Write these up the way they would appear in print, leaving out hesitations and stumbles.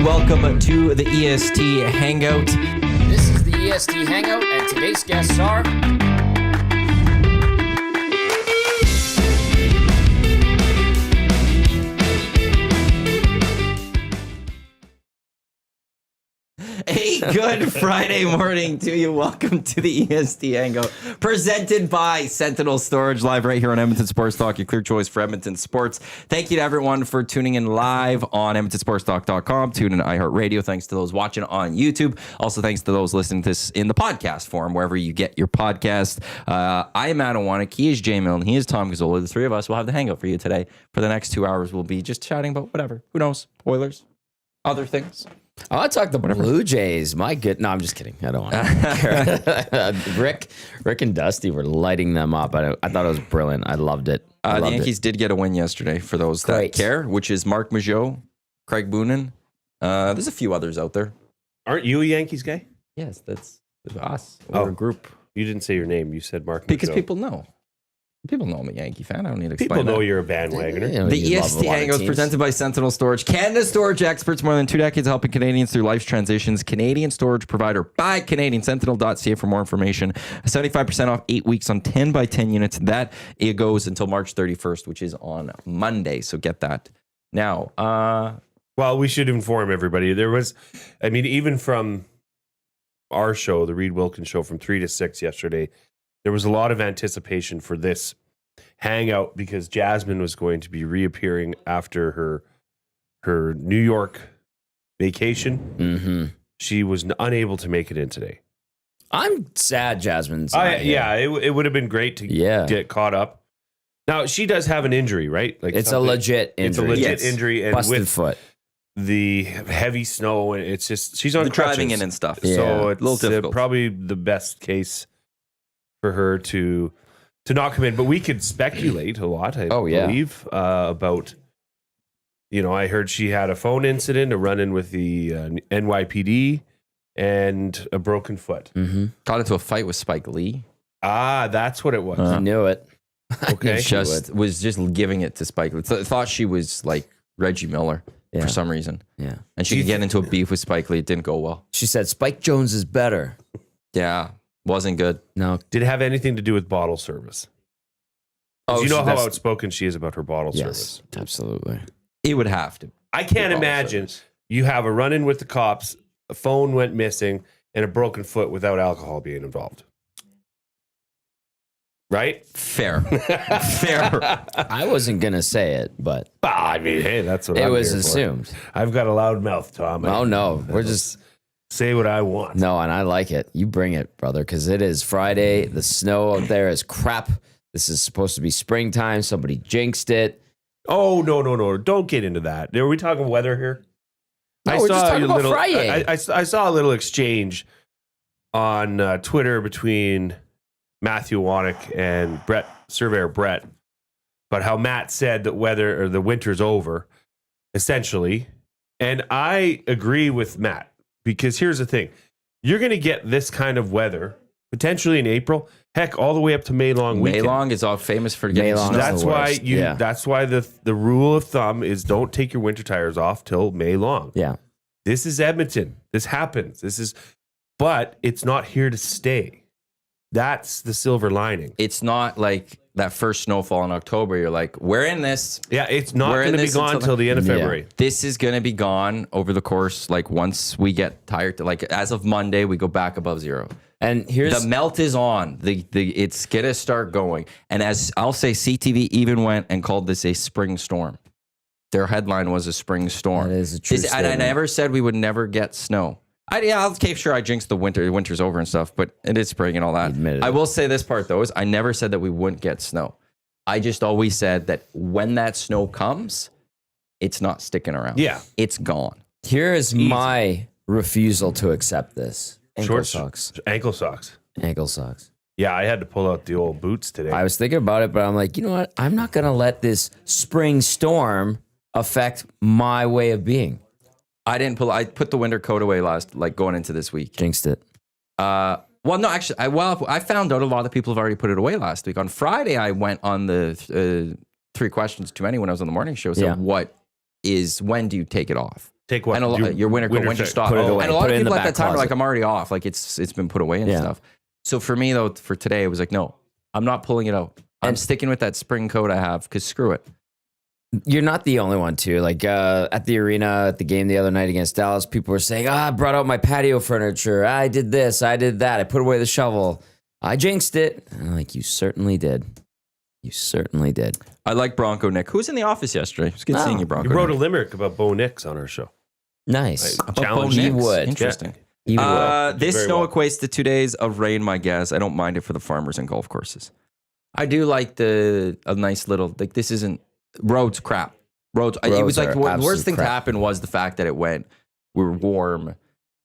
Welcome to the EST Hangout. This is the EST Hangout, and today's guests are... A good Friday morning to you. Welcome to the EST Hangout, presented by Sentinel Storage, live right here on Edmonton Sports Talk, your clear choice for Edmonton sports. Thank you to everyone for tuning in live on EdmontonSportsTalk.com. Tune in to iHeartRadio. Thanks to those watching on YouTube. Also, thanks to those listening to this in the podcast form, wherever you get your podcast. I am Matt Iwanyk. He is Jay Milne. He is Tom Gazzola. The three of us will have the Hangout for you today. For the next 2 hours, we'll be just chatting about whatever. Who knows? Oilers, other things. I want to talk the Blue Jays. My good. No, I'm just kidding. I don't want to. Rick and Dusty were lighting them up. I thought it was brilliant. I loved it. The Yankees did get a win yesterday for those that care, which is Mark Majot, Craig Boonen. There's a few others out there. Aren't you a Yankees guy? Yes, that's us. We're a group. You didn't say your name. You said Mark Majot. Because people know. People know I'm a Yankee fan. I don't need to explain People know that. You're a bandwagoner. The EST Hangout is presented by Sentinel Storage. Canada's storage experts, more than 2 decades helping Canadians through life's transitions. Canadian storage provider by Canadian. Sentinel.ca for more information. 75% off 8 weeks on 10 by 10 units. That it goes until March 31st, which is on Monday. So get that now. Well, we should inform everybody. There was, even from our show, the Reed Wilkins show from 3 to 6 yesterday, there was a lot of anticipation for this hangout because Jasmine was going to be reappearing after her New York vacation. Mm-hmm. She was unable to make it in today. I'm sad Jasmine's it would have been great to get caught up. Now, she does have an injury, right? Like it's a legit injury. It's a legit injury. And busted with foot. The heavy snow, and it's just, she's on the crutches. driving in and stuff. Yeah. So it's a little difficult. Probably the best case for her to not come in, but we could speculate a lot. I believe about. I heard she had a phone incident, a run-in with the NYPD, and a broken foot. Mm-hmm. Got into a fight with Spike Lee. That's what it was. I knew it. Okay, was just giving it to Spike Lee. Thought she was like Reggie Miller for some reason. Yeah, and she could get into a beef with Spike Lee. It didn't go well. She said Spike Jones is better. Yeah. Wasn't good. No. Did it have anything to do with bottle service? You know how outspoken she is about her bottle service. Absolutely. It would have to. I can't imagine you have a run-in with the cops, a phone went missing, and a broken foot without alcohol being involved. Right? Fair. Fair. I wasn't going to say it, but... hey, that's what it I'm was here assumed. For. I've got a loud mouth, Tom. Oh, no. We're just... Say what I want. No, and I like it. You bring it, brother, because it is Friday. The snow out there is crap. This is supposed to be springtime. Somebody jinxed it. Oh, no. Don't get into that. Are we talking weather here? No, we're just talking about Friday. I saw a little exchange on Twitter between Matthew Iwanyk and Surveyor Brett about how Matt said that the winter's over, essentially. And I agree with Matt. Because here's the thing. You're going to get this kind of weather, potentially in April, heck, all the way up to May long weekend. May long is all famous for getting snow. That's why the rule of thumb is don't take your winter tires off till May long. Yeah. This is Edmonton. This happens. But it's not here to stay. That's the silver lining. It's not like that first snowfall in October. You're like, we're in this. Yeah, it's not going to be gone until the end of February. This is going to be gone over the course. Like once we get tired, like as of Monday, we go back above zero. And here's the melt is on. It's going to start going. And as I'll say, CTV even went and called this a spring storm. Their headline was a spring storm. That is a true statement. And I never said we would never get snow. I'll take sure I jinxed the winter. The winter's over and stuff, but it is spring and all that. I will say this part, though, is I never said that we wouldn't get snow. I just always said that when that snow comes, it's not sticking around. Yeah. It's gone. Here is my refusal to accept this. Ankle socks. Ankle socks. Ankle socks. Yeah, I had to pull out the old boots today. I was thinking about it, but I'm like, you know what? I'm not going to let this spring storm affect my way of being. I put the winter coat away going into this week. Jinxed it. Well, no, actually, I found out a lot of people have already put it away last week. On Friday, I went on the 3 questions too many when I was on the morning show. So when do you take it off? Take what? And your winter coat when you fit. stop. Put it away. And a lot Put of it in the people at that back time are like, closet. I'm already off. Like it's been put away and Yeah. stuff. So for me though, for today, it was like, no, I'm not pulling it out. I'm sticking with that spring coat I have because screw it. You're not the only one too. Like at the arena at the game the other night against Dallas, people were saying, I brought out my patio furniture. I did this. I did that. I put away the shovel. I jinxed it. And I'm like, you certainly did. You certainly did. I like Bronco Nick. Who was in the office yesterday? It was good seeing you, Bronco. You wrote a Nick. limerick about Bo Nix on our show. Nice. I challenged Bo He Nix. would. Interesting. He will. This Very snow well. equates to 2 days of rain, my guess. I don't mind it for the farmers and golf courses. I do like a nice little, like this isn't, roads crap. Roads it was Roads like are the worst absolute thing to crap. happen was the fact that we were warm,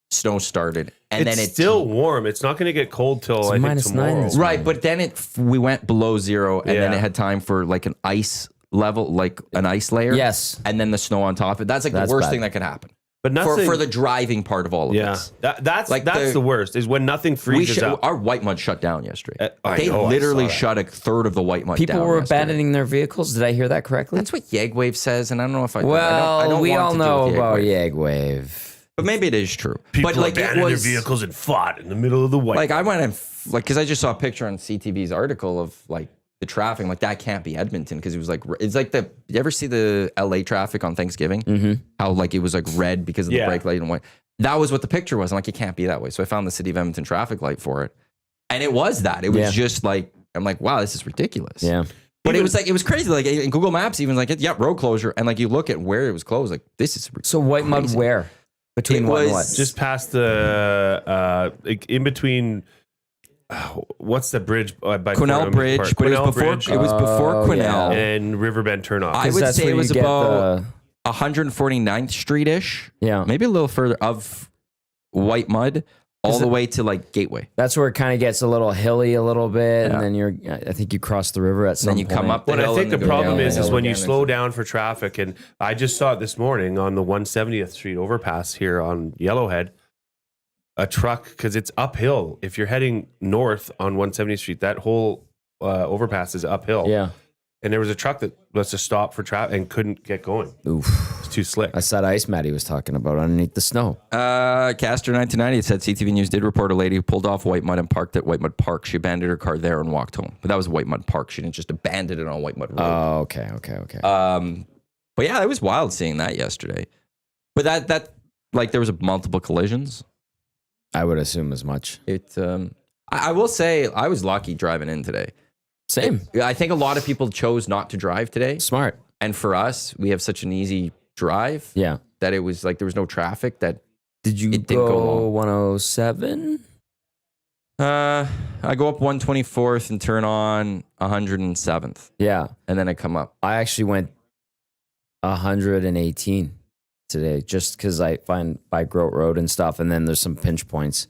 snow started, and It's then it's still warm. It's not going to get cold till I think -9 tomorrow. this right, but then we went below zero, and then Yeah. it had time for like an ice level, like an ice layer. Yes. and then the snow on top of it. That's like That's the worst bad. thing that could happen But nothing for the driving part of all of Yeah, this. that's Like that's the- the worst. Is when nothing freezes up. Our white mud shut down yesterday. I They know, I literally saw that. shut a third of the white mud People down. were yesterday. abandoning their vehicles. Did I hear that correctly? That's what Yegwave says, and I don't know if I. well, I don't we want all to deal know with about Yegwave. Yegwave. But maybe it is true. People but like it abandoned was their vehicles and fought in the middle of the white. like I went and like because I just saw a picture on CTV's article of like the traffic. Like that can't be Edmonton because it was like it's like the. You ever see the LA traffic on Thanksgiving? Mm-hmm. How like it was like red because of the Yeah. brake light and white. That was what the picture was. I'm like, it can't be that way. So I found the City of Edmonton traffic light for it, and it was that. It was Yeah. just like I'm like, wow, this is ridiculous. Yeah. But it was crazy. Like in Google Maps, even like, yeah, road closure, and like you look at where it was closed, like this is So white mud crazy. where? Between It what and was what? just past the like in between. What's the bridge by Quinnell Fordham Bridge, Park? but it was Quinnell before Bridge it was before Oh, Quinnell. yeah. and Riverbend turnoff. I would That's say where it was you get about 149th Street ish, Yeah. maybe a little further of white mud, all the way to like Gateway. That's where it kind of gets a little hilly a little bit, Yeah. and then I think you cross the river at some Then you point. come up the But hill I think and the then go problem down is the hill when you again. slow down for traffic, and I just saw it this morning on the 170th Street overpass here on Yellowhead. A truck because it's uphill. If you're heading north on 170th Street, that whole overpass is uphill. Yeah. And there was a truck that was to stop for traffic and couldn't get going. Oof. It's too slick. That's that ice Matty was talking about underneath the snow. Caster 1990 said CTV News did report a lady who pulled off White Mud and parked at White Mud Park. She abandoned her car there and walked home. But that was White Mud Park. She didn't just abandon it on White Mud Road. Oh, okay. But yeah, it was wild seeing that yesterday. But that like there was multiple collisions. I would assume as much. I will say I was lucky driving in today. Same. I think a lot of people chose not to drive today. Smart. And for us, we have such an easy drive Yeah. that it was like there was no traffic that Did you It didn't go go long. 107? I go up 124th and turn on 107th. Yeah. And then I come up. I actually went 118 today just because I find by Groat Road and stuff. And then there's some pinch points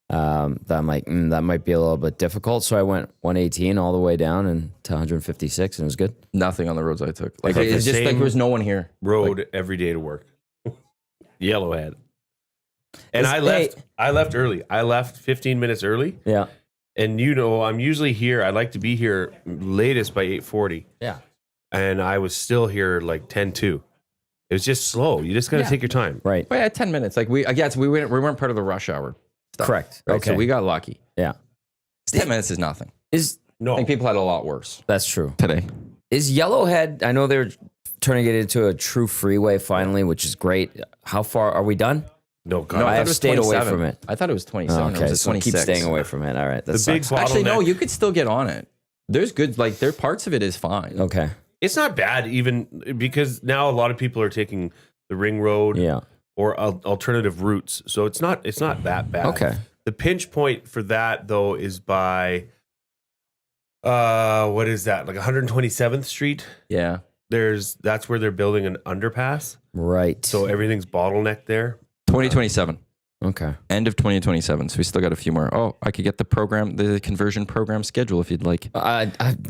that I'm like, that might be a little bit difficult. So I went 118 all the way down and to 156 and it was good. Nothing on the roads I took. Like I took it's the just like same there was no one here. Road every day to work. Yellowhead. And It's- I left early. I left 15 minutes early. Yeah. And you know, I'm usually here. I like to be here latest by 8:40. Yeah. And I was still here like 10:02. It was just slow. You just got to take your time. Right. But yeah, 10 minutes. Like we weren't part of the rush hour stuff. Correct. Right? Okay. So we got lucky. Yeah. 10 minutes is nothing. I No. think people had a lot worse That's true. today. Is Yellowhead, I know they're turning it into a true freeway finally, which is great. How far are we done? No, God. No, I thought have it was stayed away 27. from it. I thought it was 27. Or Okay, was it so 26? keep staying away from it. All right. That The big sucks. Actually, no, bottleneck- you could still get on it. There's good, like, there parts of it is fine. Okay. It's not bad even because now a lot of people are taking the ring road Yeah. or alternative routes. So it's not that bad. Okay. The pinch point for that though is by what is that? Like 127th Street. Yeah. That's where they're building an underpass. Right. So everything's bottlenecked there. 2027. okay. End of 2027. So we still got a few more. Oh, I could get the conversion program schedule if you'd like. I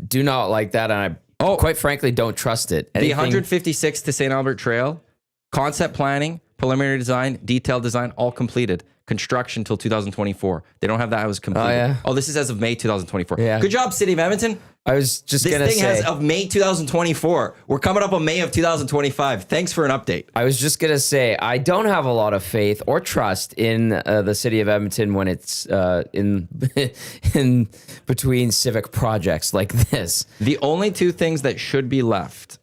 do not like that. And I, quite frankly, don't trust it. The Anything- 156 to St. Albert Trail, concept planning, preliminary design, detailed design, all completed. construction till 2024. They don't have that as completed. Oh, yeah? Oh, this is as of May 2024. Yeah. Good job, City of Edmonton. I was just This gonna thing say. has of May 2024. We're coming up on May of 2025. Thanks for an update. I was just gonna say I don't have a lot of faith or trust in the city of Edmonton when it's in in between civic projects like this. The only two things that should be left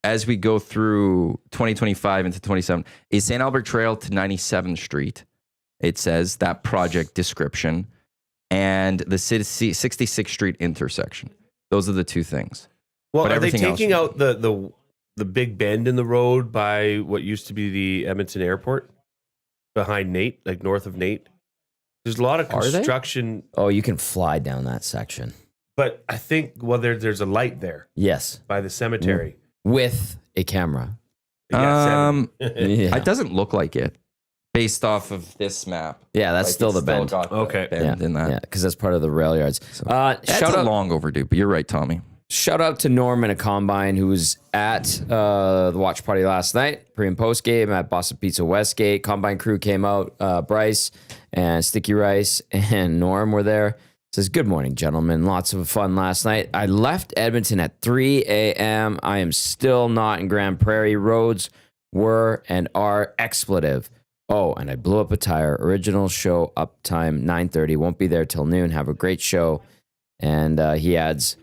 as we go through 2025 into 27 is St. Albert Trail to 97th Street. It says that project description and the 66th Street intersection. Those are the two things. Well, But are they everything else- taking out the big bend in the road by what used to be the Edmonton Airport behind Nate, like north of Nate? There's a lot of Are they? construction, Oh, you can fly down that section. but I think there's a light there Yes, by the cemetery. with a camera. Yeah, Yeah, It doesn't look like it based off of this map. yeah, that's Like, still it's the bend. got the Okay. bend Yeah, in that. yeah, because that's part of the rail yards. That's Shout out, long overdue, but you're right, Tommy. shout out to Norm in a combine who was at the watch party last night, pre and post game at Boston Pizza Westgate. Combine crew came out. Bryce and Sticky Rice and Norm were there. Says, good morning, gentlemen. Lots of fun last night. I left Edmonton at 3 a.m. I am still not in Grand Prairie. Roads were and are expletive. Oh, and I blew up a tire. Original show uptime 9:30. Won't be there till noon. Have a great show. And he adds,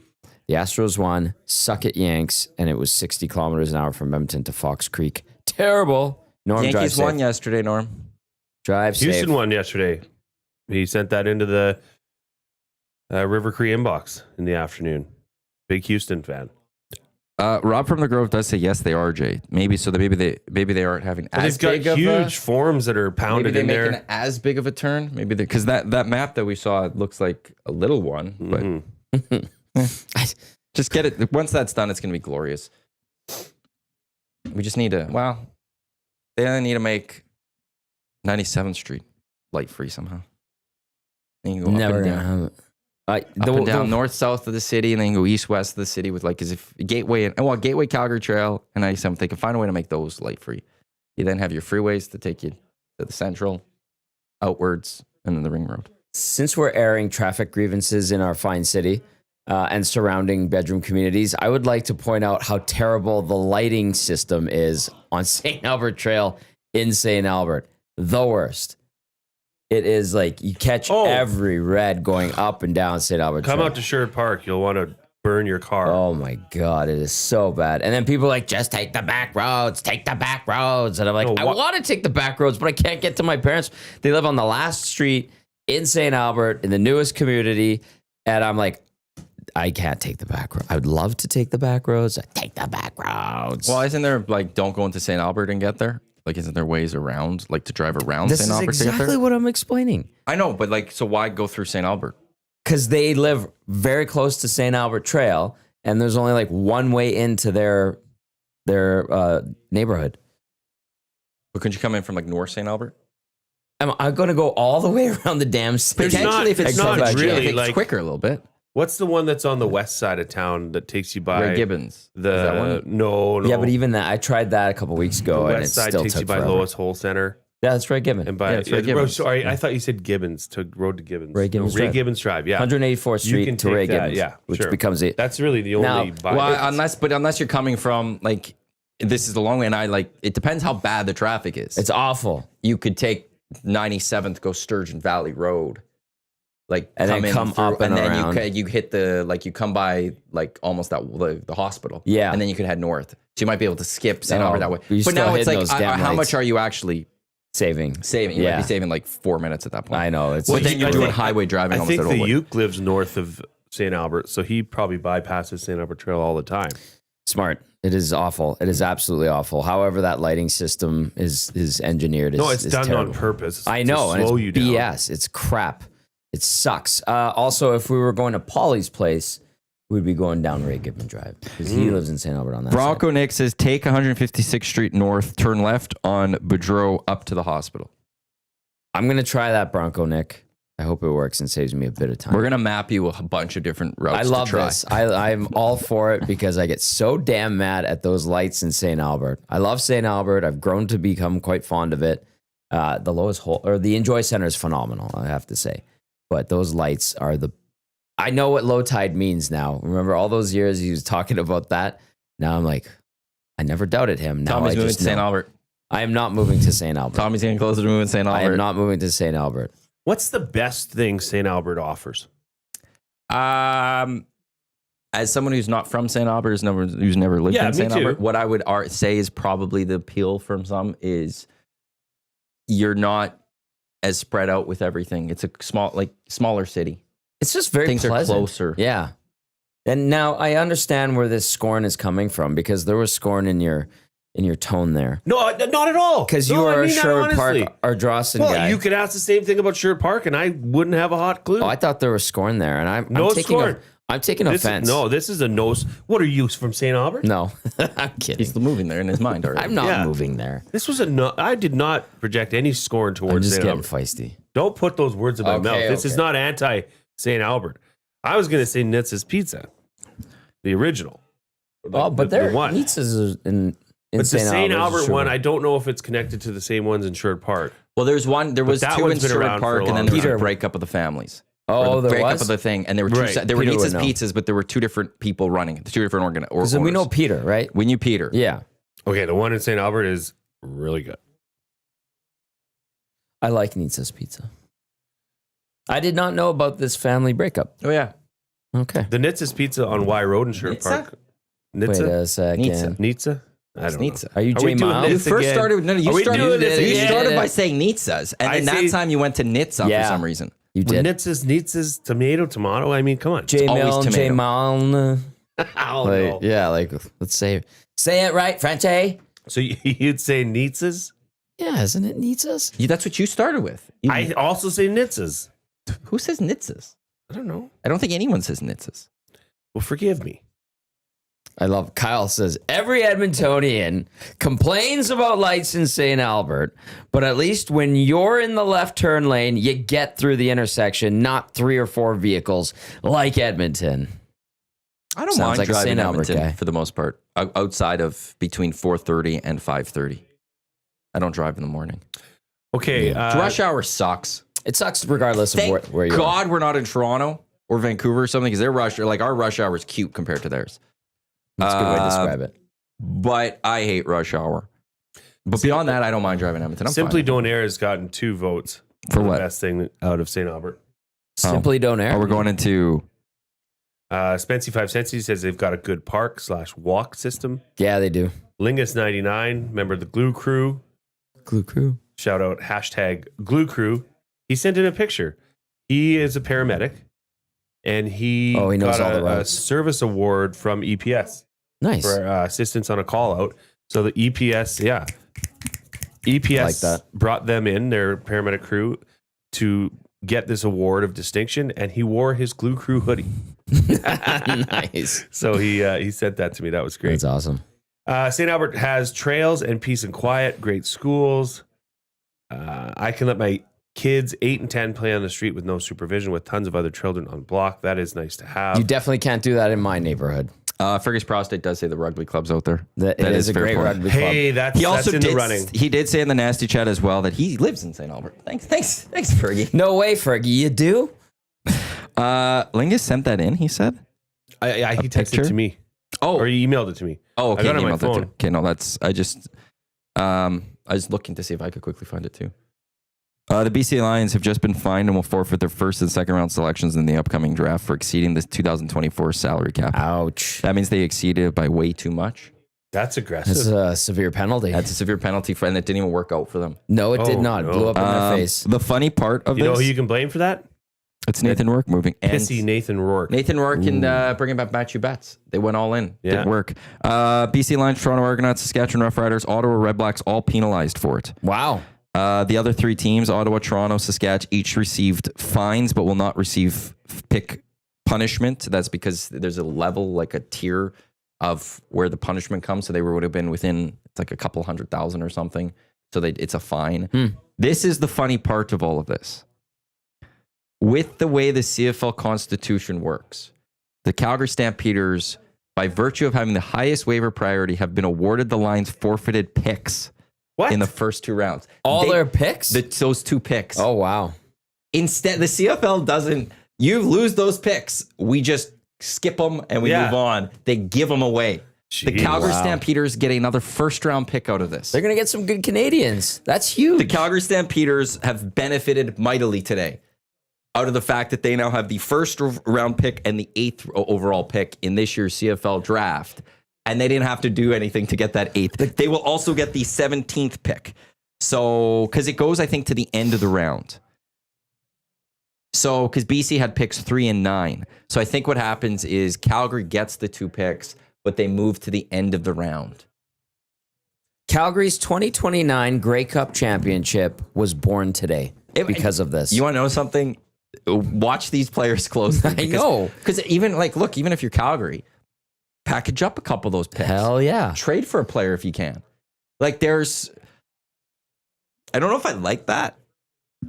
the Astros won. Suck it, Yanks. And it was 60 kilometers an hour from Edmonton to Fox Creek. Terrible. Norm, drive Yankees safe. won yesterday, Norm. Drive Houston safe. won yesterday. He sent that into the River Cree inbox in the afternoon. Big Houston fan. Rob from the Grove does say yes, they are, Jay. Maybe so. Maybe they aren't having Well, as they've got big of a. huge forms that are Maybe pounded they in make there. as big of a turn. Maybe because that map that we saw looks like a little one, but just get it. Once that's done, it's going to be glorious. We just need to. Well, they only need to make 97th Street light free somehow. Then you can go Never up and gonna down. have it. Up and down, north, south of the city, and then go east, west of the city with like as if Gateway and Gateway Calgary Trail and 97th. They can find a way to make those light free. You then have your freeways to take you to the central, outwards, and then the ring road. Since we're airing traffic grievances in our fine city and surrounding bedroom communities, I would like to point out how terrible the lighting system is on St. Albert Trail in St. Albert. The worst. It is like you catch every red going up and down St. Albert Come Trail. out to Sherwood Park. You'll want to burn your car. Oh my God, it is so bad. And then people are like, just take the back roads, take the back roads. And I'm like, No, I what- want to take the back roads, but I can't get to my parents. They live on the last street in St. Albert in the newest community. And I'm like, I can't take the back road. I would love to take the back roads. I take the back roads. Well, isn't there like don't go into St. Albert and get there? Like, isn't there ways around, like to drive around this St. is Albert to get exactly there? what I'm explaining. I know, but like, so why go through St. Albert? Because they live very close to St. Albert Trail, and there's only like one way into their neighborhood. But couldn't you come in from like North St. Albert? I'm going to go all the way around the damn city. There's not- if it's not if really, it's like- quicker a little bit. What's the one that's on the west side of town that takes you by Ray Gibbons. Is that the one? no? Yeah, but even that, I tried that a couple weeks the ago, and it west side still takes took you by forever. Lois Hole Center Yeah, that's Ray Gibbon. and by Yeah, it's Ray Gibbons. sorry, I thought you said Gibbons to Road to Gibbons. Ray Gibbons Ray Drive. Gibbons Drive. Yeah, 184th You Street can to take Ray that, Gibbons, yeah, which sure. becomes it. That's really the Now, only. Well, unless you're coming from like, this is the long way, and I like it depends how bad the traffic is. It's awful. You could take 97th, go Sturgeon Valley Road, like And then in come through, up and then around. you hit the like you come by like almost the hospital, Yeah. and then you could head north. So you might be able to skip St. Oh, Albert that way. you But still now it's hitting like, those damn how lights. much are you actually Saving. saving? You might Yeah. be saving like 4 minutes at that point. I know. It's But then you're I doing think- highway driving I almost think at the all. Uke lives north of St. Albert, so he probably bypasses St. Albert Trail all the time. smart. It is awful. It is absolutely awful. However, that lighting system is engineered. No, it's is done terrible. on purpose. I know, to and slow it's you down. BS. It's crap. It sucks. Also, if we were going to Polly's place, we'd be going down Ray Gibbon Drive because he lives in St. Albert on that Bronco Nick says take 156th Street north, turn left on Boudreau up to the hospital. side. I'm going to try that, Bronco Nick. I hope it works and saves me a bit of time. We're gonna map you a bunch of different routes. I love to try. this. I'm all for it because I get so damn mad at those lights in St. Albert. I love St. Albert. I've grown to become quite fond of it. The lowest hole or the Enjoy Center is phenomenal, I have to say. But those lights are I know what low tide means now. Remember all those years he was talking about that? Now I'm like, I never doubted him. Now Tommy's I moving just to St. know. Albert. I am not moving to St. Albert. Tommy's getting closer to moving to St. Albert. I am not moving to St. Albert. What's the best thing St. Albert offers? As someone who's not from St. Albert, who's never lived in St. Albert, what I would say is probably the appeal from some is you're not as spread out with everything. It's a smaller city. It's just very Things pleasant. are closer. Yeah. And now I understand where this scorn is coming from because there was scorn in your tone there. No, not at all. Because you are a Sherwood Park Ardrossan guy. You could ask the same thing about Sherwood Park, and I wouldn't have a hot clue. Oh, I thought there was scorn there, and I'm taking scorn. I'm taking offense. This is a no. What are you from St. Albert? No, I'm kidding. He's moving there in his mind already. I'm not moving there. This was a no. I did not project any scorn I'm towards just St. getting Albert. feisty. Don't put those words in my mouth. This is okay. not anti St. Albert. I was going to say Nitz's Pizza, the original. Oh, but the there one. Nitz's in But the St. Albert sure. one, I don't know if it's connected to the same ones in Sherwood Park. Well, there was that two one's in been around Sherwood Park, for a and then long there was time. a breakup of the families. Oh, there breakup was? of the thing, and there were Right. there were Peter Nitz's would know. Pizzas, but there were two different people running it, two different Because we know Peter, right? We knew Peter. Yeah. Okay, the one in St. Albert is really good. I like Nitz's Pizza. I did not know about this family breakup. Oh yeah. Okay. The Nitz's Pizza on Y Road in Sherwood Nitsa? Park. Wait Nitsa? a second. Nitsa. Nitsa? I don't know. Nitsa. Are you Are we Jay doing Miles? You this first again? started. No, you Are we started. doing this You again? started by saying Nitzas, and I then that say- time you went to Nitsa Yeah. for some reason. You Well, did. Nitz's tomato. I mean, come on. J always Milne, J tomato. Milne. Oh, Like, no. yeah, like let's say it right, Frenchie. So you'd say Nitz's? Yeah, isn't it Nitz's? That's what you started with. I also say Nitz's. Who says Nitzas? I don't know. I don't think anyone says Nitzas. Well, forgive me. I love Kyle says every Edmontonian complains about lights in St. Albert, but at least when you're in the left turn lane, you get through the intersection, not 3 or 4 vehicles like Edmonton. I don't Sounds mind like a driving St. Albert Edmonton guy. for the most part, outside of between 4:30 and 5:30. I don't drive in the morning. Okay. Rush hour sucks. It sucks regardless of Thank where you are. God we're not in Toronto or Vancouver or something, because our rush hour is cute compared to theirs. That's a good way to describe it. But I hate rush hour. But beyond that, I don't mind driving Edmonton. I'm Simply fine. Don't Air has gotten 2 votes For the what? best thing out of St. Albert. Simply don't air. Oh, we're going into. Spency 5 Sensi says they've got a good park/walk system. Yeah, they do. Lingus 99, member of the Glue Crew. Glue Crew. Shout out #Glue Crew. He sent in a picture. He is a paramedic, and he knows got all the a routes. service award from EPS Nice. for assistance on a call out. So the EPS, EPS Like that. brought them in, their paramedic crew, to get this award of distinction, and he wore his Glue Crew hoodie. Nice. So he sent that to me. That was great. That's awesome. St. Albert has trails and peace and quiet, great schools. I can let my kids 8 and 10 play on the street with no supervision with tons of other children on block. That is nice to have. You definitely can't do that in my neighborhood. Fergus Prostate does say the rugby club's out there. It is a fair great point. rugby club. Hey, that's in the running. He did say in the nasty chat as well that he lives in St. Albert. Thanks, Fergie. No way, Fergie. You do? Lingus sent that in. He said. He texted picture? it to me. Or he emailed it to me. Oh, okay. I got it on my emailed it phone. too. Okay, no, I was looking to see if I could quickly find it too. The BC Lions have just been fined and will forfeit their first and second round selections in the upcoming draft for exceeding the 2024 salary cap. Ouch. That means they exceeded it by way too much. That's aggressive. That's a severe penalty. That's a severe penalty and it didn't even work out for them. No, it did Oh, not. no. Blew up in their face. The funny part of you know this, who you can blame for that? it's Nathan Rourke moving. And Pissy Nathan Rourke. Nathan Rourke and bringing back Matthew Betts. They went all in. Yeah. Didn't work. BC Lions, Toronto Argonauts, Saskatchewan Roughriders, Ottawa Redblacks, all penalized for it. Wow. The other 3 teams, Ottawa, Toronto, Saskatchewan, each received fines, but will not receive pick punishment. That's because there's a level, like a tier of where the punishment comes. So they would have been within, it's like a couple 100,000 or something. So it's a fine. This is the funny part of all of this. With the way the CFL Constitution works, the Calgary Stampeders, by virtue of having the highest waiver priority, have been awarded the Lions' forfeited picks What? in the first 2 rounds. All their picks? Those 2 picks. Oh, wow. Instead, the CFL doesn't. You lose those picks, we just skip them and we move on. They give them away. The Calgary Stampeders get another first-round pick out of this. They're going to get some good Canadians. That's huge. The Calgary Stampeders have benefited mightily today out of the fact that they now have the first-round pick and the 8th overall pick in this year's CFL draft, and they didn't have to do anything to get that 8th. They will also get the 17th pick. So, because it goes, I think, to the end of the round. So, because BC had picks 3 and 9. So I think what happens is Calgary gets the 2 picks, but they move to the end of the round. Calgary's 2029 Grey Cup championship was born today because of this. You want to know something? Watch these players closely. I know. Because even even if you're Calgary, package up a couple of those picks. Hell yeah. Trade for a player if you can. I don't know if I like that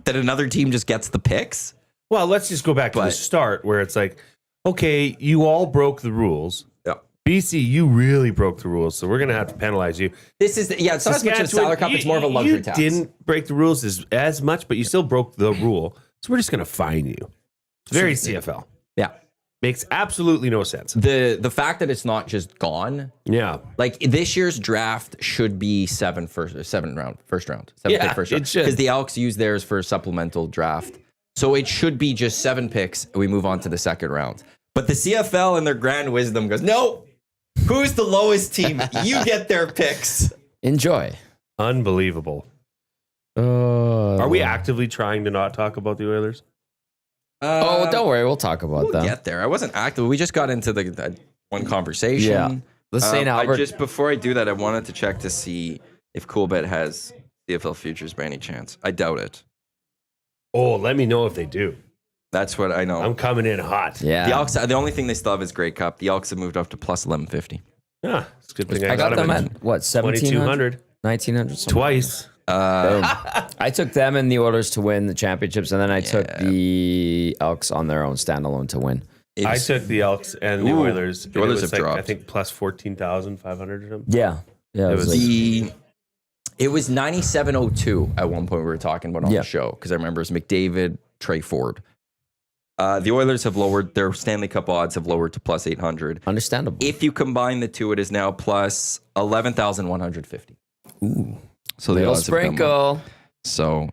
another team just gets the picks. Well, let's just go back to the start where it's like, okay, you all broke the rules. Yeah. BC, you really broke the rules, so we're going to have to penalize you. It's not as much a salary cap, it's more of a luxury tax. You didn't break the rules as much, but you still broke the rule, so we're just going to fine you. It's very CFL. Yeah. Makes absolutely no sense. The fact that it's not just gone. Yeah. This year's draft should be first round. Yeah, First round. it should. Because the Elks use theirs for a supplemental draft. So it should be just 7 picks and we move on to the second round. But the CFL in their grand wisdom goes, no, who's the lowest team? You get their picks. Enjoy. Unbelievable. Are we actively trying to not talk about the Oilers? Don't worry. We'll talk about We'll that. get there. I wasn't active. We just got into the one conversation. Yeah. The St. Albert. Before I do that, I wanted to check to see if CoolBet has CFL futures by any chance. I doubt it. Oh, let me know if they do. That's what I know. I'm coming in hot. Yeah. The Elks, the only thing they still have is Grey Cup. The Elks have moved up to plus 1150. Yeah, it's a good thing I got them at at, what, 1700? 2200 1900? twice. I took them and the Oilers to win the championships, and then I took the Elks on their own standalone to win. I took the Elks and the Oilers. The Oilers have dropped. I think plus 14,500 or something. Yeah. Yeah. It was 97.02 at one point we were talking about on the show, because I remember it was McDavid, Trey Ford. The Oilers have lowered their Stanley Cup odds, have lowered to plus 800. Understandable. If you combine the two, it is now plus 11,150. Ooh. So the little odds have come up. sprinkle. So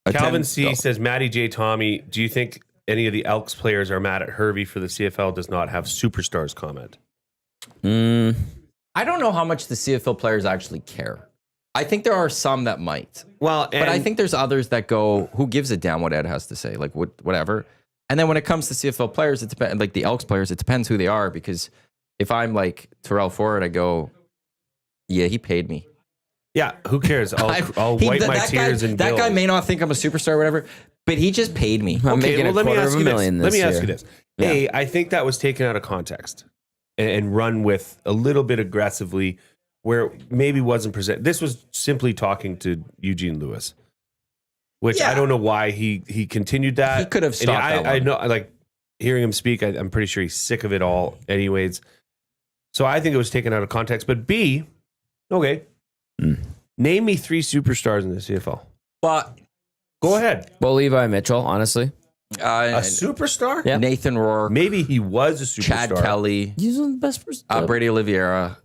Calvin C says, Matty J. Tommy, do you think any of the Elks players are mad at Hervey for the CFL does not have superstars comment? I don't know how much the CFL players actually care. I think there are some that might. Well, But I think there's others that go, who gives a damn what Ed has to say? Like, whatever. And then when it comes to CFL players, it depends. Like the Elks players, it depends who they are. Because if I'm like Terrell Ford, I go, yeah, he paid me. Yeah, who cares? I'll wipe my tears and that guy may not think I'm a superstar or whatever, but he just paid me. I'm making a quarter of a million this year. Let me ask you this. Hey, I think that was taken out of context and run with a little bit aggressively where maybe wasn't presented. This was simply talking to Eugene Lewis, which I don't know why he continued that. He could have stopped that one. I know, like hearing him speak, I'm pretty sure he's sick of it all anyways. So I think it was taken out of context. But B, okay. Name me 3 superstars in the CFL. But Go ahead. Well, Levi Mitchell, honestly. A superstar? Yeah. Nathan Rourke, Maybe he was a superstar. Chad Kelly, He's one of the best person. Brady Oliveira.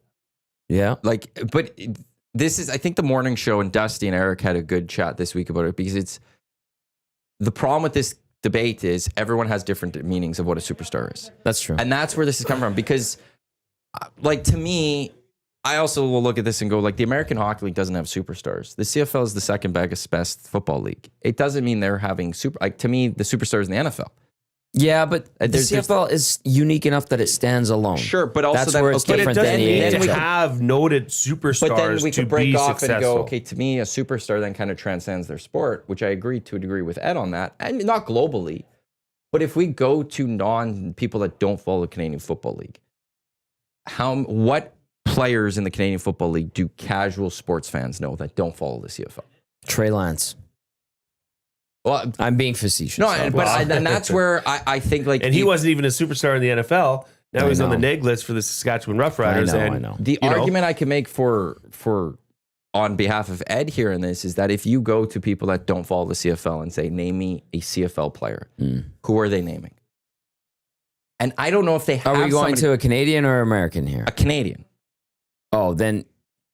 Yeah. But this is, I think the morning show and Dusty and Eric had a good chat this week about it, because it's the problem with this debate is everyone has different meanings of what a superstar is. That's true. And that's where this has come from, because to me, I also will look at this and go, the American Hockey League doesn't have best. The CFL is the second best football league. It doesn't mean they're having to me, the superstars in the NFL. Yeah, but the CFL is unique enough that it stands alone. Sure, but also that's where it's different than the Then we NHL. have noted superstars. But then we to could break be off successful. and go, okay, to me, a superstar then kind of transcends their sport, which I agree to a degree with Ed on that, and not globally. But if we go to people that don't follow the Canadian Football League, what players in the Canadian Football League do casual sports fans know that don't follow the CFL? Trey Lance. Well, I'm being facetious. no, and that's where I think And he wasn't even a superstar in the NFL. Now he's on the know. neg list for the Saskatchewan Roughriders. I know. the argument I can make for on behalf of Ed here in this is that if you go to people that don't follow the CFL and say, name me a CFL player, who are they naming? And I don't know if they have. Are we going to a Canadian or American here? A Canadian. Oh, then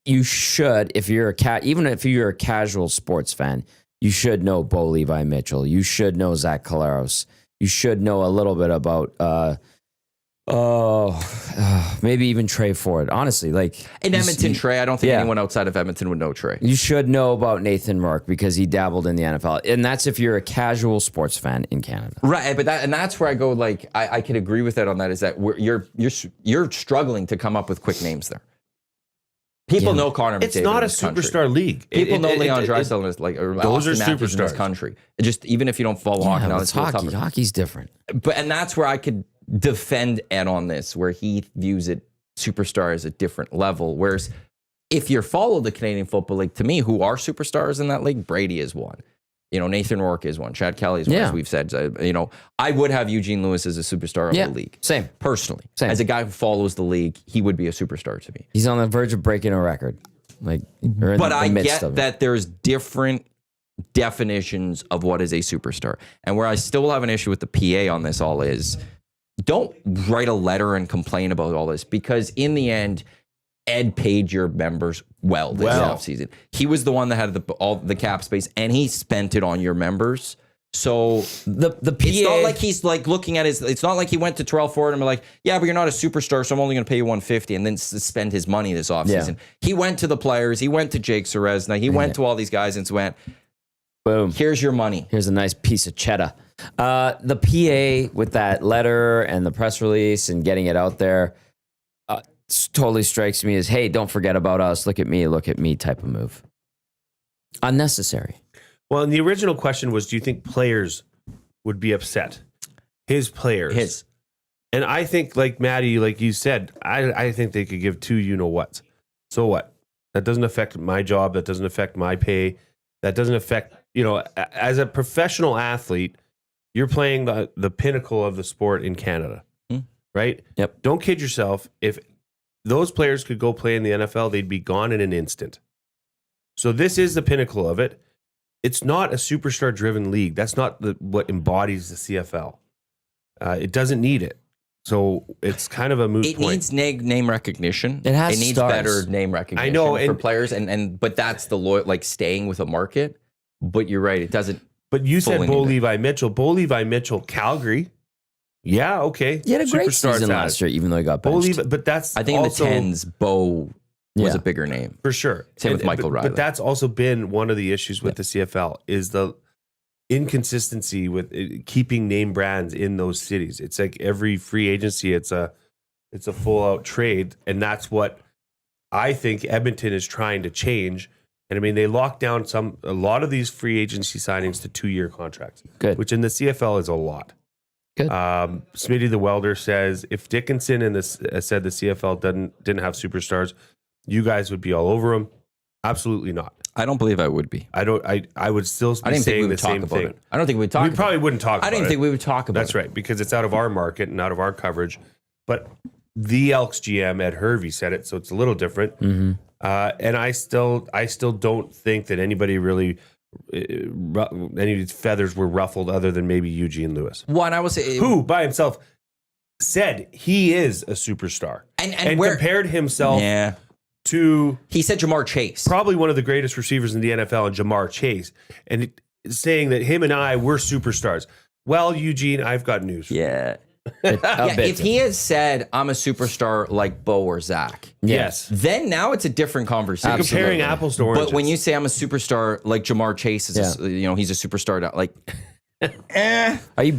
you should, if you're even if you're a casual sports fan, you should know Bo Levi Mitchell. You should know Zach Collaros. You should know a little bit about maybe even Trey Ford. Honestly, like In Edmonton, Trey, I don't think anyone outside of Edmonton would know Trey. You should know about Nathan Mark because he dabbled in the NFL. And that's if you're a casual sports fan in Canada. Right, but that's where I go, like, I could agree with that on that, is that you're struggling to come up with quick names there. People know Connor McDavid. It's not a superstar league. People know Leon Draisaitl is like, or those Austin are Matthews in this superstars. country. Just even if you don't follow hockey, now it's hockey. Hockey's different. And that's where I could defend Ed on this, where he views it superstar as a different level. Whereas if you follow the Canadian Football League, to me, who are superstars in that league, Brady is one. Nathan Rourke is one. Chad Kelly is one, as we've said. I would have Eugene Lewis as a superstar of the league. Same. Personally. Same. As a guy who follows the league, he would be a superstar to me. He's on the verge of breaking a record. But I get that there's different definitions of what is a superstar. And where I still will have an issue with the PA on this all is, don't write a letter and complain about all this, because in the end, Ed paid your members well this offseason. He was the one that had all the cap space, and he spent it on your members. So the PA, it's not like he's like looking at it's not like he went to Terrell Ford and be like, yeah, but you're not a superstar, so I'm only going to pay you $150 and then spend his money this offseason. He went to the players. He went to Jake Serezna. He went to all these guys and went, boom, here's your money. Here's a nice piece of cheddar. The PA with that letter and the press release and getting it out there totally strikes me as, hey, don't forget about us. Look at me type of move. Unnecessary. Well, and the original question was, do you think players would be upset? His players. And I think, like Maddie, like you said, I think they could give two you-know-whats. So what? That doesn't affect my job. That doesn't affect my pay. That doesn't affect, as a professional athlete, you're playing the pinnacle of the sport in Canada, right? Yep. Don't kid yourself. If those players could go play in the NFL, they'd be gone in an instant. So this is the pinnacle of it. It's not a superstar-driven league. That's not what embodies the CFL. It doesn't need it. So it's kind of a moot point. It needs name recognition. It needs stars. better name recognition I know, for players, but that's the like staying with a market. But you're right, it doesn't. But you said Bo fully Levi Mitchell. Bo Levi Mitchell, Calgary. Yeah, okay. He had a great Superstar season status. last year, even though he got Bo benched. Levi, but that's I think also, in the 10s, Bo was a bigger name. for sure. Same with Michael Riley. But that's also been one of the issues with the CFL is the inconsistency with keeping name brands in those cities. It's like every free agency, it's a full out trade, and that's what I think Edmonton is trying to change. And I mean, they locked down a lot of these free agency signings to 2-year contracts, which in the CFL is a lot. Good. Smitty the Welder says if Dickinson said the CFL didn't have superstars, you guys would be all over them. Absolutely not. I don't believe I would be. I would still be saying the same thing. I don't think we'd talk. We probably wouldn't talk about it. I don't even think we would talk about it. That's right, because it's out of our market and out of our coverage. But the Elks GM Ed Hervey said it, so it's a little different. Mm-hmm. And I still don't think that anybody really any feathers were ruffled other than maybe Eugene Lewis. One, I will say, who by himself said he is a superstar and compared himself to, he said Jamar Chase, probably one of the greatest receivers in the NFL, and Jamar Chase, and saying that him and I were superstars. Well, Eugene, I've got news for you. If he had said I'm a superstar like Bo or Zach, yes, then now it's a different conversation. Comparing apples to oranges. But when you say I'm a superstar like Jamar Chase is, he's a superstar. Like, Are you?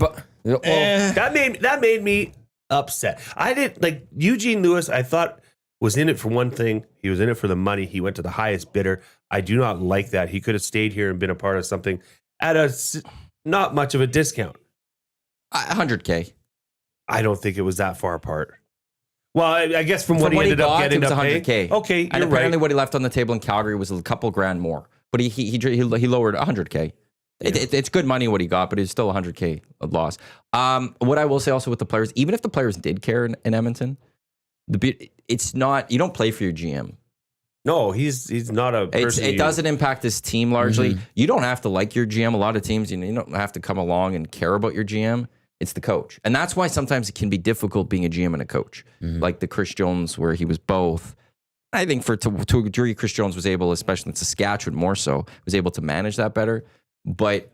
That made me upset. I didn't like Eugene Lewis. I thought was in it for one thing. He was in it for the money. He went to the highest bidder. I do not like that. He could have stayed here and been a part of something at a not much of a discount. $100K. I don't think it was that far apart. Well, I guess from what he ended up getting, it was $100K. $100K. Okay, and apparently what he left on the table in Calgary was a couple grand more. But he lowered $100K. It's good money what he got, but it's still $100K loss. What I will say also with the players, even if the players did care in Edmonton, it's not, you don't play for your GM. No, he's not a person. It doesn't impact his team largely. You don't have to like your GM. A lot of teams, you don't have to come along and care about your GM. It's the coach. And that's why sometimes it can be difficult being a GM and a coach. Like the Chris Jones where he was both. I think to a degree, Chris Jones was able, especially in Saskatchewan more so, was able to manage that better. But,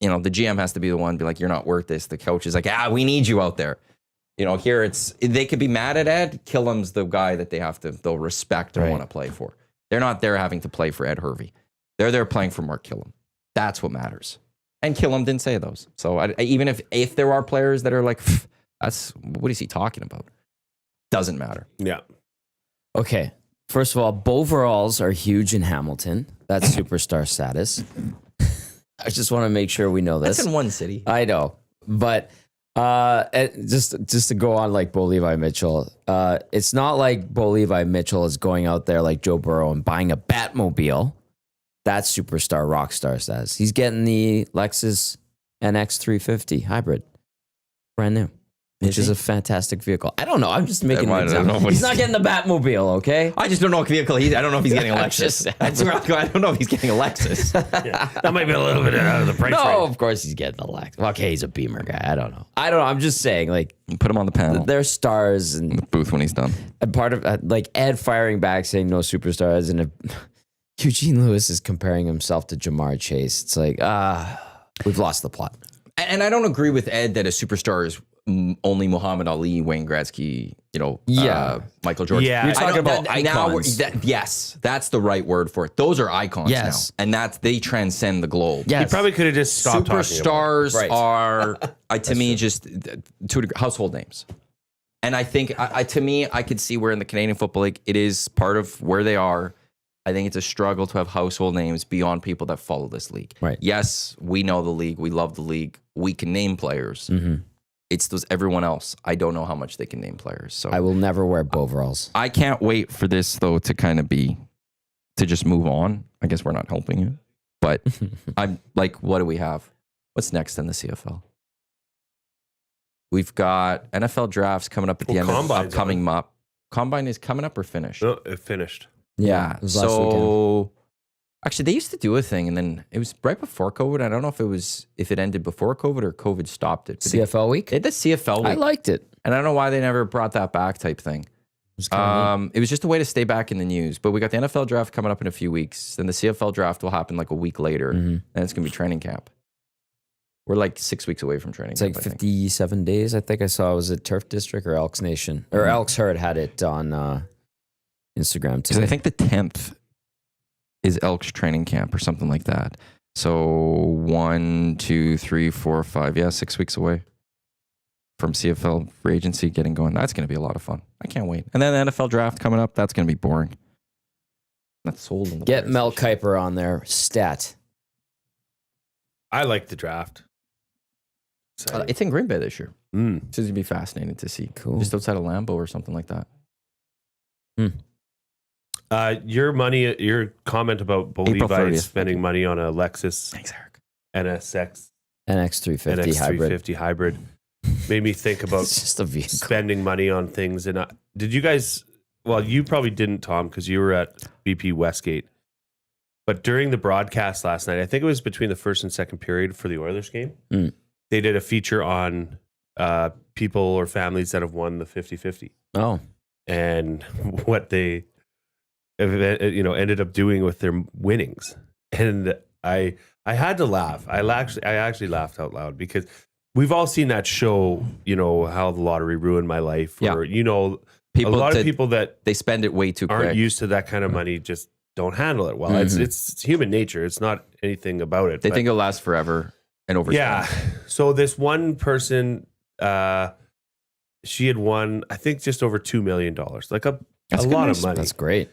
the GM has to be the one to be like, you're not worth this. The coach is like, we need you out there. Here they could be mad at Ed. Killam's the guy that they'll respect and want to play for. They're not there having to play for Ed Hervey. They're there playing for Mark Killam. That's what matters. And Killam didn't say those. So even if there are players that are like, what is he talking about? Doesn't matter. Yeah. Okay. First of all, Boveralls are huge in Hamilton. That's superstar status. I just want to make sure we know this. That's in one city. I know. But just to go on like Bo Levi Mitchell, it's not like Bo Levi Mitchell is going out there like Joe Burrow and buying a Batmobile. That's superstar rock star status. He's getting the Lexus NX 350 hybrid, brand new, which is a fantastic vehicle. I don't know. I'm just making an example. He's not getting the Batmobile, okay? I just don't know what vehicle I don't know if he's getting a Lexus. That's where I don't know if he's getting a Lexus. That might be a little bit out of the price range. No, of course he's getting a Lexus. Okay, he's a Beamer guy. I don't know. I'm just saying, like, put him on the panel. They're stars and the booth when he's done. And part of like Ed firing back saying no superstars, and Eugene Lewis is comparing himself to Jamar Chase. It's like, we've lost the plot. And I don't agree with Ed that a superstar is only Muhammad Ali, Wayne Gretzky, Michael Jordan. Yeah. You're talking about icons. Yes, that's the right word for it. Those are icons now. And they transcend the globe. Yes. He probably could have just stopped Superstars talking about it. are, to me, just household names. And I think, to me, I could see where in the Canadian Football League, it is part of where they are. I think it's a struggle to have household names beyond people that follow this league. Right. Yes, we know the league. We love the league. We can name players. It's those everyone else. I don't know how much they can name players. So I will never wear Boveralls. I can't wait for this though to kind of to just move on. I guess we're not helping it, but I'm like, what do we have? What's next in the CFL? We've got NFL drafts coming up at the end of the upcoming month. Combine is coming up or finished? No, it finished. Yeah. So actually, they used to do a thing, and then it was right before COVID. I don't know if it ended before COVID or COVID stopped it. But CFL week? They did the CFL week. I liked it. And I don't know why they never brought that back type thing. It was just a way to stay back in the news. But we got the NFL draft coming up in a few weeks. Then the CFL draft will happen like a week later. And it's going to be training camp. We're like 6 weeks away from training camp. It's like 57 days. I think I saw. Was it Turf District or Elks Nation? Or Elks Herd had it on Instagram too. Because I think the 10th is Elks training camp or something like that. So 1, 2, 3, 4, 5. Yeah, 6 weeks away from CFL free agency getting going. That's going to be a lot of fun. I can't wait. And then the NFL draft coming up. That's going to be boring. Not sold in the Get Mel Kiper on there. Stat. I like the draft. It's in Green Bay this year. Mm. It's going to be fascinating to see. Cool. Just outside of Lambeau or something like that. Your comment about Bo April Levi 30th. spending money on a Lexus Thanks, Eric. NX NX350 hybrid. 350 hybrid made me think about It's just a vehicle. spending money on things. And did you guys? Well, you probably didn't, Tom, because you were at BP Westgate. But during the broadcast last night, I think it was between the first and second period for the Oilers game, they did a feature on people or families that have won the 50-50 Oh. and what they ended up doing with their winnings. And I had to laugh. I actually laughed out loud because we've all seen that show, how the lottery ruined my life. Or, people a lot of people that they spend it way too aren't quick. used to that kind of money just don't handle it well. It's human nature. It's not anything about it. They think it'll last forever and overspend. Yeah. So this one person, she had won, I think, just over $2 million. Like a lot of money. That's great.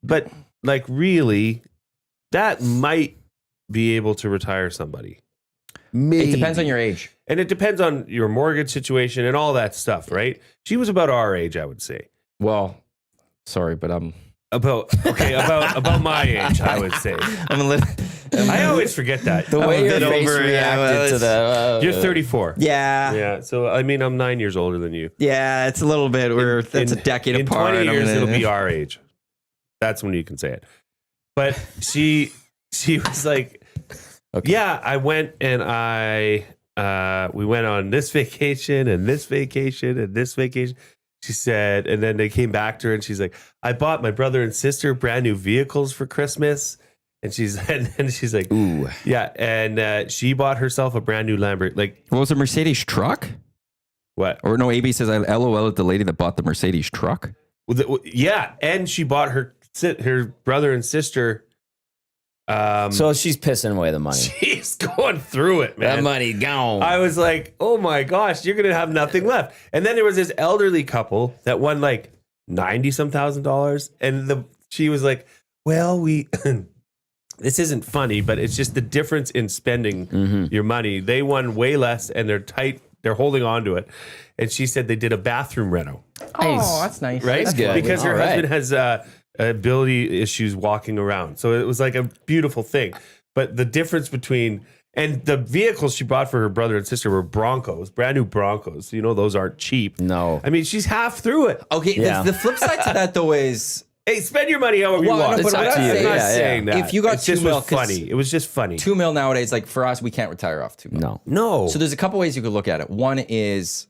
But like really, that might be able to retire somebody. Maybe. It depends on your age. And it depends on your mortgage situation and all that stuff, right? She was about our age, I would say. Well, sorry, but I'm about my age, I would say. I'm a little. I always forget that. The way your face reacted to the... You're 34. Yeah. Yeah. So, I mean, I'm 9 years older than you. Yeah, it's a little bit. That's a decade in apart. In 20 years, it'll be our age. That's when you can say it. But she was like, yeah, I went and we went on this vacation and this vacation and this vacation. She said, and then they came back to her and she's like, I bought my brother and sister brand new vehicles for Christmas. And she's like, ooh, yeah. And she bought herself a brand new Lamborghini. Like, what was a Mercedes truck? What? Or no, AB says, I LOL at the lady that bought the Mercedes truck. Yeah. And she bought her brother and sister. So she's pissing away the money. She's going through it, man. That money gone. I was like, oh my gosh, you're going to have nothing left. And then there was this elderly couple that won like $90,000. And she was like, well, this isn't funny, but it's just the difference in spending your money. They won way less and they're tight. They're holding on to it. And she said they did a bathroom reno. Oh, that's nice. Right? That's good. Because her All right. husband has ability issues walking around. So it was like a beautiful thing. But the difference between, and the vehicles she bought for her brother and sister were Broncos, brand new Broncos. You know, those aren't cheap. No. I mean, she's half through it. Okay, Yeah. the flip side to that, though, is... Hey, spend your money however you Well, want. no, but It's what up to I'm you. saying- I'm not Yeah, saying that. If you got it just $2 million, was funny. It was just funny. $2 million nowadays, like for us, we can't retire off $2 million. No. No. So there's a couple ways you could look at it. One is,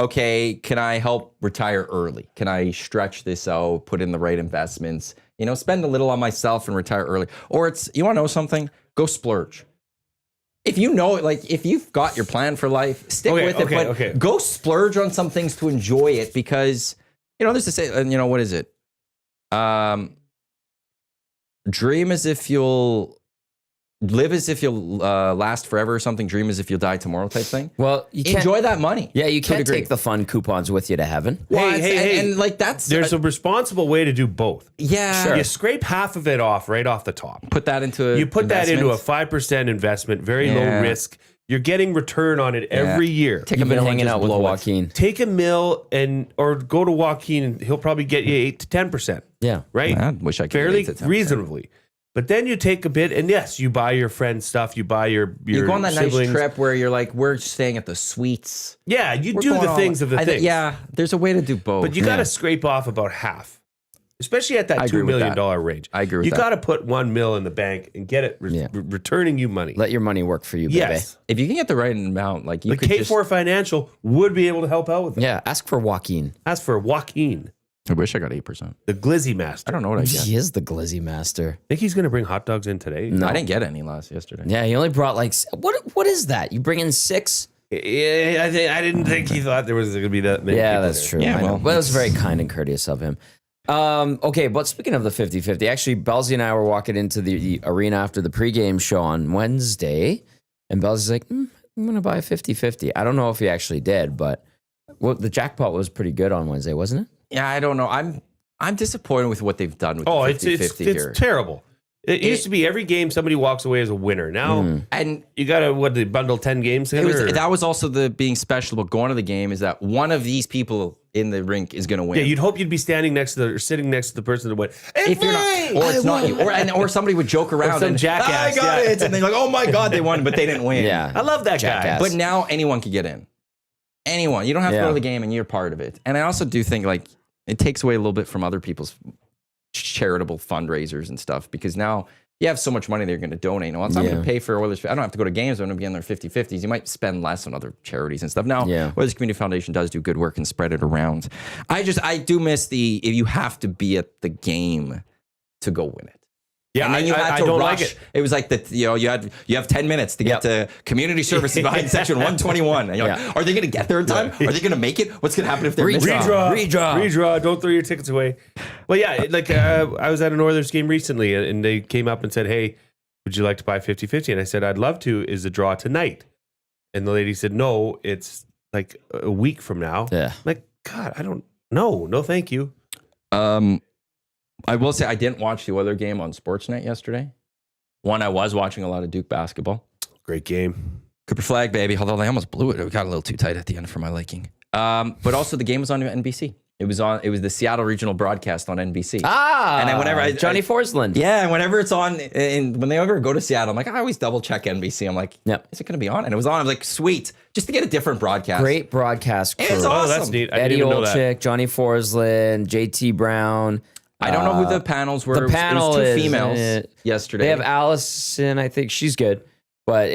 okay, can I help retire early? Can I stretch this out, put in the right investments, spend a little on myself and retire early? Or it's, you want to know something? Go splurge. If you know it, like if you've got your plan for life, stick with it, but go splurge on some things to enjoy it because, there's to say, what is it? Dream as if you'll live as if you'll last forever or something. Dream as if you'll die tomorrow type thing. Well, you can't Enjoy that money. Yeah, you to a can't degree. take the fun coupons with you to heaven. Well, Hey. and like that's There's a responsible way to do both. yeah. You scrape half of it off right off the top. Put that into You put that into a investments. 5% investment, very Yeah. low risk. You're getting return on it every year. Take You've been $1 million hanging and out just with blow it. Joaquin. Take $1 million or go to Joaquin and he'll probably get you 8 to 10%. Yeah. Right? I wish I could Fairly get 8 to 10%. reasonably. But then you take a bit, and yes, you buy your friends stuff. You buy your You go on that siblings. nice trip where you're like, we're staying at the suites. Yeah, you We're do going the all- things of the I think- things. Yeah, there's a way to do both. But you got to scrape off about half, especially at that I agree $2 with million that. range. I agree with you that. got to put $1 million in the bank and get it returning you money. Let your money work for you, baby. Yes, If you can get the right amount, like you the could K4 just. Financial would be able to help out with that. Yeah, ask for Joaquin. As for Joaquin, I wish I got 8%. the Glizzy Master, I don't know what I get. He is the glizzy master. think he's going to bring hot dogs in today. No. I didn't get any yesterday. Yeah, he only brought like what is that? You bring in 6? Yeah, I didn't think he thought there was going to be that many. Yeah, people that's there. true. Yeah, I know. well, But it was very kind and courteous of him. Okay, but speaking of the 50-50, actually, Belsy and I were walking into the arena after the pregame show on Wednesday, and Belsy's like, I'm going to buy a 50-50. I don't know if he actually did, but the jackpot was pretty good on Wednesday, wasn't it? Yeah, I don't know. I'm disappointed with what they've done with Oh, the it's 50-50 here. terrible. It used to be every game somebody walks away as a winner. Now And you got to bundle 10 games it together. was, that was also the being special about going to the game is that one of these people in the rink is going to win. Yeah, you'd hope you'd be standing next to or sitting next to the person that went. if you're not, or it's not you, or somebody would joke around some and jackass, I got yeah. it, and they're like, oh my god, they won, but they didn't win. Yeah. I love that Jackass. guy. But now anyone can get in. Anyone, you don't have to Yeah. go to the game, and you're part of it. And I also do think like it takes away a little bit from other people's charitable fundraisers and stuff because now you have so much money they're going to donate. Well, so I'm going to pay for Oilers. I don't have to go to games. I'm going to be in their 50-50s. You might spend less on other charities and stuff. Now, Oilers Community Foundation does do good work and spread it around. I do miss if you have to be at the game to go win it. Yeah, And then you had I to don't rush. like it. It was like you have 10 minutes to get to community services behind section 121. And you're like, are they going to get there in time? Are they going to make it? What's going to happen if they're missing? Redraw. Don't throw your tickets away. Well, yeah, like I was at an Oilers game recently, and they came up and said, "Hey, would you like to buy 50-50?" And I said, "I'd love to. Is the draw tonight?" And the lady said, "No, it's like a week from now." Yeah. I'm like, God, I don't know. No, thank you. I will say I didn't watch the Oilers game on Sportsnet yesterday. One, I was watching a lot of Duke basketball. Great game. Cooper Flag, baby. Although they almost blew it. It got a little too tight at the end for my liking. But also the game was on NBC. It was the Seattle regional broadcast on NBC. And then whenever Johnny Forsland. Yeah, and whenever it's on, and when they ever go to Seattle, I'm like, I always double check NBC. I'm like, is it going to be on? And it was on. I'm like, sweet, just to get a different broadcast. Great broadcast crew. It's awesome. Oh, that's neat. I Eddie didn't even know that. Olczyk, Johnny Forsland, JT Brown. I don't know who the panels were. The panel it was two is, females yesterday. They have Allison, I think she's good, but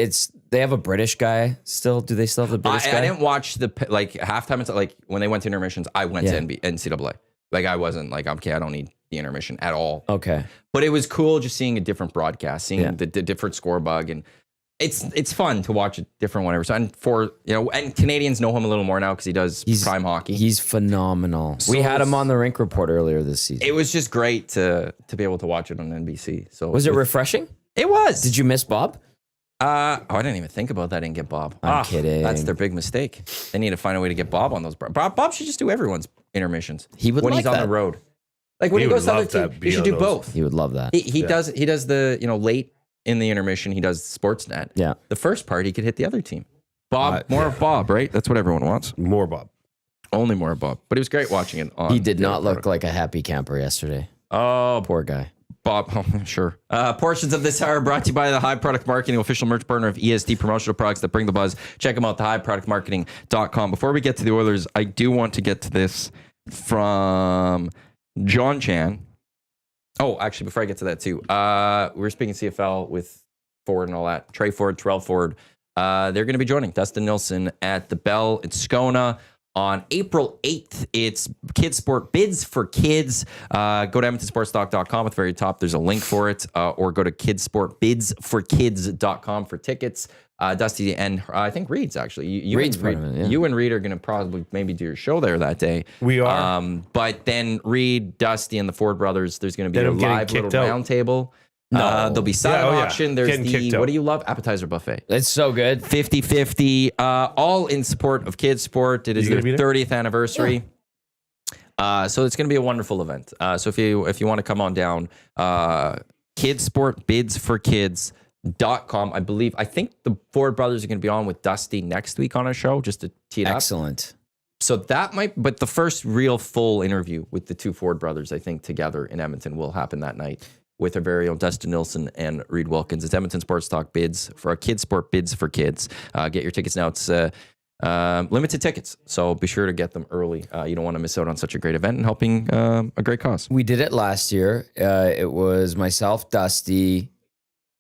they have a British guy still. Do they still have the British guy? I didn't watch the halftime. It's like when they went to intermissions, I went to NCAA. Like I wasn't like, okay, I don't need the intermission at all. Okay. But it was cool just seeing a different broadcast, seeing the different score bug, and it's fun to watch a different whatever. So and Canadians know him a little more now because he does prime hockey. He's phenomenal. So we had him on the Rink Report earlier this season. It was just great to be able to watch it on NBC. So was it refreshing? It was. Did you miss Bob? I didn't even think about that and get Bob. I'm kidding. That's their big mistake. They need to find a way to get Bob on those. Bob should just do everyone's intermissions. He would when like he's on that. the road. Like when he goes to other teams, he should do both. He would love that. He does the late in the intermission, he does Sportsnet. Yeah. The first part, he could hit the other team. Bob, more of Bob, right? That's what everyone wants. More Bob. Only more of Bob. But it was great watching it. He did not look like a happy camper yesterday. Oh, Poor guy. Bob, sure. Portions of this hour are brought to you by the High Product Marketing, official merch partner of EST promotional products that bring the buzz. Check them out, thehighproductmarketing.com. Before we get to the Oilers, I do want to get to this from John Chan. Oh, actually, before I get to that too, we were speaking CFL with Ford and all that. Trey Ford, Terrell Ford. They're going to be joining Dustin Nilsson at the Bell in Scona. On April 8th, it's Kidsport Bids for Kids. Go to EdmontonSportsTalk.com. At the very top, there's a link for it. Or go to KidsportBidsForKids.com for tickets. Dusty and I think Reed's actually. You Reed's and Reed, part of it, yeah. You and Reed are going to probably maybe do your show there that day. We are. But then Reed, Dusty, and the Ford brothers, there's going to be Then a I'm getting live little kicked out. round table. No. There'll be silent Yeah, oh, yeah. auction. There's Getting kicked the, out. what do you love? Appetizer buffet. It's so good. 50-50, all in support of Kidsport. It is You their gonna be there? 30th anniversary. So it's going to be a wonderful event. So if you want to come on down, KidsportBidsForKids.com. I think the Ford brothers are going to be on with Dusty next week on a show just to tee it up. Excellent. So that but the first real full interview with the two Ford brothers, I think, together in Edmonton will happen that night with our very own Dustin Nilsson and Reed Wilkins. It's Edmonton Sports Talk Bids for our Kidsport Bids for Kids. Get your tickets now. It's limited tickets, so be sure to get them early. You don't want to miss out on such a great event and helping a great cause. We did it last year. It was myself, Dusty,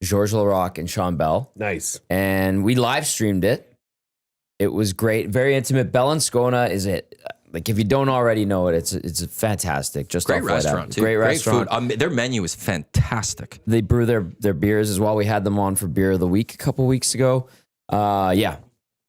Georges Larocque, and Sean Bell. Nice. And we live streamed it. It was great. Very intimate. Bell and Scona is it. Like if you don't already know it, it's fantastic. Just Great off White restaurant, Ave. too. Great restaurant. Food. Their menu is fantastic. They brew their beers as well. We had them on for Beer of the Week a couple weeks ago. Yeah,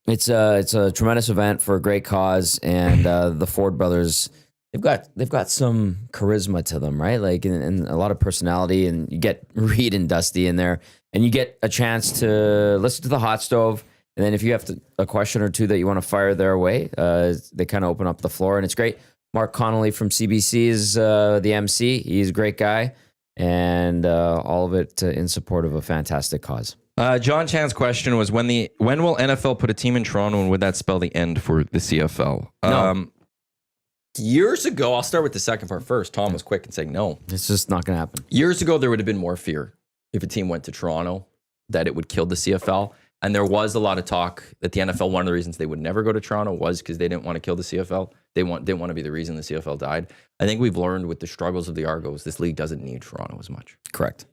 it's a tremendous event for a great cause, and the Ford brothers they've got some charisma to them, right? Like and a lot of personality, and you get Reed and Dusty in there, and you get a chance to listen to the hot stove. And then if you have a question or two that you want to fire their way, they kind of open up the floor, and it's great. Mark Connolly from CBC is the MC. He's a great guy, and all of it in support of a fantastic cause. John Chan's question was when will NFL put a team in Toronto, and would that spell the end for the CFL? No. Years ago, I'll start with the second part first. Tom was quick in saying no. It's just not going to happen. Years ago, there would have been more fear if a team went to Toronto that it would kill the CFL. And there was a lot of talk that the NFL, one of the reasons they would never go to Toronto was because they didn't want to kill the CFL. They didn't want to be the reason the CFL died. I think we've learned with the struggles of the Argos, this league doesn't need Toronto as much. Correct.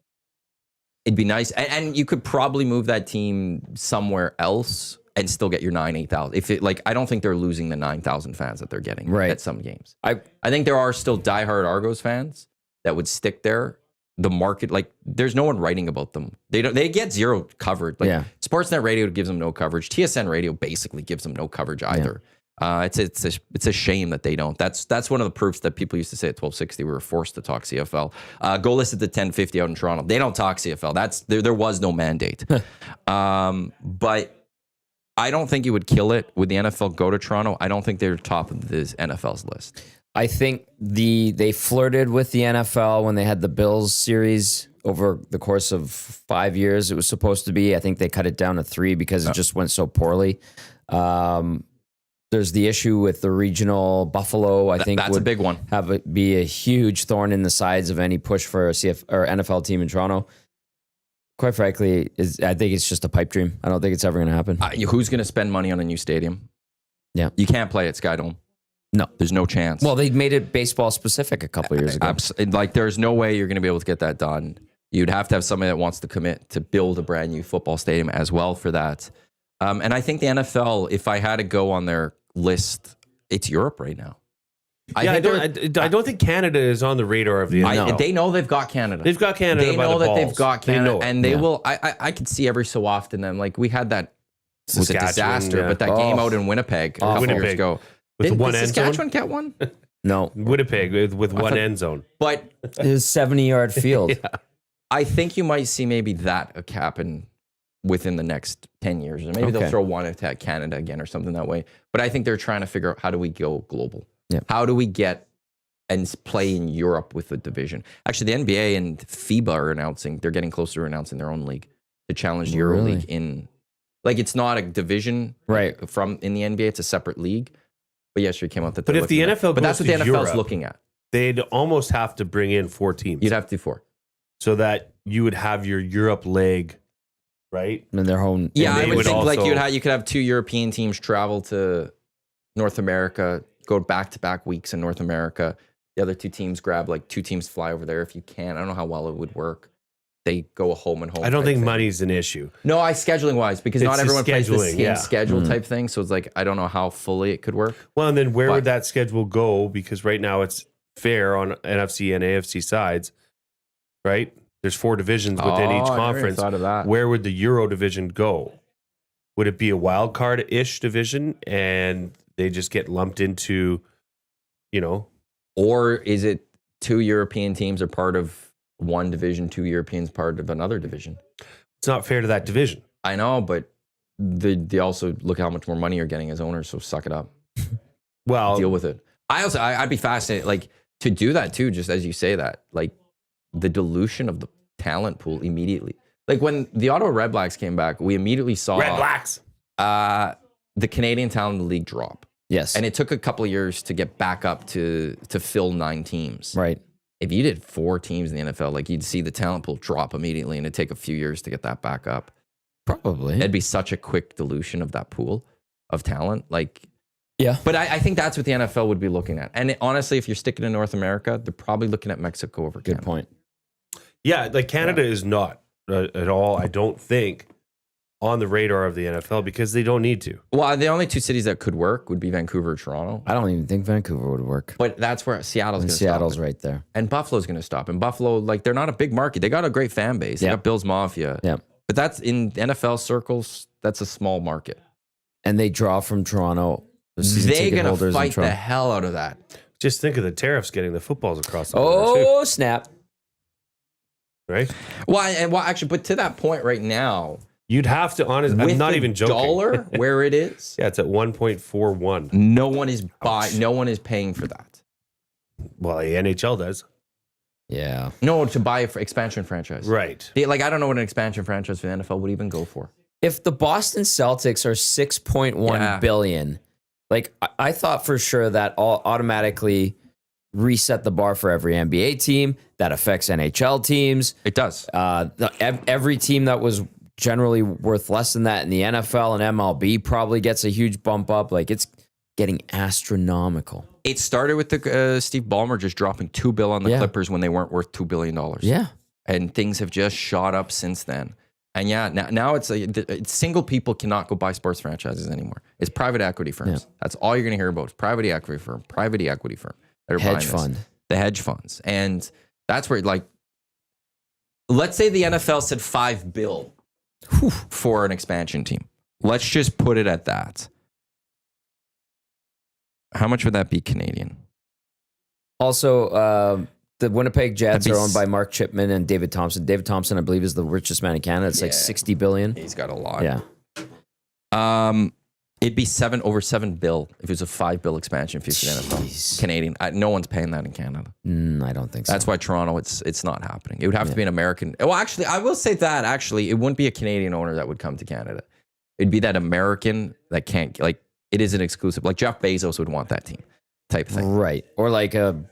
It'd be nice. And you could probably move that team somewhere else and still get your 8,000. I don't think they're losing the 9,000 fans that they're getting Right. at some games. I think there are still diehard Argos fans that would stick there. The market, there's no one writing about them. They get zero coverage. Sportsnet Radio gives them no coverage. TSN Radio basically gives them no coverage either. Yeah. It's a shame that they don't. That's one of the proofs that people used to say at 1260 we were forced to talk CFL. Go listen to 1050 out in Toronto. They don't talk CFL. There was no mandate. But I don't think it would kill it. Would the NFL go to Toronto? I don't think they're top of this NFL's list. I think they flirted with the NFL when they had the Bills series over the course of 5 years. It was supposed to be. I think they cut it down to 3 because it just went so poorly. There's the issue with the regional Buffalo. I think that's a big one. Be a huge thorn in the sides of any push for a NFL team in Toronto. Quite frankly, I think it's just a pipe dream. I don't think it's ever going to happen. Who's going to spend money on a new stadium? Yeah, you can't play at Skydome. No. There's no chance. Well, they made it baseball specific a couple years ago. Like, there's no way you're going to be able to get that done. You'd have to have somebody that wants to commit to build a brand new football stadium as well for that. And I think the NFL, if I had to go on their list, it's Europe right now. I don't think Canada is on the radar of the NFL. They know they've got Canada. They've got Canada. They know that they've got Canada, and they Yeah. will. I could see every so often them. Like, we had that was a Saskatchewan, disaster, yeah. but that game out in Winnipeg a couple years Winnipeg. ago. With Did one end zone? Saskatchewan get one? No. Winnipeg with one end zone. But It was 70-yard field. I think you might see maybe that happen within the next 10 years. Or maybe they'll throw one at Canada again or something that way. But I think they're trying to figure out, how do we go global? Yeah. How do we get and play in Europe with the division? Actually, the NBA and FIBA are announcing, they're getting closer to announcing their own league to challenge the EuroLeague in, like, it's not a division Right. from in the NBA, it's a separate league. But yesterday came out that But they're if the looking at- NFL but that's goes what the to NFL's Europe, looking at. They'd almost have to bring in 4 teams. You'd have to do 4. So that you would have your Europe leg, right? And their home. Yeah, I they would would think like also- you could have 2 European teams travel to North America, go back-to-back weeks in North America. The other 2 teams grab, like, 2 teams fly over there if you can. I don't know how well it would work. They go home and home. I don't type think thing. money's an issue. No, scheduling wise, because It's not the everyone plays the scheduling, same yeah. schedule type thing. So it's like, I don't know how fully it could work. Well, and then where But- would that schedule go? Because right now it's fair on NFC and AFC sides, right? There's 4 divisions within each I never conference. thought of that. Where would the Euro division go? Would it be a wild card-ish division and they just get lumped into, Or is it 2 European teams are part of one division, 2 Europeans part of another division? it's not fair to that division. I know, but they also look at how much more money you're getting as owners, so suck it up. Well, Deal with it. I'd be fascinated, like, to do that too, just as you say that, like, the dilution of the talent pool immediately. Like, when the Ottawa Red Blacks came back, we immediately saw Red Blacks. The Canadian talent in the league drop. Yes. And it took a couple of years to get back up to fill 9 teams. right. If you did 4 teams in the NFL, like, you'd see the talent pool drop immediately, and it'd take a few years to get that back up. Probably. It'd be such a quick dilution of that pool of talent. Like, Yeah. but I think that's what the NFL would be looking at. And honestly, if you're sticking in North America, they're probably looking at Mexico over Good Canada. point. Yeah, like Canada is not at all, I don't think, on the radar of the NFL because they don't need to. Well, the only 2 cities that could work would be Vancouver or Toronto. I don't even think Vancouver would work. But that's where Seattle's going to Seattle's stop. right there. And Buffalo's going to stop. And Buffalo, like, they're not a big market. They got a great fan base. They Yeah. got Bills Mafia. Yeah. But that's in NFL circles, that's a small market. And they draw from Toronto. The season They're ticket going to holders in fight the Toronto. hell out of that. Just think of the tariffs getting the footballs across the border, too, Oh, snap. right? Well, actually, but to that point right now, You'd have to, honestly, I'm with not the even joking. dollar where it is, Yeah, it's at 1.41. no one is paying for that. Well, the NHL does. Yeah. No, to buy an expansion franchise. Right. Like, I don't know what an expansion franchise for the NFL would even go for. If the Boston Celtics are 6.1 billion, like I thought for sure that all automatically reset the bar for every NBA team. That affects NHL teams. It does. Every team that was generally worth less than that in the NFL and MLB probably gets a huge bump up. Like, it's getting astronomical. It started with the Steve Ballmer just dropping $2 billion on the Yeah. Clippers when they weren't worth $2 billion. Yeah. And things have just shot up since then. And yeah, now it's single people cannot go buy sports franchises anymore. It's private equity firms. Yeah. That's all you're going to hear about. It's private equity firm that are buying Hedge this. fund. The hedge funds. And that's where, like, let's say the NFL said $5 billion for an expansion team. Let's just put it at that. How much would that be Canadian? Also, the Winnipeg Jets That'd be are owned by Mark Chipman and David Thompson. David Thompson, I believe, is the richest man in Canada. It's like Yeah. 60 billion. He's got a lot. Yeah. It'd be over $7 billion if it was a $5 billion expansion fee for the NFL. Canadian. No one's paying that in Canada. I don't think so. That's why Toronto, it's not happening. It would have to be an American. Well, actually, I will say that actually, it wouldn't be a Canadian owner that would come to Canada. It'd be that American that can't, like, it is an exclusive. Like, Jeff Bezos would want that team type of thing. Right. Or like a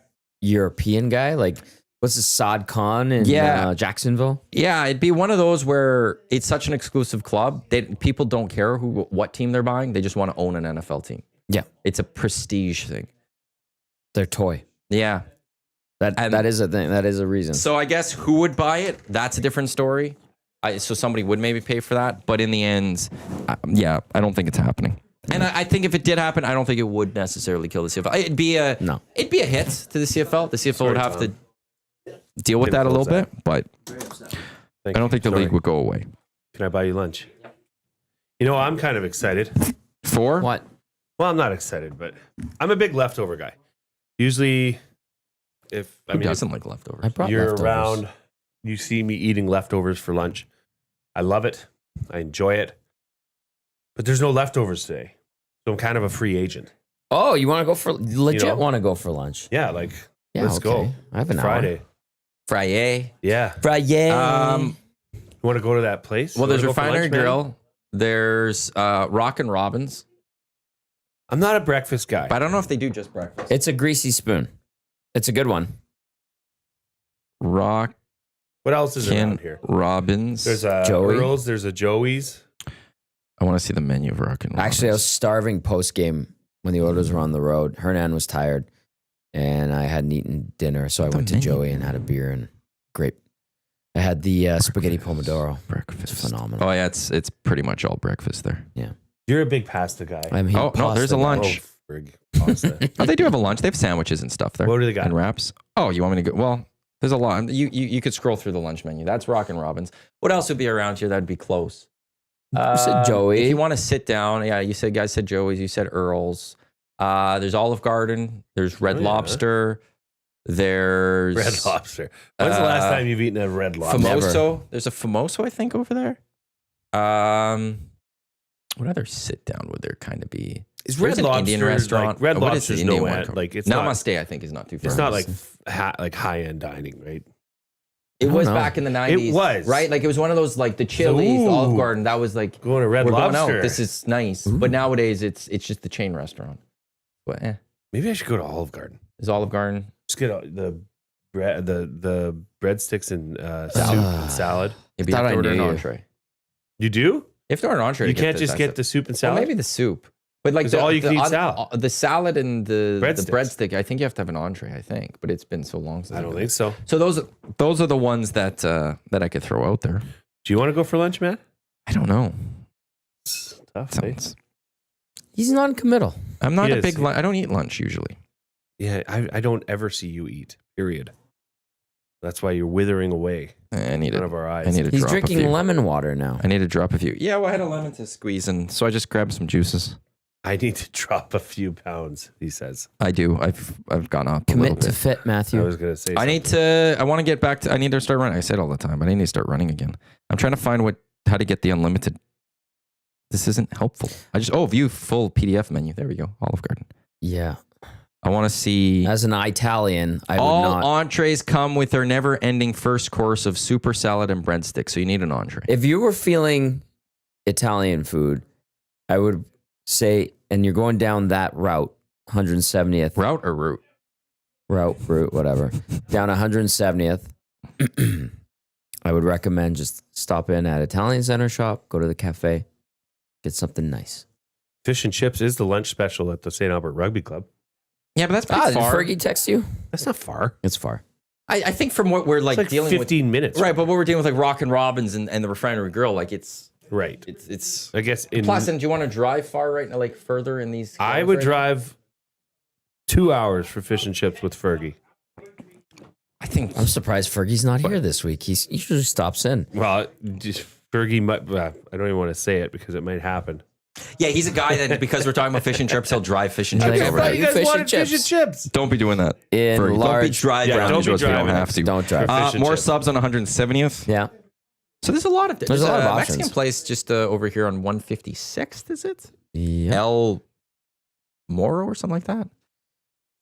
European guy, like what's the Saad Khan in Jacksonville? Yeah, it'd be one of those where it's such an exclusive club. People don't care what team they're buying. They just want to own an NFL team. Yeah. It's a prestige thing. Their toy. Yeah. That is a thing. That is a reason. So I guess who would buy it? That's a different story. So somebody would maybe pay for that. But in the end, I don't think it's happening. And I think if it did happen, I don't think it would necessarily kill the CFL. It'd be a hit to the CFL. The CFL would have to deal with that a little bit, but I don't think the league would go away. Can I buy you lunch? You know, I'm kind of excited. For what? Well, I'm not excited, but I'm a big leftover guy. Usually, if doesn't like leftovers? I brought you're leftovers. around, you see me eating leftovers for lunch. I love it. I enjoy it. But there's no leftovers today. So I'm kind of a free agent. Oh, you want to go for legit? You know? Want to go for lunch? Yeah, like Yeah, let's okay. go. I have an Friday. Friday. Yeah. Friday. You want to go to that place? Well, You there's wanna go for Refinery lunch, man? Grill. There's Rock and Robins. I'm not a breakfast guy. But I don't know if they do just breakfast. It's a greasy spoon. It's a good one. Rock What else is around here? Robins. There's a Joey. Earl's. There's a Joey's. I want to see the menu of Rock and Robins. Actually, I was starving post game when the Oilers were on the road. Hernan was tired, and I hadn't eaten dinner, so I went to menu. Joey and had a beer and great. I had the spaghetti pomodoro. breakfast. It's phenomenal. Oh yeah, it's pretty much all breakfast there. You're a big pasta guy. I'm here. Oh, no, there's a lunch. Oh, frig. Pasta. Oh, they do have a lunch. They have sandwiches and stuff there. What do they got? And wraps. Oh, you want me to go? Well, there's a lot. You could scroll through the lunch menu. That's Rock and Robins. What else would be around here that'd be close? You said Joey. If you want to sit down, yeah, you guys said Joey's. You said Earl's. There's Olive Garden. There's Red Lobster. There's Red Lobster. When's the last time you've eaten a Red Lobster? Famoso. There's a Famoso, I think, over there. What other sit down would there kind of be? Is There's Red an Lobster Indian restaurant? Like, Red What is the Lobster's Indian no one end. called? Like it's not. Namaste, I think, is not too far. It's not like high end dining, right? It don't was know. back in the 90s. It was. Right? Like it was one of those like the Chili's, the Ooh. Olive Garden. That was like Going to Red we're Lobster. going out. This is nice. But nowadays it's just the chain restaurant. But Maybe I should go to Olive Garden. is Olive Garden. Just get the bread, the breadsticks and soup and salad. Maybe you thought have to I order an knew you. entree. You do? You have to order an entree. You to can't just that's get it. the soup and Well, salad. maybe the soup. But like It's all you can eat salad. The salad and the Breadsticks. breadstick, I think you have to have an entree, I think. But it's been so long since I don't done think it. so. So those are the ones that I could throw out there. Do you want to go for lunch, Matt? I don't know. It's tough. eh? Sounds, He's non-committal. I'm not He a is, big. yeah. I don't eat lunch usually. Yeah, I don't ever see you eat. Period. That's why you're withering away I need in front it. of our eyes. I need to He's drop drinking a few. lemon water now. I need to drop a few. Yeah, well, I had a lemon to squeeze, and so I just grabbed some juices. I need to drop a few pounds, he says. I do. I've gone up. a Commit little to bit. fit, I Matthew. was going to say I need to. I want to get back to. I need to start running. I say it all the time, but I need to start running again. I'm trying to find how to get the unlimited. This isn't helpful. View full PDF menu. There we go. Olive Garden. Yeah. I want to see. As an Italian, I would All not. entrees come with their never-ending first course of super salad and breadsticks. So you need an entree. If you were feeling Italian food, I would say, and you're going down that route, 170th Route or route? route, whatever, down 170th, I would recommend just stop in at Italian Center Shop, go to the cafe, get something nice. fish and chips is the lunch special at the St. Albert Rugby Club. Yeah, but that's pretty Did far. Fergie text you? That's not far. It's far. I think from what we're It's like dealing 15 minutes. with, right? But what we're dealing with, like Rock and Robins and the Refinery Grill, like it's Right. I guess in Plus, and do you want to drive far right now, like further in these? I clubs would right drive 2 hours for fish and chips with Fergie. now? I think I'm surprised Fergie's not here this week. He usually stops in. Well, just Fergie might. I don't even want to say it because it might happen. yeah, he's a guy that because we're talking about fish and chips, he'll drive fish and chips Okay, over fine. here. you guys wanted fish and chips. Don't be doing that. In Fergie. Don't be large- driving Yeah, around don't be if you don't driving. have to. Don't drive. Fish and More chips. subs on 170th. Yeah. So there's a lot of There's a lot of Mexican options. place just over here on 156th. Is it Yeah. El Moro or something like that?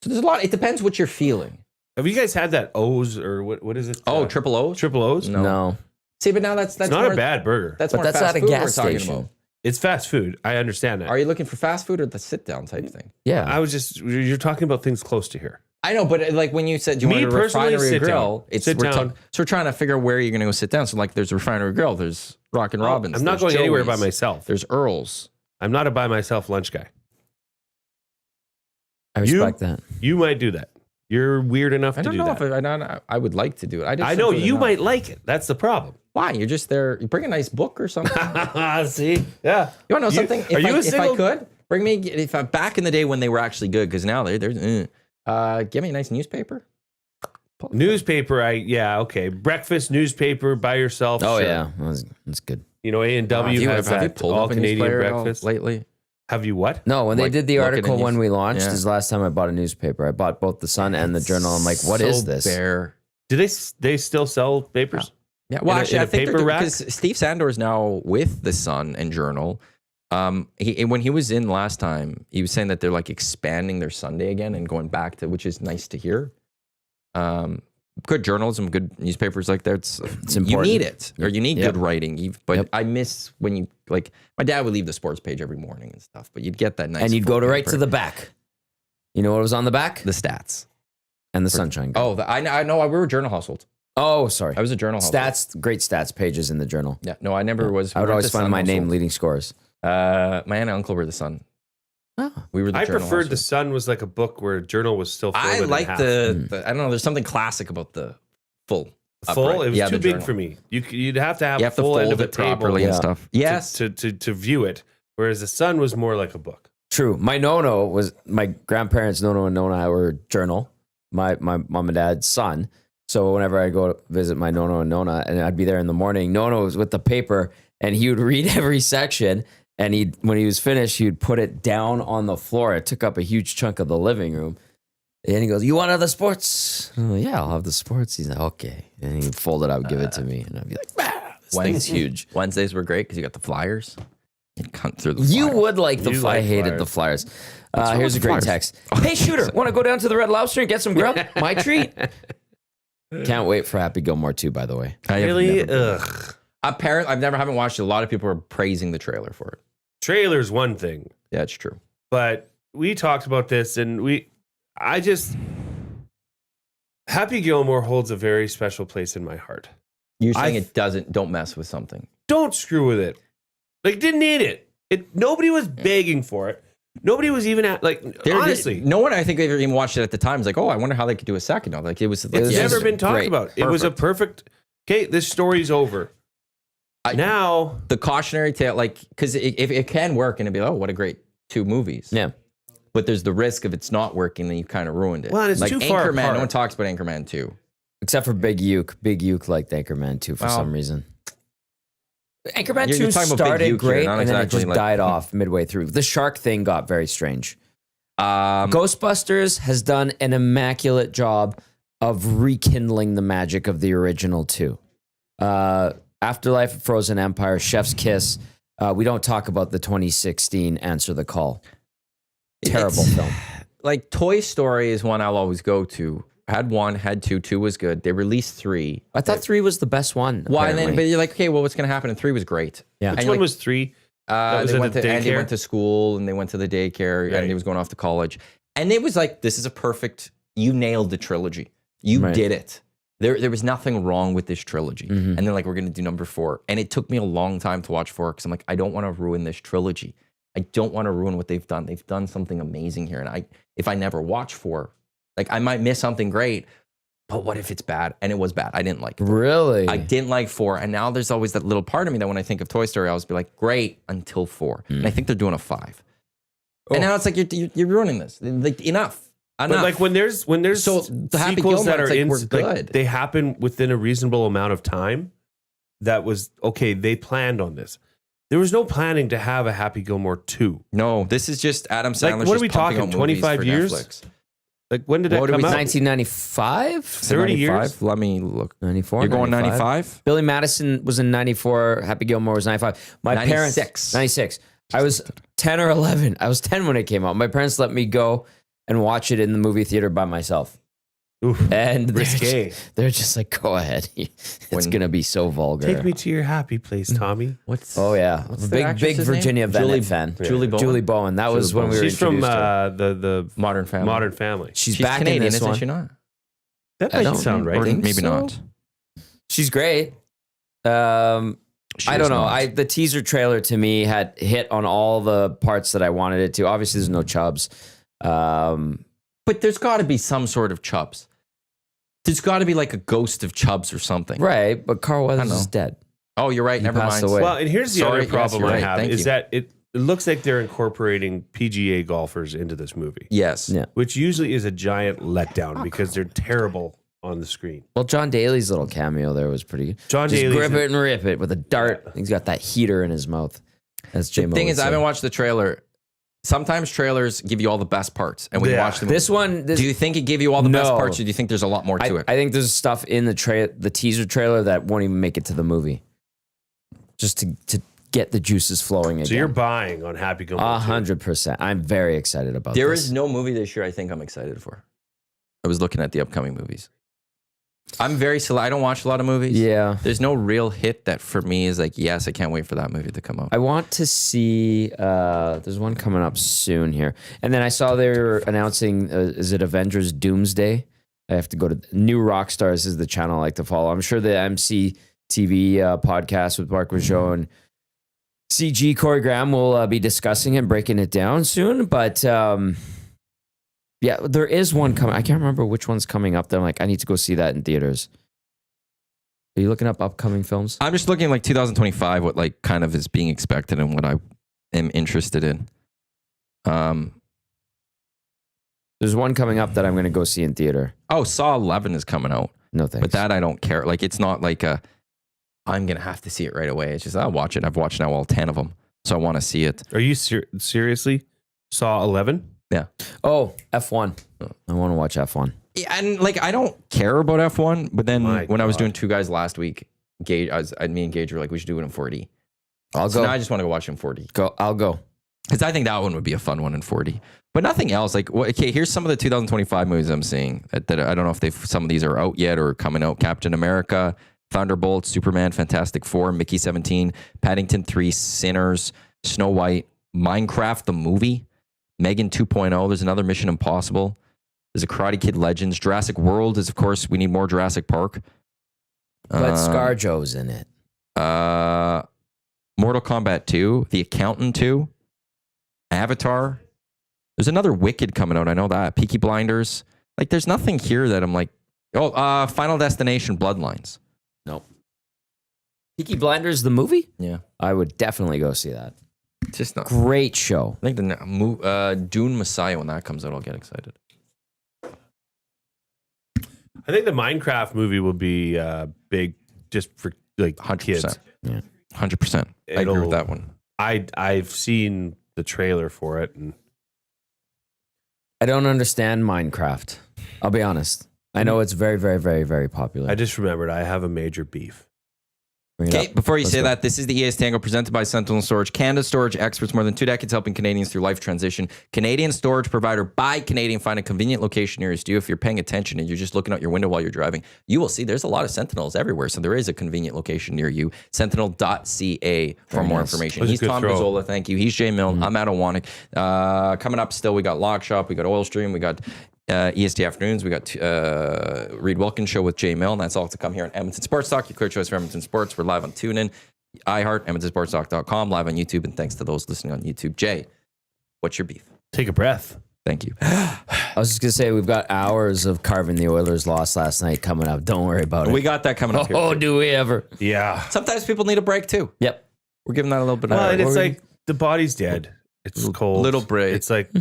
So there's a lot. It depends what you're feeling. Have you guys had that O's or what is it? Oh, triple O's. Triple O's? No. No. See, but now that's It's not more, a bad burger. That's But more that's fast at a food gas we're talking station. about. It's fast food. I understand that. Are you looking for fast food or the sit down type thing? Yeah. I was just, you're talking about things close to here. I know, but like when you said you Me wanted a personally, Refinery sit Grill, down. Sit down. So we're trying to figure out where you're going to go sit down. So like, there's a Refinery Grill, there's Rock and Robins. I'm not there's going anywhere by Joey's, myself. There's Earl's. I'm not a by myself lunch guy. I respect that. You might do that. You're weird enough to do that. I don't know if I would like to do it. I know you might like it. That's the problem. Why? You're just there. You bring a nice book or something. See? Yeah. You want to know something? If I single? could, bring me, if I'm back in the day when they were actually good, because now they're give me a nice newspaper. Newspaper, okay. Breakfast newspaper by yourself. Oh, sure. yeah. That's good. You know, A&W has have you that pulled up a all-Canadian news player at all breakfast. lately? Have you what? No, when they Like, did the looking article at when you- we launched, Yeah. is the last time I bought a newspaper. I bought both the Sun and the Journal. I'm like, what is this? Bare. Do they still sell papers? Yeah, well, In a- actually, in I a think paper rack? because Steve Sandor is now with the Sun and Journal. When he was in last time, he was saying that they're like expanding their Sunday again and going back to, which is nice to hear. Good journalism, good newspapers like that. It's important. You need it, or you need Yep. good writing. But Yep. I miss when you like. My dad would leave the sports page every morning and stuff, but you'd get that nice. And you'd full go right paper. to the back. You know what was on the back? the stats. And the Sunshine Guy. Oh, I know. We were a journal household. Oh, sorry. I was a journal household. Stats, great stats pages in the Journal. Yeah, no, I never was. I would we weren't always the find Sun my name household. leading scores. My aunt and uncle were the Sun. Oh. We were the I journal preferred the household. Sun was like a book where a journal was still I folded in like half. the I don't know. There's something classic about the full. full. upright. It was Yeah, too the big journal. for me. You'd have to have You have to full end fold of a it properly table and Yeah. stuff. Yes. to view it. Whereas the Sun was more like a book. True. My Nono was my grandparents, Nono and Nona, were Journal. My mom and dad's son. So whenever I go to visit my Nono and Nona, and I'd be there in the morning, Nono was with the paper, and he would read every section. And when he was finished, he would put it down on the floor. It took up a huge chunk of the living room. And he goes, "You want other sports?" I'm like, "Yeah, I'll have the sports." He's like, "Okay." And he'd fold it up, give it to me, and I'd be like, "This thing's huge." Wednesdays were great because you got the Flyers. You'd cunt through the You Flyers. would like the You I like hated the Flyers. Here's a the great Flyers? text. Hey, shooter, want to go down to the Red Lobster and get some grub? My treat. Can't wait for Happy Gilmore 2, by the way. I have Really? never- Ugh. Apparently, haven't watched it. A lot of people are praising the trailer for it. Trailer's one thing, Yeah, it's true. but we talked about this, and Happy Gilmore holds a very special place in my heart. You're saying I've- don't mess with something. Don't screw with it. Like, didn't need it. Nobody was begging for it. Nobody was even honestly. No one, I think, ever even watched it at the time. It's like, oh, I wonder how they could do a second. No, like it was. It's Yeah. never been talked Great. about. It was a perfect. Okay, this story's over. Now the cautionary tale, like, because if it can work and it'd be, oh, what a great 2 movies. Yeah. But there's the risk of it's not working, then you've kind of ruined it. Well, and it's like too far Anchorman. apart. No one talks about Anchorman 2. Except for Big Uke. Big Uke liked Anchorman 2 for Well, some reason. Anchorman you're 2 talking about Big started Uke here, great, not and then it exactly just like- died off midway through. The shark thing got very strange. Um, Ghostbusters has done an immaculate job of rekindling the magic of the original 2. Afterlife, Frozen Empire, Chef's Kiss. We don't talk about the 2016 Answer the Call. Terrible film. like Toy Story is one I'll always go to. Had 1, had 2, 2 was good. They released 3. I thought 3 was the best one. Why? And then, but apparently. you're like, okay, well, what's going to happen? And 3 was great. Yeah. which And one like, was 3? was they at went the to Andy daycare? went to school and they went to the daycare Right. and he was going off to college. And it was like, this is a perfect. You nailed the trilogy. You Right. did it. There was nothing wrong with this trilogy. Mhm. And they're like, we're going to do number 4. And it took me a long time to watch 4 because I'm like, I don't want to ruin this trilogy. I don't want to ruin what they've done. They've done something amazing here. And if I never watch 4, like I might miss something great. But what if it's bad? And it was bad. I didn't like it. Really? I didn't like 4. And now there's always that little part of me that when I think of Toy Story, I always be like, great until 4. And I think they're doing a 5. And now it's like, you're ruining this. Like, enough. But like when there's So, the Happy sequels that Gilmore, are it's like, in we're good. they happen within a reasonable amount of time. That was okay. They planned on this. There was no planning to have a Happy Gilmore 2. No, this is just Adam Sandler. what are we talking, 25 years? Netflix. Like when did that What do come we out? 1995? 30 years? 95? Let me look. 94? You're going 95? Billy Madison was in 94. Happy Gilmore was 95. My 96. parents... 96. I was 10 or 11. I was 10 when it came out. My parents let me go and watch it in the movie theater by myself. Oof. And Risque. they're just like, go ahead. It's When- going to be so vulgar. Take me to your happy place, Tommy. What's Oh, yeah. the Big actress's name? Virginia Bennett Julie- fan. Julie Bowen? Julie Bowen. That was when we were She's from introduced to her. the Modern Family? Modern Family. She's She's back Canadian, in this isn't one. she not? That I might don't sound right. Or think maybe so. not. She's great. She I is don't know. not. The teaser trailer to me had hit on all the parts that I wanted it to. Obviously, there's no chubs. But there's got to be some sort of Chubbs. There's got to be like a ghost of Chubbs or something. Right, but Carl Weathers is dead. Oh, you're right. Never passed mind. away. Well, and here's the Sorry, other problem yes, you're I right. have Thank is you. that it looks like they're incorporating PGA golfers into this movie, Yes. Yeah. which usually is a giant letdown because they're terrible on the screen. Well, John Daly's little cameo there was pretty good. John Just Daly's grip it and rip it with a dart. He's got that heater in his mouth. That's J-Mo. The thing is, I haven't watched the trailer. Sometimes trailers give you all the best parts, and when you Yeah. watch the movie, This one, do you think it gave you all the best No. parts, or do you think there's a lot more to it? I think there's stuff in the teaser trailer that won't even make it to the movie. Just to get the juices flowing again. So you're buying on Happy Gilmore. 100%. I'm very excited about There this. is no movie this year I think I'm excited for. I was looking at the upcoming movies. I'm very I don't watch a lot of movies. Yeah. There's no real hit that for me is like, yes, I can't wait for that movie to come out. I want to see. There's one coming up soon here, and then I saw they were announcing. Is it Avengers Doomsday? I have to go to New Rockstars is the channel I like to follow. I'm sure the MC TV podcast with Mark Rougeau and CG Corey Graham will be discussing it and breaking it down soon. But yeah, there is one coming. I can't remember which one's coming up. That I'm like, I need to go see that in theaters. Are you looking up upcoming films? I'm just looking like 2025, what like kind of is being expected and what I am interested in. There's one coming up that I'm going to go see in theater. Oh, Saw 11 is coming out, No thanks. but that I don't care. Like, it's not like I'm going to have to see it right away. It's just, I'll watch it. I've watched now all 10 of them, so I want to see it. Are you seriously Saw 11? Yeah. Oh, F1. I want to watch F1. Yeah, and like, I don't care about F1, but then My when I was God. doing Two Guys last week, me and Gage were like, we should do it in 4D. I'll So go. now I just want to go watch it in 4D. I'll go. Because I think that one would be a fun one in 4D. But nothing else. Like, okay, here's some of the 2025 movies I'm seeing that I don't know if some of these are out yet or coming out. Captain America, Thunderbolt, Superman, Fantastic Four, Mickey 17, Paddington 3, Sinners, Snow White, Minecraft the movie, Megan 2.0. There's another Mission Impossible. There's a Karate Kid Legends. Jurassic World is, of course, we need more Jurassic Park. But ScarJo's in it. Mortal Kombat 2, The Accountant 2, Avatar. There's another Wicked coming out. I know that. Peaky Blinders. Like, there's nothing here that I'm like, Final Destination Bloodlines. Nope. Peaky Blinders, the movie? Yeah. I would definitely go see that. It's just not. Great show. I think the Dune Messiah, when that comes out, I'll get excited. I think the Minecraft movie will be big just for like 100%. kids. Yeah. 100%. I agree with that one. I've seen the trailer for it, and I don't understand Minecraft. I'll be honest. I know it's very, very, very, very popular. I just remembered I have a major beef. Bring it Okay, up. before you Let's say go. that, this is the EST Hangout presented by Sentinel Storage, Canada Storage experts, more than 2 decades helping Canadians through life transition. Canadian storage provider by Canadian. Find a convenient location nearest you. If you're paying attention and you're just looking out your window while you're driving, you will see there's a lot of Sentinels everywhere. So there is a convenient location near you. Sentinel.ca for Very more nice. information. That's a He's good Tom throw. Gazzola. Thank you. He's Jay Milne. I'm Adam Iwanyk. Coming up still, we got Lock Shop, we got Oil Stream, we got EST Afternoons. We got Reed Wilkins Show with Jay Milne. That's all to come here on Edmonton Sports Talk, your clear choice for Edmonton Sports. We're live on TuneIn, iHeart, EdmontonSportsTalk.com, live on YouTube, and thanks to those listening on YouTube. Jay, what's your beef? Take a breath. Thank you. I was just going to say, we've got hours of carving the Oilers' loss last night coming up. Don't worry about it. We got that coming up here. Oh, too. do we ever? Yeah. Sometimes people need a break too. Yep. We're giving that a little bit Well, of and a it's like the body's dead. It's cold. little break. It's like,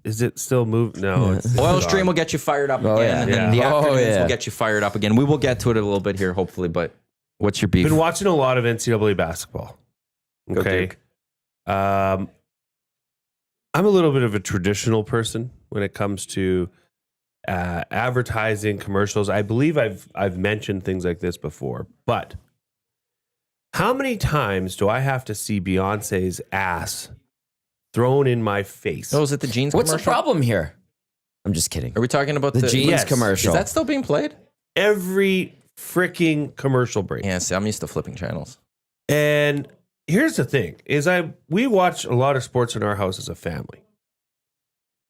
is it still moving? No. It's Oil gone. Stream will get you fired up Oh, again, yeah. and then the Yeah. Oh, afternoons yeah. will get you fired up again. We will get to it a little bit here, hopefully, but what's your beef? Been watching a lot of NCAA basketball. Go Okay. Duke. I'm a little bit of a traditional person when it comes to advertising, commercials. I believe I've mentioned things like this before, but how many times do I have to see Beyonce's ass thrown in my face? Oh, is it the jeans What's the commercial? problem here? I'm just kidding. Are we talking about The jeans Yes. commercial. Is that still being played? Every freaking commercial break. Yeah, see, I'm used to flipping channels. And here's the thing is we watch a lot of sports in our house as a family.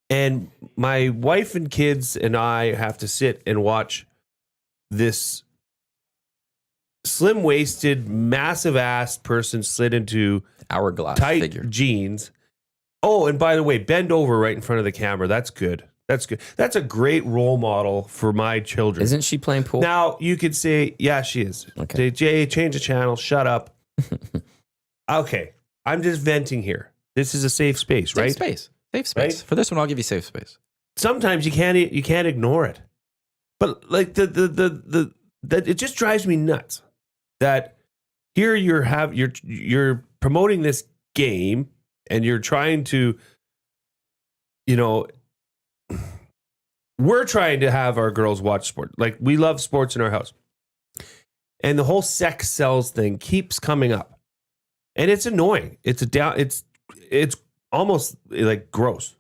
And my wife and kids and I have to sit and watch this slim-waisted, massive-ass person slid into Hourglass tight figure. jeans Oh, and by the way, bend over right in front of the camera. That's good. That's good. That's a great role model for my children. Isn't she playing pool? Now, you could say, yeah, she is. Okay. Say, Jay, change the channel. Shut up. Okay. I'm just venting here. This is a safe space, right? Safe space. Right? For this one, I'll give you safe space. Sometimes you can't ignore it. But like the it just drives me nuts that here you're promoting this game and you're trying to, we're trying to have our girls watch sport. Like, we love sports in our house. And the whole sex sells thing keeps coming up. And it's annoying. It's almost like gross.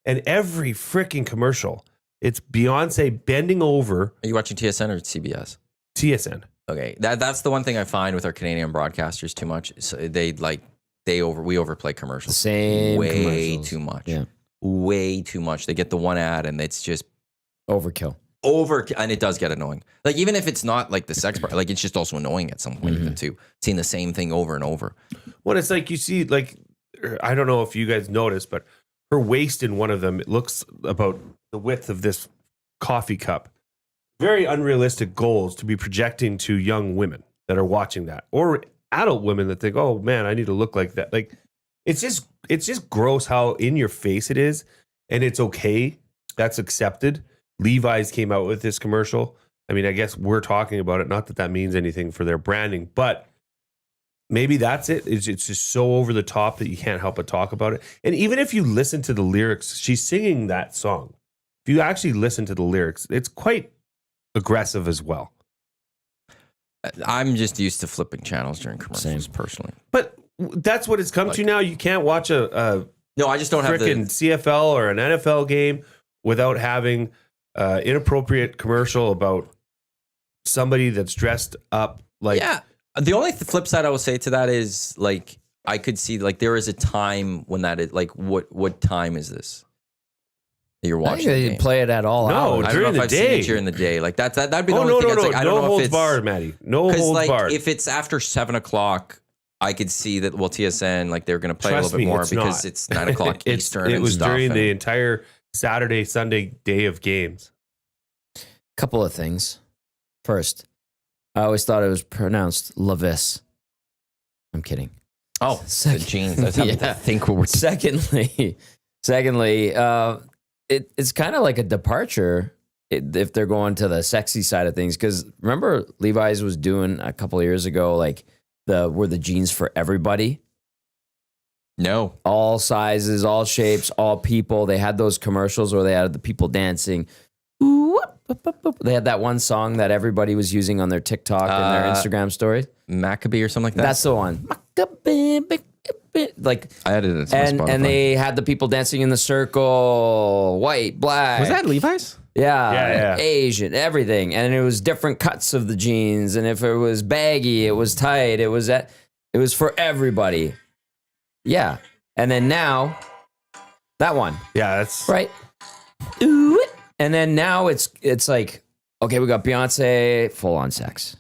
And every freaking commercial, it's Beyonce bending over. Are you watching TSN or CBS? TSN. Okay, that's the one thing I find with our Canadian broadcasters too much. So we overplay commercials. Same way commercials. too much. Yeah. Way too much. They get the one ad and it's just Overkill. and it does get annoying. Like, even if it's not like the sex part, like, it's just also annoying at some point even too. Seeing the same thing over and over. Well, it's like you see, like, I don't know if you guys noticed, but her waist in one of them, it looks about the width of this coffee cup. Very unrealistic goals to be projecting to young women that are watching that, or adult women that think, oh man, I need to look like that. Like, it's just gross how in your face it is. And it's okay. That's accepted. Levi's came out with this commercial. I mean, I guess we're talking about it. Not that that means anything for their branding, but maybe that's it. It's just so over the top that you can't help but talk about it. And even if you listen to the lyrics, she's singing that song. If you actually listen to the lyrics, it's quite aggressive as well. I'm just used to flipping channels during commercials personally. But that's what it's come to now. You can't watch a No, I just don't have frickin' CFL or an NFL game without having inappropriate commercial about somebody that's dressed up like. Yeah. The only flip side I will say to that is, like, I could see, like, there is a time when that is, like, what time is this that you're watching? You play it at all. No, hours. I don't know during if the I've seen day. it during the day. Like, that'd be the Oh, only no, thing. no, That's no. like, I don't No know if holds it's barred, Maddie. No because, holds like, barred. if it's after 7 o'clock, I could see that. Well, TSN, like, they're going to play Trust a little bit me, more it's because not. it's 9 o'clock Eastern. It and was stuff, during and- the entire Saturday, Sunday day of games. Couple of things. First, I always thought it was pronounced Levis. I'm kidding. Oh, the jeans. I was having to think what we're Secondly, it's kind of like a departure if they're going to the sexy side of things. Because remember, Levi's was doing a couple of years ago, like were the jeans for everybody, No. all sizes, all shapes, all people. They had those commercials where they had the people dancing. Ooh, whoop, whoop, whoop, whoop. They had that one song that everybody was using on their TikTok and their Instagram stories. Maccabee or something like that. That's the one. Like, I added it to my Spotify. and they had the people dancing in the circle, white, black. Was that Levi's? Yeah, Yeah. Asian, everything. And it was different cuts of the jeans. And if it was baggy, it was tight. It was for everybody. Yeah. And then now, that one. Yeah, that's Right. Ooh. And then now it's like, okay, we got Beyonce, full on sex.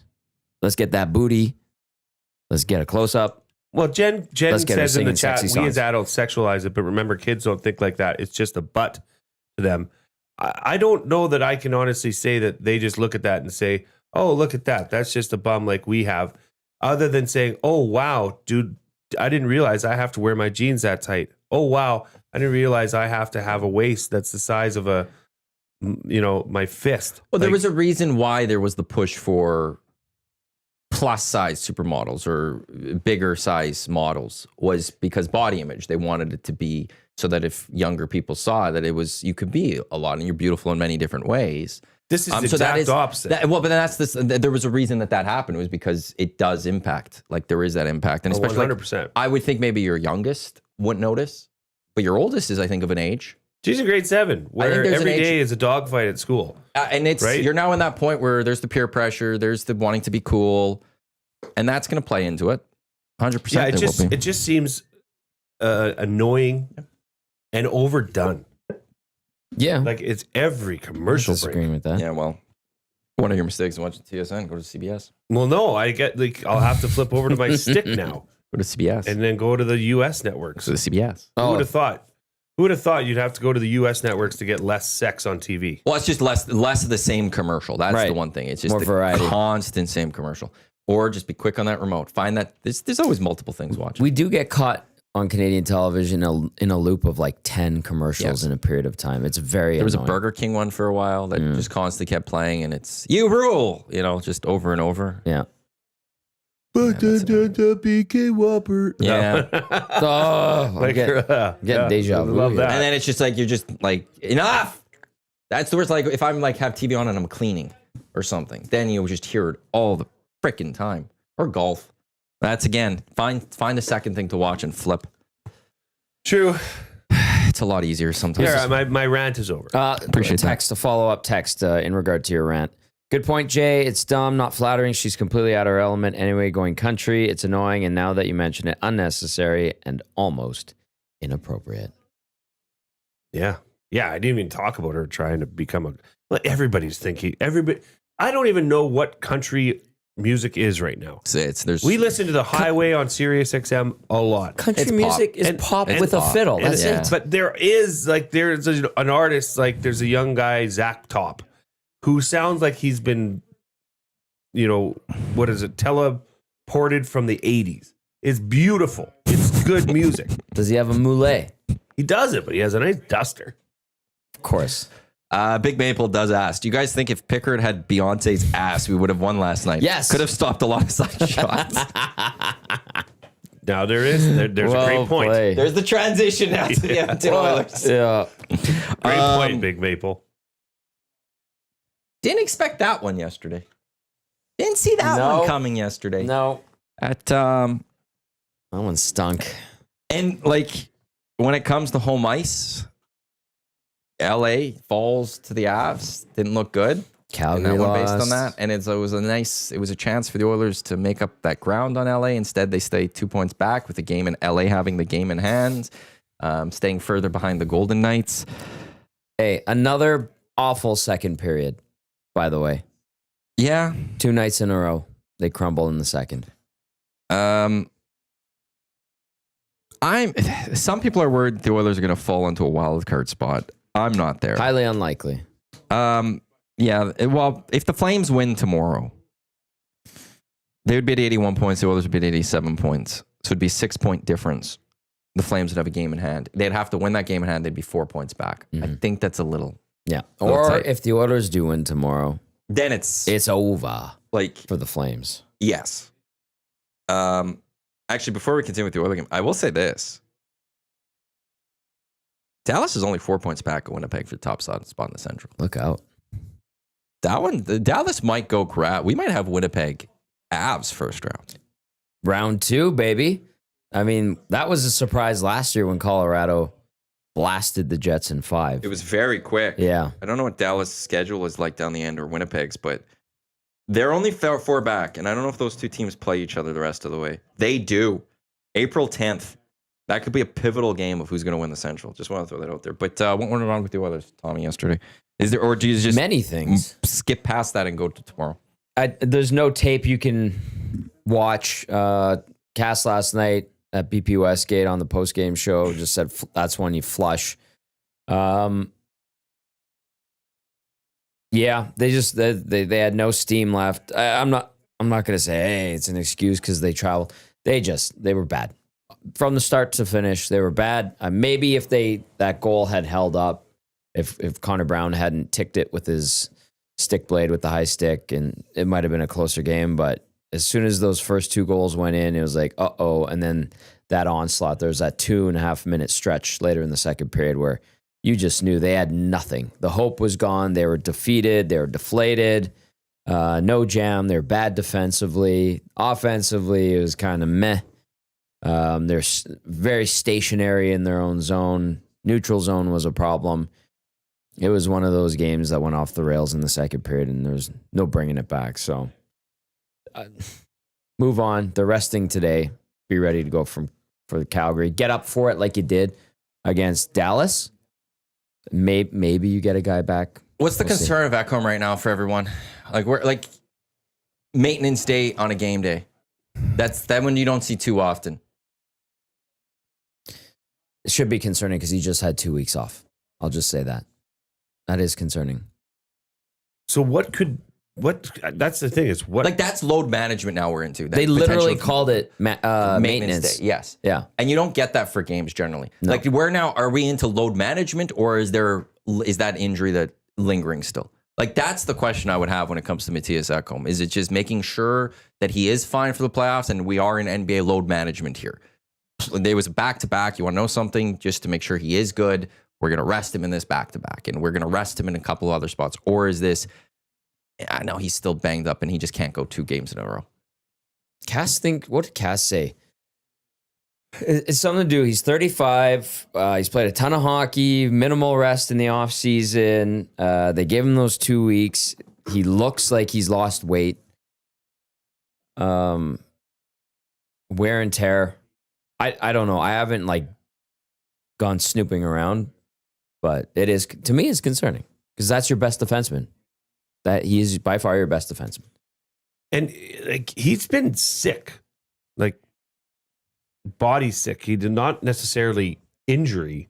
Let's get that booty. Let's get a close up. well. Jen Let's get her says in the singing chat, sexy we songs. as adults sexualize it, but remember, kids don't think like that. It's just a butt to them. I don't know that I can honestly say that they just look at that and say, "Oh, look at that. That's just a bum like we have." Other than saying, "Oh wow, dude, I didn't realize I have to wear my jeans that tight. Oh wow, I didn't realize I have to have a waist that's the size of my fist." Well, there Like, was a reason why there was the push for plus size supermodels or bigger size models, was because body image. They wanted it to be so that if younger people saw that it was, you could be a lot and you're beautiful in many different ways. this is the So that exact is opposite. well, but then that's this. There was a reason that happened, was because it does impact. Like, there is that impact, and especially, like, 100%. I would think maybe your youngest wouldn't notice, but your oldest is, I think, of an age. She's in grade 7, where there's an every age- day is a dogfight at school. And it's Right? you're now in that point where there's the peer pressure, there's the wanting to be cool, and that's going to play into it. 100%. Yeah, there will be. it just seems annoying and overdone. Yeah. Like, it's every commercial break. disagreeing with that. Yeah, well, one of your mistakes in watching TSN, go to CBS. Well, no, I get, like, I'll have to flip over to my stick now. Go to CBS. and then go to the U.S. networks. to the CBS. Who would have thought? Who would have thought you'd have to go to the U.S. networks to get less sex on TV? Well, it's just less of the same commercial. That's Right. the one thing. It's just More the variety. constant same commercial. Or just be quick on that remote. Find that there's always multiple things watching. We do get caught on Canadian television in a loop of like 10 commercials in a period of time. It's very There was a annoying. Burger King one for a while that just constantly kept playing, and it's "You rule," just over and over. Yeah. But the BK Whopper. Yeah. Oh, I'm getting deja vu. Love here. that. And then it's just like you're just like enough. That's the worst. Like if I'm like have TV on and I'm cleaning or something, then you just hear it all the freaking time. Or golf. That's again find a second thing to watch and flip. True. It's a lot easier sometimes. Here, my rant is over. Appreciate a follow-up text in regard to your rant. Good point, Jay. It's dumb, not flattering. She's completely out of her element anyway, going country. It's annoying, and now that you mention it, unnecessary and almost inappropriate. Yeah. Yeah, I didn't even talk about her trying to become well, everybody's thinking. I don't even know what country music is right now. We listen to The Highway on Sirius XM a lot. Country It's music pop. is And- pop it's with pop. a fiddle. And That's Yeah. it. But there's an artist, like there's a young guy, Zach Top, who sounds like he's been, what is it, teleported from the 80s. It's beautiful. It's good music. Does he have a moulet? He does it, but he has a nice duster. Of course. Big Maple does ask, do you guys think if Pickard had Beyonce's ass, we would have won last night? Yes. Could have stopped a lot of side shots. Now there's a great point. played. There's the transition now to the Edmonton Oilers. Yeah. Great point, Big Maple. Didn't expect that one yesterday. Didn't see that No. one coming yesterday. No. At That one stunk. and like when it comes to home ice, LA falls to the Avs. Didn't look good. Calgary And that one lost. based on that. And it was a chance for the Oilers to make up that ground on LA. Instead, they stay 2 points back with the game in LA having the game in hand, staying further behind the Golden Knights. Hey, another awful second period, by the way. Yeah. 2 nights in a row, they crumble in the second. Some people are worried the Oilers are going to fall into a wild card spot. I'm not there. Highly unlikely. Yeah. Well, if the Flames win tomorrow, they would be at 81 points. The Oilers would be at 87 points. So it'd be 6-point difference. The Flames would have a game in hand. They'd have to win that game in hand. They'd be 4 points back. I think that's a little. Yeah. Little Or tight. if the Oilers do win tomorrow, Then it's it's over like for the Flames. yes. Actually, before we continue with the Oilers game, I will say this: Dallas is only 4 points back of Winnipeg for the top spot in the Central. Look out. Dallas might go crap. We might have Winnipeg Avs first round. Round 2, baby. I mean, that was a surprise last year when Colorado blasted the Jets in 5. It was very quick. Yeah. I don't know what Dallas' schedule is like down the end or Winnipeg's, but they're only 4 back, and I don't know if those two teams play each other the rest of the way. They do. April 10th. That could be a pivotal game of who's going to win the Central. Just want to throw that out there. But what went wrong with the Oilers, Tommy, yesterday? Is there, or do you just Many things. skip past that and go to tomorrow? There's no tape you can watch. Cast last night at BP Westgate on the post-game show just said that's when you flush. Yeah, they had no steam left. I'm not gonna say hey it's an excuse because they traveled. They were bad from the start to finish. They were bad. Maybe if that goal had held up, if Connor Brown hadn't ticked it with his stick blade with the high stick, and it might have been a closer game. But as soon as those first 2 goals went in, it was like uh-oh, and then that onslaught. There was that 2.5 minute stretch later in the second period where you just knew they had nothing. The hope was gone. They were defeated. They were deflated. No jam. They're bad defensively. Offensively, it was kind of meh. They're very stationary in their own zone. Neutral zone was a problem. It was one of those games that went off the rails in the second period, and there's no bringing it back. So move on. They're resting today. Be ready to go for the Calgary. Get up for it like you did against Dallas. Maybe you get a guy back. What's the We'll see. concern of Ekholm right now for everyone? Like we're like maintenance day on a game day. That's that one you don't see too often. It should be concerning because he just had 2 weeks off. I'll just say that. That is concerning. So that's the thing is what Like that's load management now we're into. They literally called it maintenance. day. Yes. Yeah. And you don't get that for games generally. No. Like where now are we into load management or is that injury that lingering still? Like that's the question I would have when it comes to Matthias Ekholm. Is it just making sure that he is fine for the playoffs and we are in NBA load management here? There was a back-to-back. You want to know something? Just to make sure he is good, we're going to rest him in this back-to-back and we're going to rest him in a couple other spots. Or is this, I know he's still banged up and he just can't go 2 games in a row. What did Cass say? It's something to do. He's 35. He's played a ton of hockey, minimal rest in the offseason. They gave him those 2 weeks. He looks like he's lost weight. Wear and tear. I don't know. I haven't gone snooping around, but it is, to me, it's concerning because that's your best defenseman. That he is by far your best defenseman. and he's been sick, body sick. He did not necessarily injury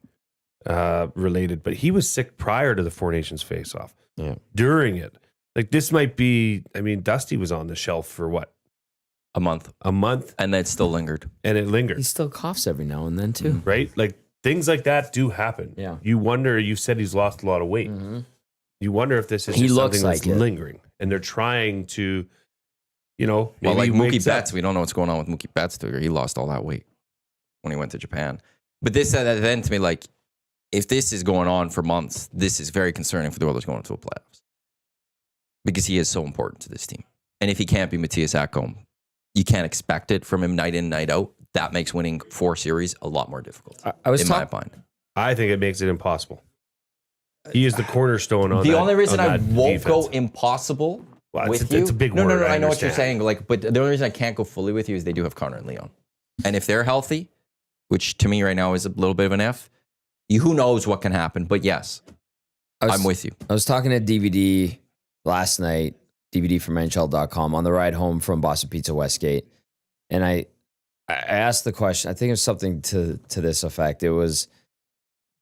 related, but he was sick prior to the Four Nations face-off. Yeah. During it. This might be, Dusty was on the shelf for what? A month. And that still lingered. And it lingered. He still coughs every now and then too. Right? Things like that do happen. Yeah. You wonder, you said he's lost a lot of weight. Mm-hmm. You wonder if this is He just looks something that's like it. lingering. And they're trying to, maybe Well, like he Mookie wakes up. Betts, we don't know what's going on with Mookie Betts. He lost all that weight when he went to Japan. But this then to me, if this is going on for months, this is very concerning for the Oilers going into the playoffs because he is so important to this team. And if he can't be Matthias Ekholm, you can't expect it from him night in, night out. That makes winning 4 series a lot more difficult. I was in my mind. I think it makes it impossible. He is the cornerstone on The that, only reason on I that won't defense. go impossible Well, with it's a big no, word. No, I I know what you're understand. saying. But the only reason I can't go fully with you is they do have Connor and Leon. And if they're healthy, which to me right now is a little bit of an F, who knows what can happen. But yes, I'm with you. I was talking to DVD last night, DVD from NHL.com, on the ride home from Boston Pizza Westgate. And I asked the question, I think it was something to this effect. It was,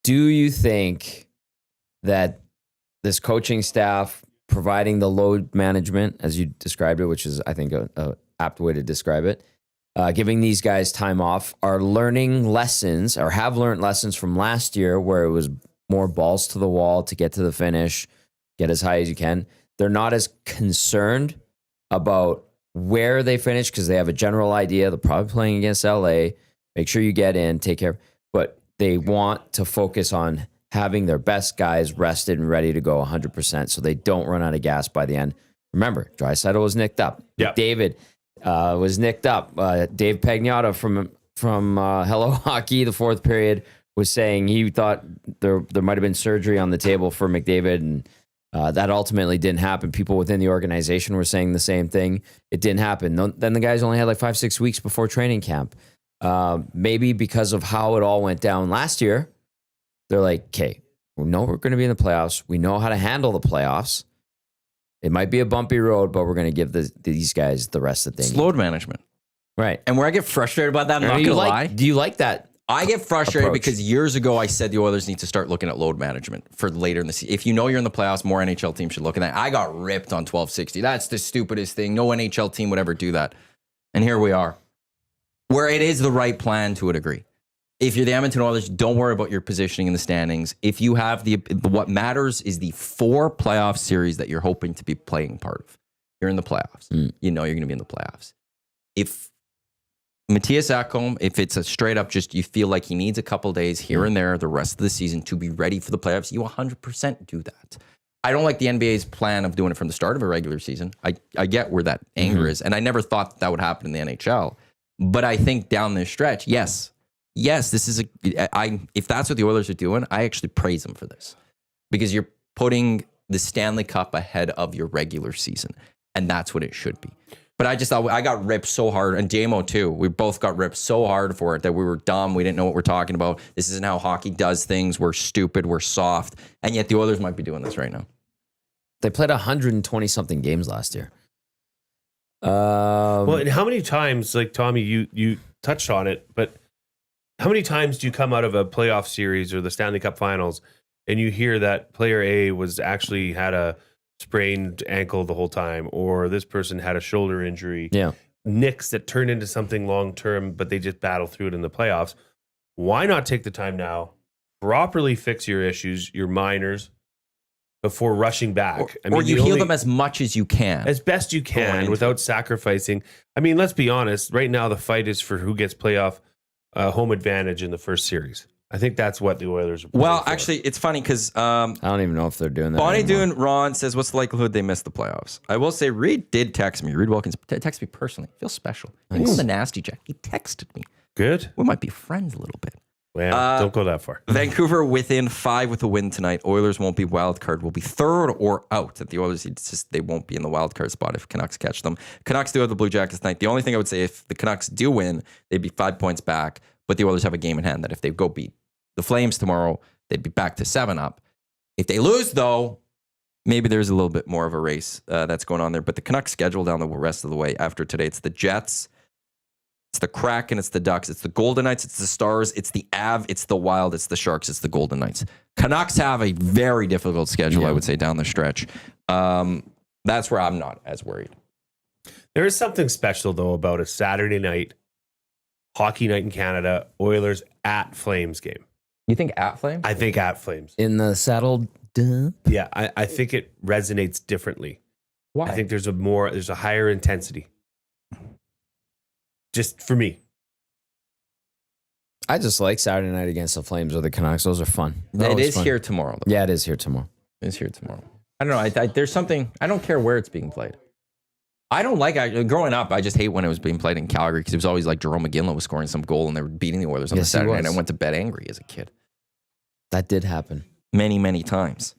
do you think that this coaching staff providing the load management, as you described it, which is, I think, a apt way to describe it, giving these guys time off, are learning lessons or have learned lessons from last year where it was more balls to the wall to get to the finish, get as high as you can. They're not as concerned about where they finish because they have a general idea. They're probably playing against LA. Make sure you get in, take care. But they want to focus on having their best guys rested and ready to go 100% so they don't run out of gas by the end. Remember, Draisaitl was nicked up. Yeah. David was nicked up. Dave Pagnotta from Hello Hockey, the 4th period, was saying he thought there might have been surgery on the table for McDavid, and that ultimately didn't happen. People within the organization were saying the same thing. It didn't happen. Then the guys only had 5-6 weeks before training camp. Maybe because of how it all went down last year, they're like, okay, we know we're going to be in the playoffs. We know how to handle the playoffs. It might be a bumpy road, but we're going to give these guys the rest that they It's need. load management. Right. And where I get frustrated about that, I'm not going to lie. Do you like that? I get frustrated approach? because years ago I said the Oilers need to start looking at load management for later in the season. If you know you're in the playoffs, more NHL teams should look at that. I got ripped on 1260. That's the stupidest thing. No NHL team would ever do that. And here we are, where it is the right plan to a degree. If you're the Edmonton Oilers, don't worry about your positioning in the standings. If you have what matters is the 4 playoff series that you're hoping to be playing part of. You're in the playoffs. You know you're going to be in the playoffs. If Matthias Ekholm, if it's a straight up just you feel like he needs a couple days here and there the rest of the season to be ready for the playoffs, you 100% do that. I don't like the NBA's plan of doing it from the start of a regular season. I get where that anger is, and I never thought that would happen in the NHL. But I think down this stretch, yes, this is if that's what the Oilers are doing, I actually praise them for this because you're putting the Stanley Cup ahead of your regular season, and that's what it should be. But I just thought I got ripped so hard, and JMO too. We both got ripped so hard for it that we were dumb. We didn't know what we're talking about. This isn't how hockey does things. We're stupid. We're soft, and yet the Oilers might be doing this right now. They played 120 something games last year. Well, and how many times, like Tommy, you touched on it, but how many times do you come out of a playoff series or the Stanley Cup Finals and you hear that player A was actually had a sprained ankle the whole time, or this person had a shoulder injury? Yeah. Nicks that turn into something long term, but they just battle through it in the playoffs. Why not take the time now, properly fix your issues, your minors, before rushing back? Or you heal them as much as you can. As best you can without sacrificing. I mean, let's be honest. Right now, the fight is for who gets playoff home advantage in the first series. I think that's what the Oilers are Well, for. Actually, it's funny because I don't even know if they're doing that. Bonnie anymore. Doon Ron says, what's the likelihood they miss the playoffs? I will say Reed did text me. Reed Wilkins texted me personally. Feels special. Nice. He's the nasty Jack. He texted me. Good. We might be friends a little bit. Well, don't go that far. Vancouver within 5 with a win tonight. Oilers won't be wild card. Will be third or out. At the Oilers, it's just they won't be in the wild card spot if Canucks catch them. Canucks do have the Blue Jackets tonight. The only thing I would say, if the Canucks do win, they'd be 5 points back. But the Oilers have a game in hand that if they go beat the Flames tomorrow, they'd be back to 7 up. If they lose, though, maybe there's a little bit more of a race that's going on there. But the Canucks schedule down the rest of the way after today. It's the Jets, it's the Kraken, it's the Ducks, it's the Golden Knights, it's the Stars, it's the Av, it's the Wild, it's the Sharks, it's the Golden Knights. Canucks have a very difficult schedule, I would say, down the stretch. That's where I'm not as worried. There is something special, though, about a Saturday night, hockey night in Canada, Oilers at Flames game. You think at Flames? I think at Flames. In the saddle. Duh. Yeah, I think it resonates differently. Why? I think there's a higher intensity. Just for me. I just like Saturday night against the Flames or the Canucks. Those are fun. It is here tomorrow, though. Yeah, it is here tomorrow. It is here tomorrow. I don't know. There's something, I don't care where it's being played. I don't like, growing up, I just hate when it was being played in Calgary because it was always like Jerome McGinley was scoring some goal and they were beating the Oilers on the Yes, he Saturday night. was. I went to bed angry as a kid. That did happen. Many, many times.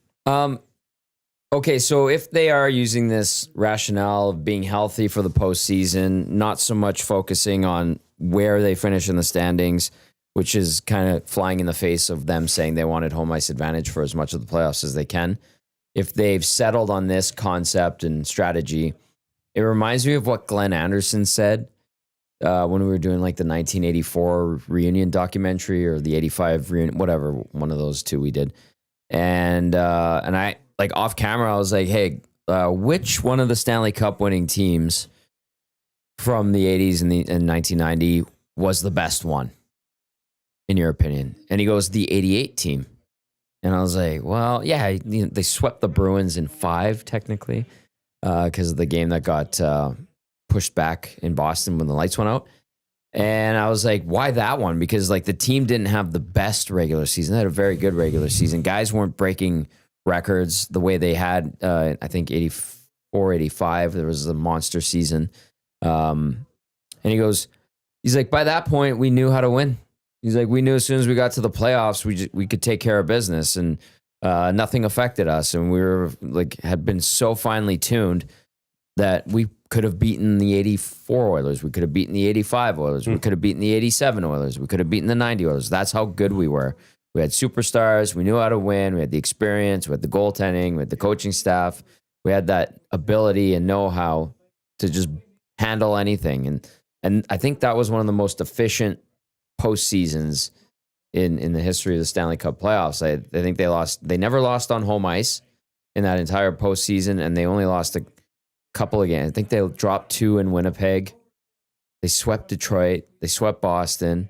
Okay, so if they are using this rationale of being healthy for the postseason, not so much focusing on where they finish in the standings, which is kind of flying in the face of them saying they wanted home ice advantage for as much of the playoffs as they can. If they've settled on this concept and strategy, it reminds me of what Glenn Anderson said when we were doing like the 1984 reunion documentary or the 85 reunion, whatever, one of those two we did. And I, like off camera, I was like, hey, which one of the Stanley Cup winning teams from the 80s and 1990 was the best one, in your opinion? And he goes, the 88 team. And I was like, well, yeah, they swept the Bruins in 5, technically, because of the game that got pushed back in Boston when the lights went out. And I was like, why that one? Because like the team didn't have the best regular season. They had a very good regular season. Guys weren't breaking records the way they had, I think 84, 85. There was a monster season. And he's like, by that point, we knew how to win. He's like, we knew as soon as we got to the playoffs, we could take care of business and nothing affected us. And we were like, had been so finely tuned that we could have beaten the 84 Oilers. We could have beaten the 85 Oilers. We could have beaten the 87 Oilers. We could have beaten the 90 Oilers. That's how good we were. We had superstars. We knew how to win. We had the experience. We had the goaltending. We had the coaching staff. We had that ability and know-how to just handle anything. And I think that was one of the most efficient postseasons in the history of the Stanley Cup playoffs. I think they never lost on home ice in that entire postseason, and they only lost a couple of games. I think they dropped 2 in Winnipeg. They swept Detroit. They swept Boston.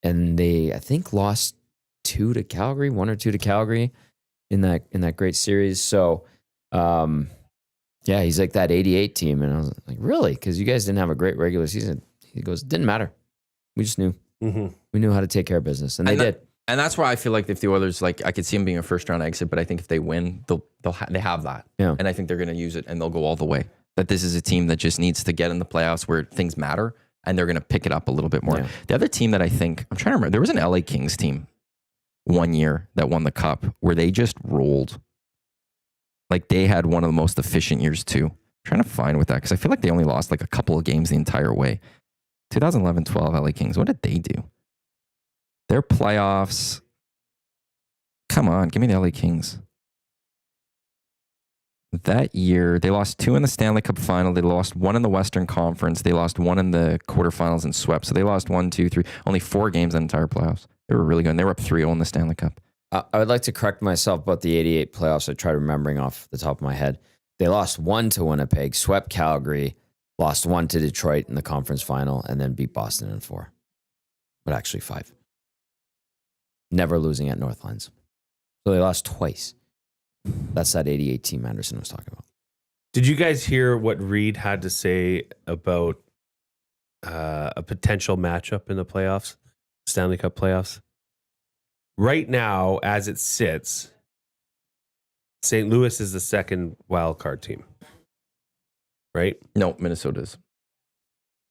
And they, I think, lost 1 or 2 to Calgary in that great series. So, yeah, he's like that 88 team. And I was like, really? Because you guys didn't have a great regular season. He goes, didn't matter. We just knew. Mm-hmm. We knew how to take care of business. And they did. And that's why I feel like if the Oilers, like, I could see them being a first round exit, but I think if they win, they have that. Yeah. And I think they're going to use it and they'll go all the way. That this is a team that just needs to get in the playoffs where things matter and they're going to pick it up a little bit more. Yeah. The other team that I think, I'm trying to remember, there was an LA Kings team one year that won the cup where they just rolled. Like they had one of the most efficient years too. I'm trying to find with that because I feel like they only lost like a couple of games the entire way. 2011-12 LA Kings, what did they do? Their playoffs. Come on, give me the LA Kings. that year, they lost 2 in the Stanley Cup final. They lost 1 in the Western Conference. They lost 1 in the quarterfinals and swept. So they lost 1, 2, 3, only 4 games in the entire playoffs. They were really good. And they were up 3-0 in the Stanley Cup. I would like to correct myself about the 88 playoffs. I tried remembering off the top of my head. They lost 1 to Winnipeg, swept Calgary, lost 1 to Detroit in the conference final, and then beat Boston in 4. But actually 5. Never losing at Northlands. So they lost twice. That's that 88 team Anderson was talking about. Did you guys hear what Reed had to say about a potential matchup in the playoffs, Stanley Cup playoffs? Right now, as it sits, St. Louis is the second wild card team, right? No, Minnesota's.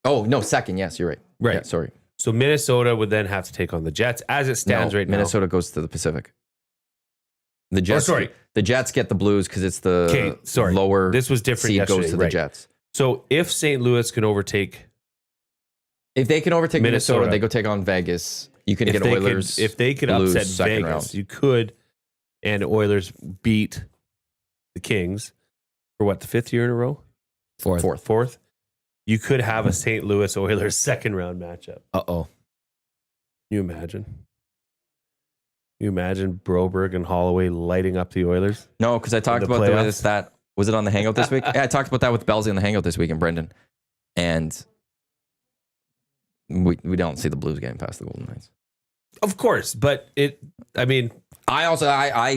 Oh, no, second. Yes, you're right. Right. Yeah, sorry. So Minnesota would then have to take on the Jets as it stands right now. Minnesota goes to the Pacific. The Jets. The Jets get the Blues because it's the lower. This was different seed yesterday. goes to the Jets. So if St. Louis can overtake, if they can overtake Minnesota, they go take on Vegas. You can get Oilers. If they could Blues, upset second Vegas, round. you could, and Oilers beat the Kings for what, the 5th year in a row? Fourth. You could have a St. Louis Oilers second round matchup. Uh-oh. Can you imagine? You imagine Broberg and Holloway lighting up the Oilers? No, because I talked about the way that was it on the Hangout this week? Yeah, I talked about that with Belsey on the Hangout this week and Brendan. And we don't see the Blues getting past the Golden Knights. Of course, but I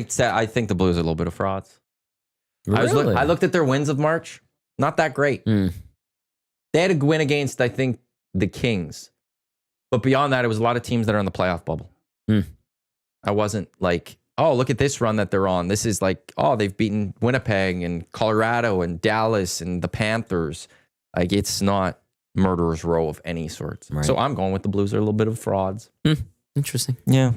said I think the Blues are a little bit of frauds. Really? I looked at their wins of March. Not that great. They had a win against, I think, the Kings. But beyond that, it was a lot of teams that are in the playoff bubble. I wasn't like, oh, look at this run that they're on. This is like, oh, they've beaten Winnipeg and Colorado and Dallas and the Panthers. Like, it's not murderer's row of any sort. Right. So I'm going with the Blues. They're a little bit of frauds. Interesting. Yeah.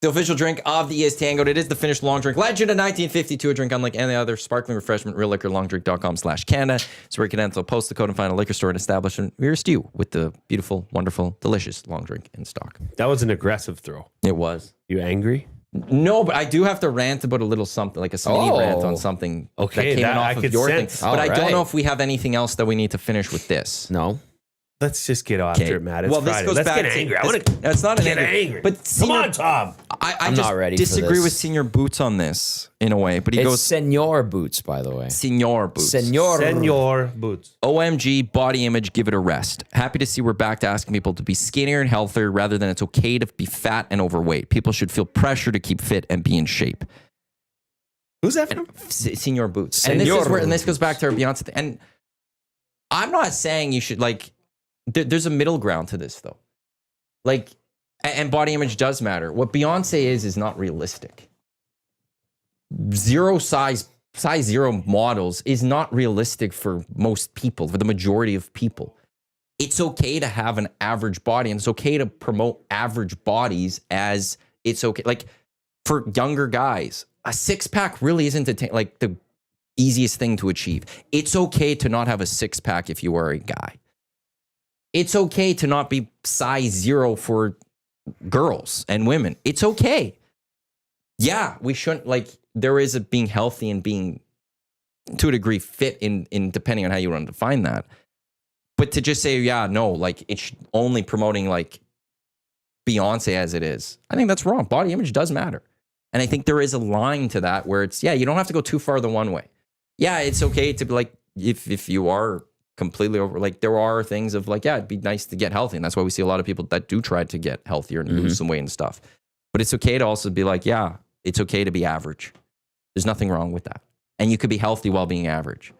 The official drink of the EST Hangout. It is the Finnish long drink. Legend of 1952. A drink unlike any other. Sparkling refreshment. Real liquor. Longdrink.com/Canada. It's where you can enter, post the code and find a liquor store and establishment. Here's to you with the beautiful, wonderful, delicious long drink in stock. that was an aggressive throw. It was. You angry? No, but I do have to rant about a little something, like a mini rant on something that came off of your thing. But I don't know if we have anything else that we need to finish with this. No. Let's just get after it, Matt. It's Well, this Friday. goes Let's back get to angry. it's not an get angry. angry. But Come on, Tom. I I'm just not ready for disagree this. with Senior Boots on this in a way. But he It's goes Senor Boots, by the way. Senior Boots. Senor Boots. OMG, body image, give it a rest. Happy to see we're back to asking people to be skinnier and healthier rather than it's okay to be fat and overweight. People should feel pressure to keep fit and be in shape. Who's that from? Senior Boots. And this goes back to our Beyonce thing. And I'm not saying you should, like, there's a middle ground to this, though. Like, and body image does matter. What Beyonce is not realistic. Size 0 models is not realistic for most people, for the majority of people. It's okay to have an average body, and it's okay to promote average bodies as it's okay. Like, for younger guys, a 6-pack really isn't like the easiest thing to achieve. It's okay to not have a 6-pack if you are a guy. It's okay to not be size 0 for girls and women. It's okay. Yeah, we shouldn't, like, there is a being healthy and being, to a degree, fit in depending on how you want to define that. But to just say, yeah, no, like, it's only promoting, like, Beyonce as it is, I think that's wrong. Body image does matter. And I think there is a line to that where it's, yeah, you don't have to go too far the one way. Yeah, it's okay to be like, if you are completely over, like, there are things of like, yeah, it'd be nice to get healthy. And that's why we see a lot of people that do try to get healthier and lose some weight and stuff. But it's okay to also be like, yeah, it's okay to be average. There's nothing wrong with that. And you could be healthy while being average.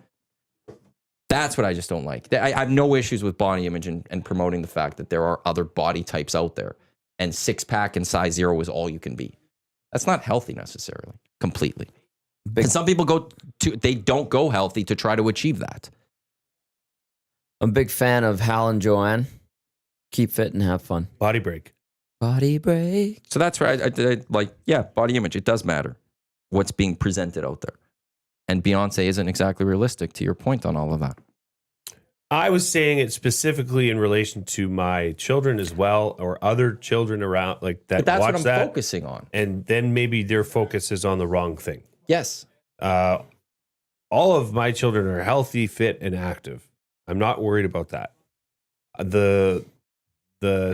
That's what I just don't like. I have no issues with body image and promoting the fact that there are other body types out there. And 6-pack and size 0 is all you can be. That's not healthy necessarily, completely. And some people they don't go healthy to try to achieve that. I'm a big fan of Hal and Joanne. Keep fit and have fun. Body break. Body break. So that's where I like, yeah, body image. It does matter what's being presented out there. And Beyonce isn't exactly realistic to your point on all of that. I was saying it specifically in relation to my children as well, or other children around like that. But that's watch what I'm that, focusing on. and then maybe their focus is on the wrong thing. Yes. All of my children are healthy, fit, and active. I'm not worried about that. The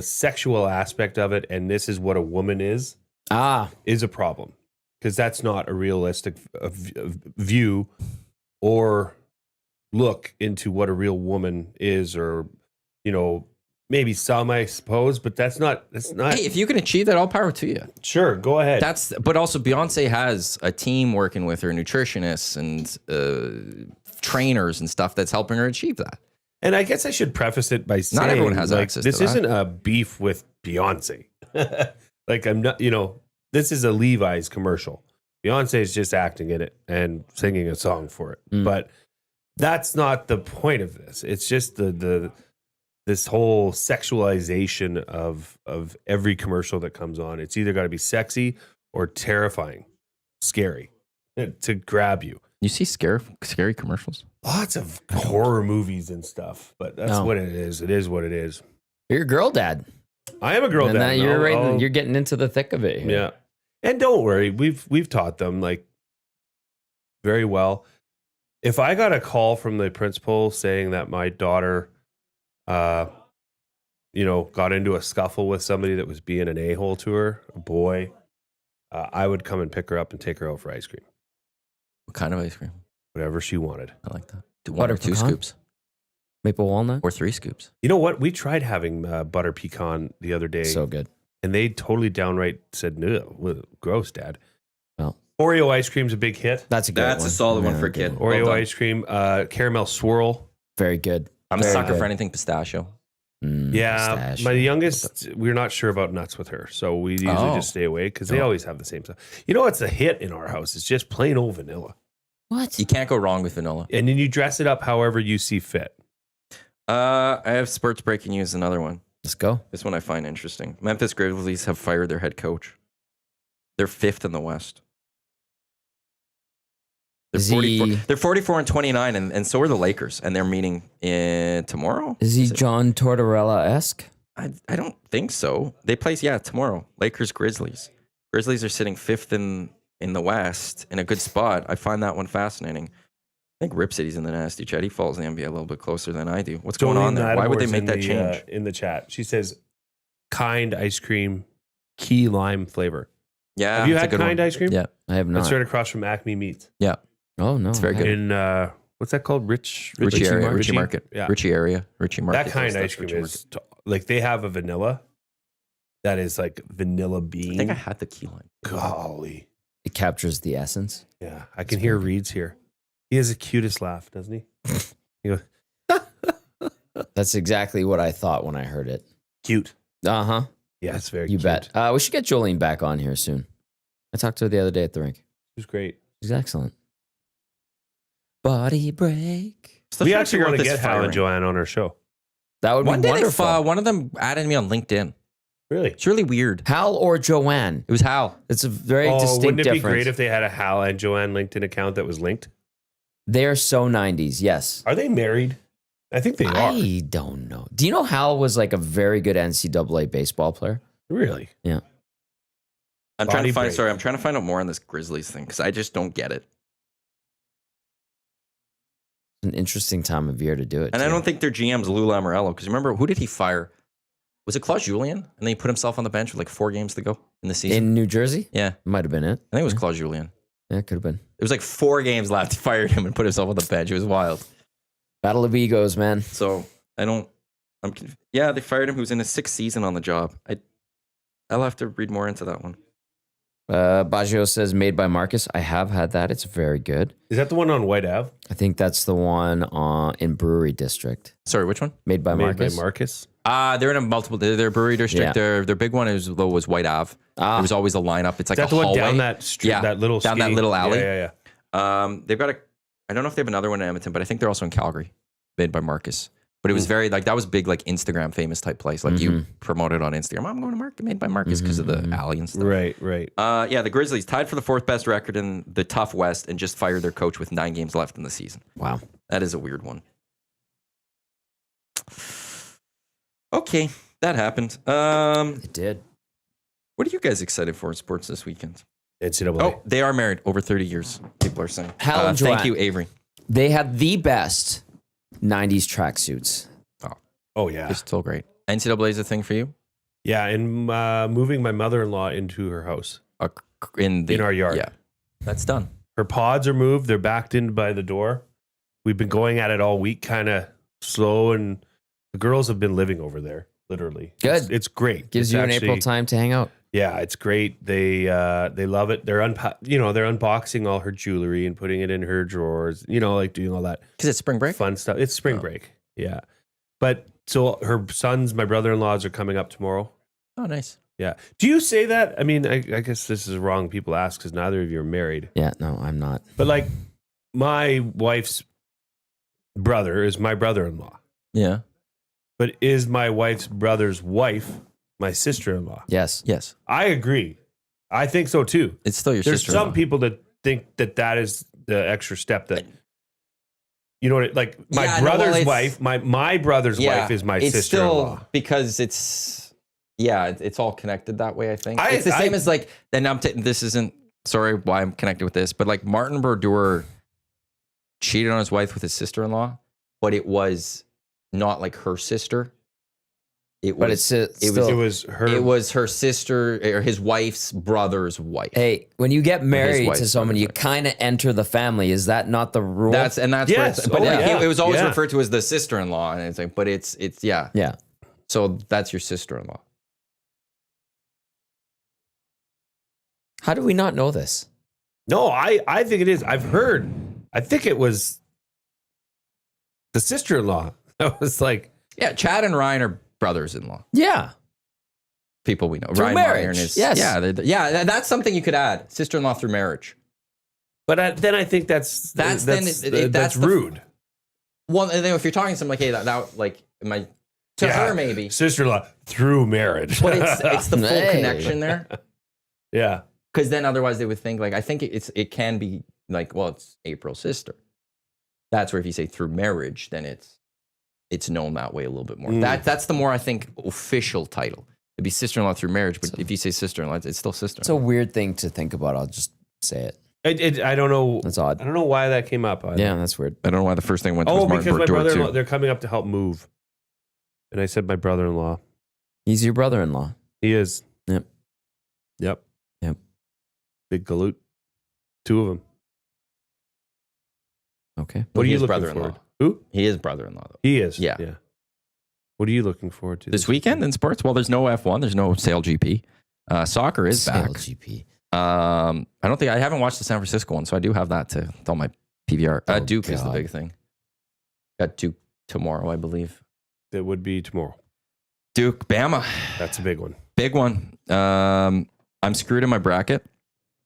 sexual aspect of it, and this is what a woman is a problem, because that's not a realistic view or look into what a real woman is, or maybe some, I suppose, but that's not. Hey, if you can achieve that, all power to you. Sure, go ahead. But also Beyonce has a team working with her, nutritionists and trainers and stuff that's helping her achieve that. And I guess I should preface it by saying, not everyone has access to this that. isn't a beef with Beyonce. Like, I'm not, this is a Levi's commercial. Beyonce is just acting in it and singing a song for it. But that's not the point of this. It's just this whole sexualization of every commercial that comes on. It's either got to be sexy or terrifying, scary to grab you. You see scary commercials? Lots of horror movies and stuff, but that's what it is. It is what it is. You're a girl dad. I am a girl And dad. you're getting into the thick of it here. Yeah. And don't worry, we've taught them like very well. If I got a call from the principal saying that my daughter got into a scuffle with somebody that was being an a-hole to her, a boy, I would come and pick her up and take her out for ice cream. What kind of ice cream? Whatever she wanted. I like that. One Butter or two pecan? scoops. Maple walnut. Or 3 scoops. You know what? We tried having butter pecan the other day. So good. And they totally downright said, no, gross, Dad. Well, Oreo ice cream's a big hit. that's a good That's one. a solid one Yeah, for a good kid. one. Oreo Well done. ice cream, caramel swirl. Very good. I'm a Very sucker good. for anything pistachio. Yeah, Pistachio. my youngest, we're not sure about nuts with her, so we usually just stay away because they always have the same stuff. You know what's a hit in our house? It's just plain old vanilla. What? You can't go wrong with vanilla. And then you dress it up however you see fit. I have sports breaking news, another one. Let's go. This one I find interesting. Memphis Grizzlies have fired their head coach. They're 5th in the West. They're Is 44, he- they're 44 and 29, and so are the Lakers, and they're meeting tomorrow. Is he John Tortorella-esque? I don't think so. They play, tomorrow. Lakers, Grizzlies. Grizzlies are sitting 5th in the West in a good spot. I find that one fascinating. I think Rip City's in the nasty chat. He follows the NBA a little bit closer than I do. What's going on there? Why would they make that change? In the chat, she says, kind ice cream, key lime flavor. Yeah. Have you it's a had good kind one. ice cream? Yeah. I have not. That's right across from Acme Meats. Yeah. Oh no, It's very good. In, what's that called? Ritchie area. Market? Ritchie Market. Yeah. Ritchie area. Ritchie Market. That kind of That's ice cream Ritchie is, like, they have a vanilla that is like vanilla bean. I think I had the key lime. Golly. It captures the essence. Yeah, I can hear Reed's here. He has the cutest laugh, doesn't he? He goes, That's exactly what I thought when I heard it. cute. Uh huh. Yeah, it's very You cute. bet. We should get Jolene back on here soon. I talked to her the other day at the rink. It was great. She's excellent. Body break. Still We trying actually figure out want to this get Hal and firing. Joanne on our show. That would One be day wonderful. one of them added me on LinkedIn. Really? It's really weird. Hal or Joanne? It was Hal. It's a very Oh, distinct wouldn't it difference. be great if they had a Hal and Joanne LinkedIn account that was linked? They are so 90s. Yes. Are they married? I think they are. I don't know. Do you know Hal was like a very good NCAA baseball player? Really? Yeah. I'm trying Body to find. break. Sorry, I'm trying to find out more on this Grizzlies thing because I just don't get it. An interesting time of year to do it. And I too. don't think their GM's Lou Lamoriello because remember who did he fire? Was it Claude Julien? And then he put himself on the bench with like 4 games to go in the season. In New Jersey? Yeah, Might have been it. I think it was Claude Julien. Yeah, it could have been. It was like 4 games left. He fired him and put himself on the bench. It was wild. Battle of egos, man. So yeah, they fired him. He was in his 6th season on the job. I'll have to read more into that one. Baggio says made by Marcus. I have had that. It's very good. Is that the one on White Ave? I think that's the one in Brewery District. Sorry, which one? Made by Marcus. By Marcus? They're in a multiple. They're brewery district. Yeah. Their big one was White Ave. There was always a lineup. It's like Is that a the one hallway. down that street? Yeah, that little down that skinny- little alley. Yeah. They've got I don't know if they have another one in Edmonton, but I think they're also in Calgary, made by Marcus. But it was very like that was big, like Instagram famous type place. Like you promoted on Instagram. I'm going to Market, made by Marcus because of the alley and stuff. Right. Yeah, the Grizzlies tied for the 4th best record in the tough West and just fired their coach with 9 games left in the season. Wow. That is a weird one. Okay, that happened. It did. What are you guys excited for in sports this weekend? NCAA. Oh, they are married over 30 years. People are saying. Hal and thank Joanne. you, Avery. They had the best 90s tracksuits. Oh yeah. They're still great. NCAA is a thing for you? Yeah, and moving my mother-in-law into her house In in our yard. Yeah, that's done. Her pods are moved. They're backed in by the door. We've been going at it all week, kind of slow, and the girls have been living over there, literally. Good. It's great. Gives It's you an actually- April time to hang out. Yeah, it's great. They love it. They're they're unboxing all her jewelry and putting it in her drawers. Like doing all that Because it's spring break? fun stuff. It's spring break. Yeah, but so her sons, my brother-in-laws, are coming up tomorrow. Oh, nice. Yeah. Do you say that? I mean, I guess this is wrong. People ask because neither of you are married. Yeah, no, I'm not. But like, my wife's brother is my brother-in-law. Yeah. But is my wife's brother's wife my sister-in-law? Yes. Yes. I agree. I think so too. It's still your There's sister. some people that think that is the extra step that, you know, like my Yeah, no, well, brother's it's- wife, my brother's wife is my it's sister-in-law. still because it's all connected that way. I think I- it's the same I- as like. Then this isn't sorry why I'm connected with this, but like Martin Brodeur cheated on his wife with his sister-in-law, but it was not like her sister. But it's still. It was her. It was her sister or his wife's brother's wife. Hey, when you get married wife's to someone, you brother's kind of enter the family. Is that not the rule? That's where Yes. it's, but Oh, yeah. it was always Yeah. referred to as the sister-in-law, and it's like, but it's yeah. yeah. So that's your sister-in-law. How do we not know this? No, I think it is. I've heard. I think it was the sister-in-law. I was like, Yeah, Chad and Ryan are brothers-in-law. Yeah. People we know. Through Ryan marriage, Meyer and his, yes. yeah, that's something you could add. Sister-in-law through marriage. but then I think that's rude. Well, and then if you're talking to someone like, hey, that like my to her maybe, sister-in-law through marriage. but it's the full Hey. connection there. Yeah. Because then otherwise they would think like I think it can be like, well, it's April's sister. That's where if you say through marriage, then it's known that way a little bit more. That's the more I think official title. It'd be sister-in-law through marriage, but if you say sister-in-law, it's still sister. It's a weird thing to think about. I'll just say it. I don't know. That's odd. I don't know why that came up. Yeah, that's weird. I don't know why the first thing went to Oh, was Martin because my Brodeur brother-in-law, too. they're coming up to help move. And I said my brother-in-law. He's your brother-in-law. He is. Yep. Yep. Yep. Big galoot. Two of them. Okay. What are He you is looking brother-in-law. forward? Who? He is brother-in-law though. He is. Yeah. Yeah. What are you looking forward to This weekend in sports? Well, there's no F1. There's no Sail GP. Soccer is back. GP. I haven't watched the San Francisco one, so I do have that to on my PVR. Oh, Duke is the God. big thing. Got Duke tomorrow, I believe. That would be tomorrow. Duke, Bama, That's a big one. big one. I'm screwed in my bracket.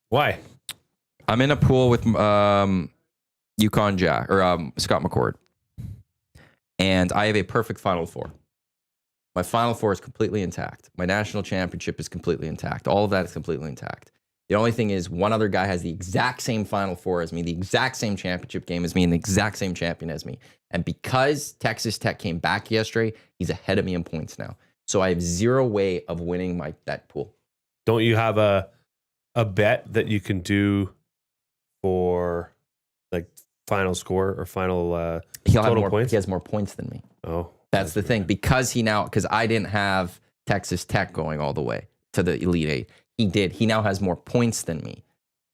Why? I'm in a pool with Yukon Jack or Scott McCord, and I have a perfect Final Four. My Final Four is completely intact. My national championship is completely intact. All of that is completely intact. The only thing is one other guy has the exact same Final Four as me, the exact same championship game as me, and the exact same champion as me. And because Texas Tech came back yesterday, he's ahead of me in points now. So I have zero way of winning that pool. Don't you have a bet that you can do for like final score or final He'll have total more points? He has more points than me. Oh. That's the thing. Because I didn't have Texas Tech going all the way to the Elite Eight. He did. He now has more points than me.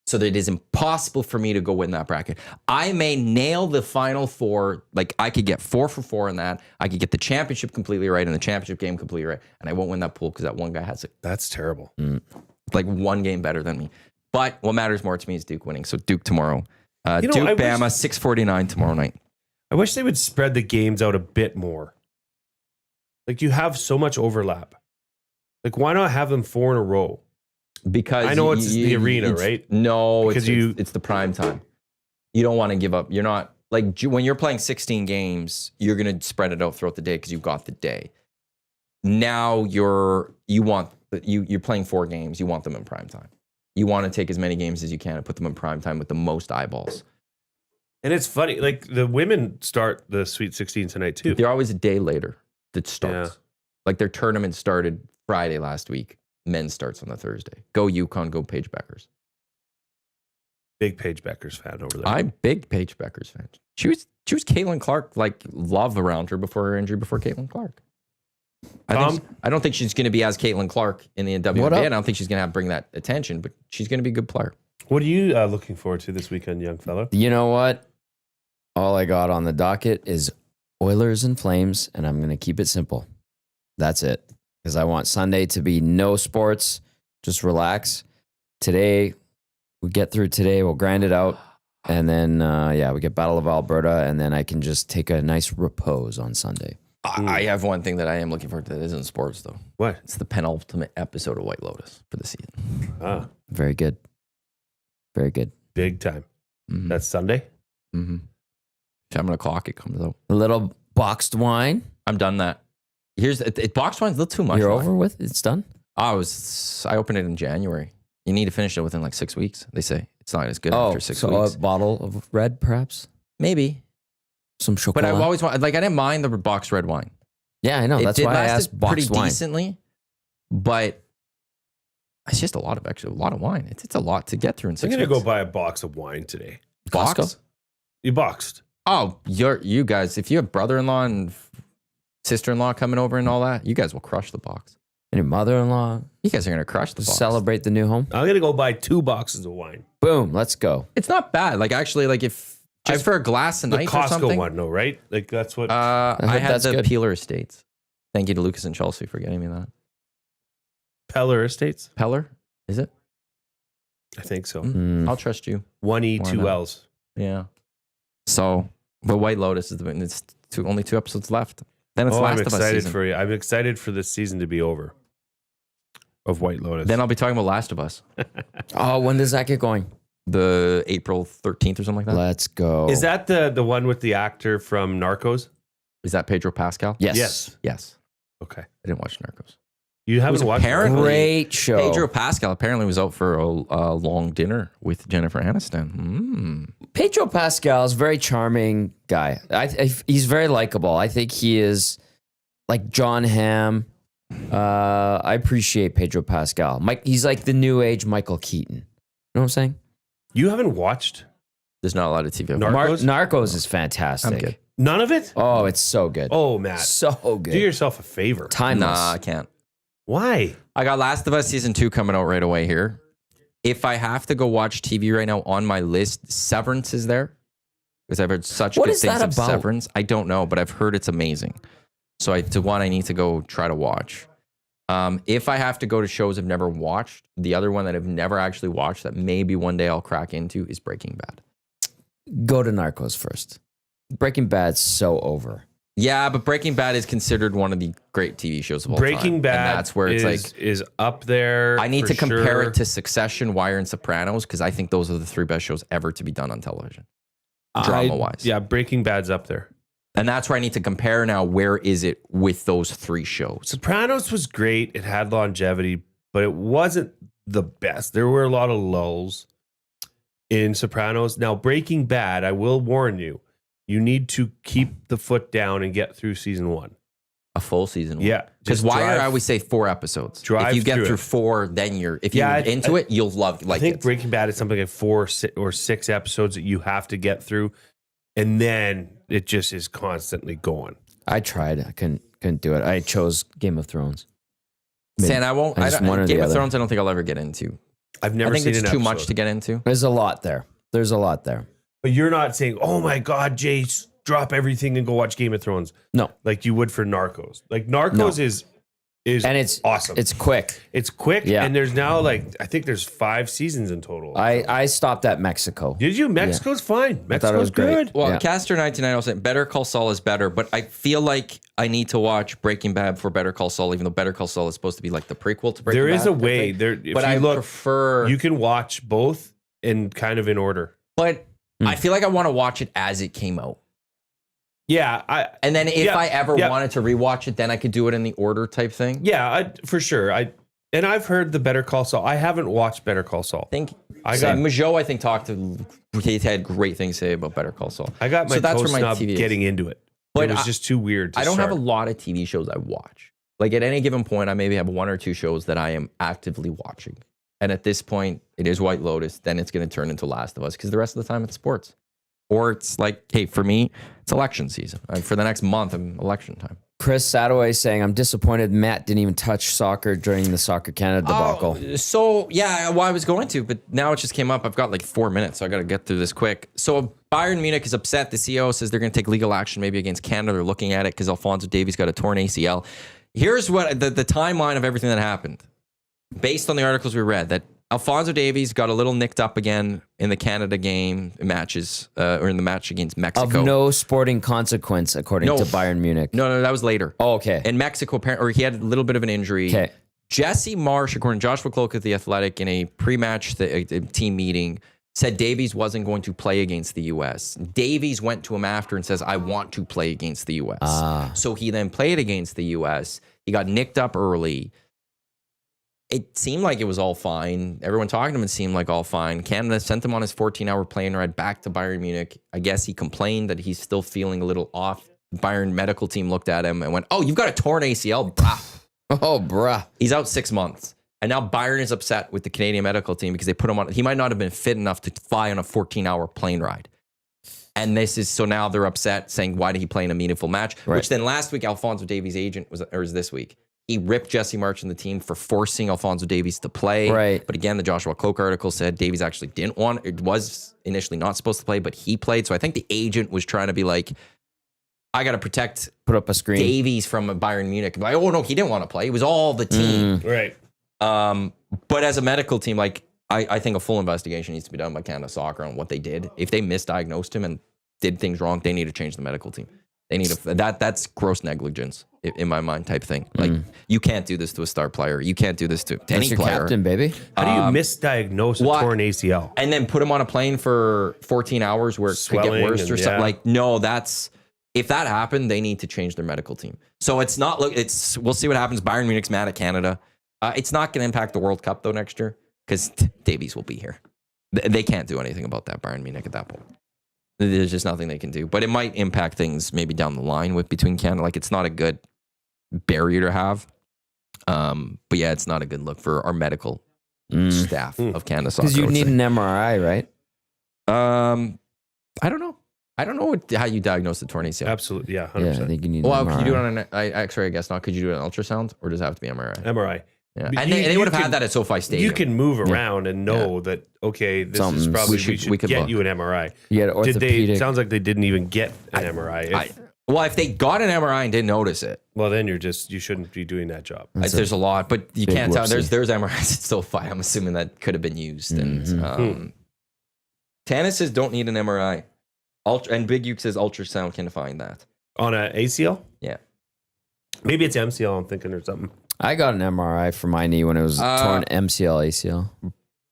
So that it is impossible for me to go win that bracket. I may nail the Final Four. Like I could get 4 for 4 in that. I could get the championship completely right and the championship game completely right. And I won't win that pool because that one guy has That's terrible. like one game better than me. But what matters more to me is Duke winning. So Duke tomorrow. Duke, Bama, 6:49 tomorrow night. I wish they would spread the games out a bit more. Like you have so much overlap. Like why not have them 4 in a row? Because I know it's the arena, right? No, Because it's the prime time. You don't want to give up. You're not like when you're playing 16 games, you're going to spread it out throughout the day because you've got the day. Now you're playing 4 games. You want them in prime time. You want to take as many games as you can and put them in prime time with the most eyeballs. And it's funny, like the women start the Sweet 16 tonight too. They're always a day later that starts. Like their tournament started Friday last week. Men's starts on the Thursday. Go Yukon, go Paige Beckers. Big Paige Beckers fan over there. I'm big Paige Beckers fan. She was Caitlin Clark, like love around her before her injury, before Caitlin Clark. I don't think she's going to be as Caitlin Clark in the WNBA. I don't think she's going to bring that attention, but she's going to be a good player. What are you looking forward to this weekend, young fella? You know what? All I got on the docket is Oilers and Flames, and I'm going to keep it simple. That's it. Because I want Sunday to be no sports, just relax. Today, we get through today, we'll grind it out, and then, we get Battle of Alberta, and then I can just take a nice repose on Sunday. I have one thing that I am looking forward to that isn't sports, though. What? It's the penultimate episode of White Lotus for the season. Very good. Very good. Big time. Mm-hmm. That's Sunday? Mm-hmm. 7 o'clock, it comes out. A little boxed wine. I'm done that. Boxed wine's a little too much. You're over with? It's done? I opened it in January. You need to finish it within like 6 weeks. They say it's not as good after 6 weeks. A bottle of red, perhaps? Maybe. Some chocolate. But I always want, I didn't mind the boxed red wine. Yeah, I know. That's why I asked boxed pretty wine. Decently, but it's just a lot of wine. It's a lot to get through in 6 weeks. I'm going to go buy a box of wine today. Box? Costco? You boxed. Oh, you guys, if you have brother-in-law and sister-in-law coming over and all that, you guys will crush the box. And your mother-in-law? You guys are going to crush the box. Celebrate the new home? I'm going to go buy 2 boxes of wine. Boom, let's go. It's not bad. Like, actually, like if just for a glass of The night or Costco something. one, no, right? Like, that's what. I had that's the good. Peeler Estates. Thank you to Lucas and Chelsea for getting me that. Peller Estates? Peller? Is it? I think so. I'll trust you. 1E, Why 2 not? L's. Yeah. So, but White Lotus is it's only 2 episodes left. Then it's Last I'm of Us excited season. for you. I'm excited for this season to be over. Of White Lotus. Then I'll be talking about Last of Us. Oh, when does that get going? The April 13th or something like that. Let's go. Is that the one with the actor from Narcos? Is that Pedro Pascal? Yes. Yes. Okay. I didn't watch Narcos. You haven't watched it? apparently- Great show. Pedro Pascal apparently was out for a long dinner with Jennifer Aniston. Pedro Pascal is a very charming guy. He's very likable. I think he is like John Hamm. I appreciate Pedro Pascal. He's like the new age Michael Keaton. You know what I'm saying? You haven't watched There's not a lot of TV. I've Narcos? Narcos is fantastic. I'm good. none of it? Oh, it's so good. Oh, Matt. So good. Do yourself a favor. Timeless. Nah, I can't. Why? I got Last of Us season 2 coming out right away here. If I have to go watch TV right now on my list, Severance is there. Because I've heard such What good is things that of about? Severance. I don't know, but I've heard it's amazing. So I need to go try to watch. If I have to go to shows I've never watched, the other one that I've never actually watched that maybe one day I'll crack into is Breaking Bad. Go to Narcos first. Breaking Bad's so over. Yeah, but Breaking Bad is considered one of the great TV shows of all time. Breaking Bad And that's where it's is up there. I need for to compare sure. it to Succession, Wire, and Sopranos because I think those are the 3 best shows ever to be done on television, drama-wise. Yeah, Breaking Bad's up there. And that's where I need to compare now. Where is it with those 3 shows? Sopranos was great. It had longevity, but it wasn't the best. There were a lot of lulls in Sopranos. Now, Breaking Bad, I will warn you, you need to keep the foot down and get through season 1. A full season. Yeah. Because just Wire, drive- I always say 4 episodes. drive If you get through through it. 4, then if Yeah, you're into it, you'll love I think it. Breaking Bad is something like 4 or 6 episodes that you have to get through, and then it just is constantly going. I tried. I couldn't do it. I chose Game of Thrones. Saying I won't. I just one or Game the of other. Thrones, I don't think I'll ever get into. I've never I think seen it's an too episode. much to get into. There's a lot there. There's a lot there. But you're not saying, "Oh my God, Jace, drop everything and go watch Game of Thrones," No. like you would for Narcos. Like Narcos is And it's awesome. It's quick. It's quick, Yeah. and there's now I think there's 5 seasons in total. I stopped at Mexico. Did you? Mexico's fine. thought it Mexico's was great. good. Well, Yeah. Caster 1990 said Better Call Saul is better, but I feel like I need to watch Breaking Bad for Better Call Saul, even though Better Call Saul is supposed to be like the prequel to Breaking There Bad. is a type way. thing. There, if But you I look, prefer. you can watch both in kind of in order. But I feel like I want to watch it as it came out. Yeah, And then if Yeah, I ever yeah. wanted to rewatch it, then I could do it in the order type thing. for sure. I've heard the Better Call Saul. I haven't watched Better Call Saul. I think I got- Majot, I think, he had great things to say about Better Call Saul. I got my So that's toe where my snub TV is. getting into it. But It was just too weird. To I don't have a start. lot of TV shows I watch. Like at any given point, I maybe have 1 or 2 shows that I am actively watching. And at this point, it is White Lotus. Then it's going to turn into Last of Us because the rest of the time it's sports. Or it's like, hey, for me, it's election season. For the next month, I'm election time. Chris Sadoway saying, I'm disappointed Matt didn't even touch soccer during the Soccer Canada debacle. So, yeah, well, I was going to, but now it just came up. I've got like 4 minutes, so I got to get through this quick. So Bayern Munich is upset. The CEO says they're going to take legal action maybe against Canada. They're looking at it because Alphonso Davies got a torn ACL. Here's what the timeline of everything that happened. Based on the articles we read, that Alphonso Davies got a little nicked up again in the Canada game matches, or in the match against Mexico. Of no sporting consequence, according to Bayern Munich. No, that was later. Oh, okay. In Mexico, or he had a little bit of an injury. Okay. Jesse Marsh, according to Joshua Cloak of The Athletic, in a pre-match team meeting, said Davies wasn't going to play against the U.S. Davies went to him after and says, I want to play against the U.S. So he then played against the U.S. He got nicked up early. It seemed like it was all fine. Everyone talking to him, it seemed like all fine. Canada sent him on his 14-hour plane ride back to Bayern Munich. I guess he complained that he's still feeling a little off. Bayern medical team looked at him and went, oh, you've got a torn ACL, brah. Oh, bruh. He's out 6 months. And now Bayern is upset with the Canadian medical team because they put him on. He might not have been fit enough to fly on a 14-hour plane ride. And so now they're upset, saying, why did he play in a meaningful match? Right. Which then last week, Alphonso Davies' agent was this week. He ripped Jesse March and the team for forcing Alphonso Davies to play. Right. But again, the Joshua Cloak article said Davies actually didn't want it. Was initially not supposed to play, but he played. So I think the agent was trying to be like, I got to protect Put up a screen. Davies from Bayern Munich. Like, oh, no, he didn't want to play. It was all the team. Right. But as a medical team, like I think a full investigation needs to be done by Canada Soccer on what they did. If they misdiagnosed him and did things wrong, they need to change the medical team. They need that's gross negligence in my mind type thing. Like you can't do this to a star player. You can't do this to any That's your player. captain, baby. How do you misdiagnose a torn ACL? And then put him on a plane for 14 hours where it could get worse or something. Like, no, if that happened, they need to change their medical team. So we'll see what happens. Bayern Munich's mad at Canada. It's not going to impact the World Cup though next year because Davies will be here. They can't do anything about that, Bayern Munich, at that point. There's just nothing they can do. But it might impact things maybe down the line between Canada. Like, it's not a good barrier to have. But yeah, it's not a good look for our medical staff of Canada Soccer. Because you need an MRI, right? I don't know. I don't know how you diagnose the torn ACL. Absolutely, yeah, 100%. Yeah, I think you need Well, an MRI. could you do it on an X-ray? I guess not. Could you do it on ultrasound, or does it have to be MRI? MRI. Yeah, But and they would have had that at SoFi Stadium. You can move around and know that, okay, this is probably, we should get you an MRI. You had orthopedic. Sounds like they didn't even get an MRI. If they got an MRI and didn't notice it, Well, then you shouldn't be doing that job. there's a lot, but you can't tell. whoopsie. There's MRIs at SoFi. I'm assuming that could have been used. And Tana says don't need an MRI. And Big Uke says ultrasound can find that. On a ACL? Yeah. Maybe it's MCL, I'm thinking, or something. I got an MRI for my knee when it was torn MCL, ACL.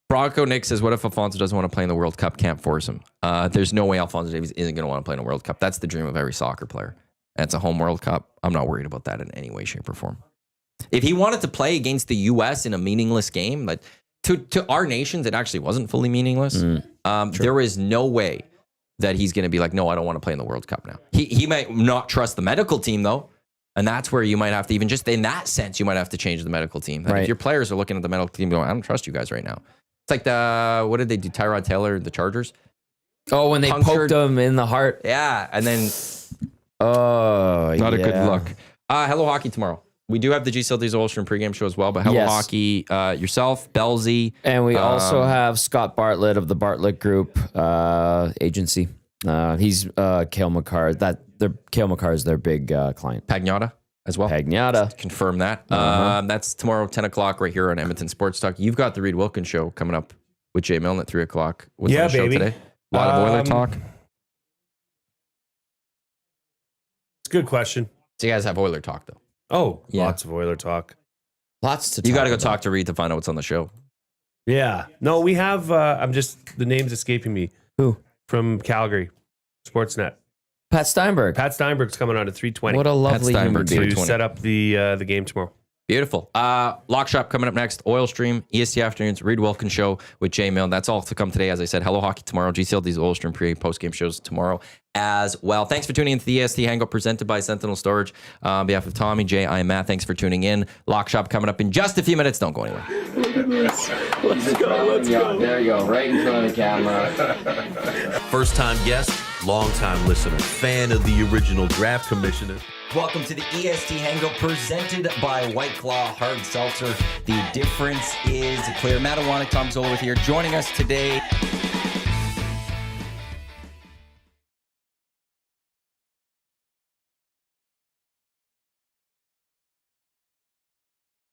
Bronco Nick says, what if Alphonso doesn't want to play in the World Cup? Can't force him. There's no way Alphonso Davies isn't going to want to play in a World Cup. That's the dream of every soccer player. That's a home World Cup. I'm not worried about that in any way, shape, or form. If he wanted to play against the U.S. in a meaningless game, like to our nations, it actually wasn't fully meaningless. There is no way that he's going to be like, no, I don't want to play in the World Cup now. He might not trust the medical team, though. And that's where you might have to, even just in that sense, you might have to change the medical team. Like, if your players are looking at the medical team going, I don't trust you guys right now. It's like what did they do? Tyrod Taylor, the Chargers? Oh, when they poked him in the heart. Yeah. And then not a good look. Hello Hockey tomorrow. We do have the GCL Olstrom pregame show as well, but Hello Hockey, yourself, Belzy. And we also have Scott Bartlett of the Bartlett Group agency. He's Cale McCarr. Cale McCarr is their big client. Pagnotta as well. Pagnotta. Confirm that. That's tomorrow, 10 o'clock right here on Edmonton Sports Talk. You've got the Reed Wilkins show coming up with Jay Milne at 3 o'clock. What's on the show today? A lot of Oiler talk. It's a good question. So you guys have Oiler talk, though. Oh, lots of Oiler talk. Lots to talk. You got to go talk to Reed to find out what's on the show. Yeah. No, we have, the name's escaping me. Who? From Calgary, Sportsnet. Pat Steinberg. Pat Steinberg's coming on at 3:20. What a lovely human being. To set up the game tomorrow. Beautiful. Lock Shop coming up next. Oil Stream, EST Afternoons, Reed Wilkins Show with Jay Milne. That's all to come today. As I said, Hello Hockey tomorrow. GCLD's Oil Stream post-game shows tomorrow as well. Thanks for tuning in to the EST Hangout presented by Sentinel Storage. On behalf of Tommy, Jay, I'm Matt. Thanks for tuning in. Lock Shop coming up in just a few minutes. Don't go anywhere. Let's go. There you go. Right in front of the camera. First-time guest, long-time listener, fan of the original draft commissioner. Welcome to the EST Hangout presented by White Claw Hard Seltzer. The difference is clear. Matt Iwanyk, Tom Gazzola with here. Joining us today.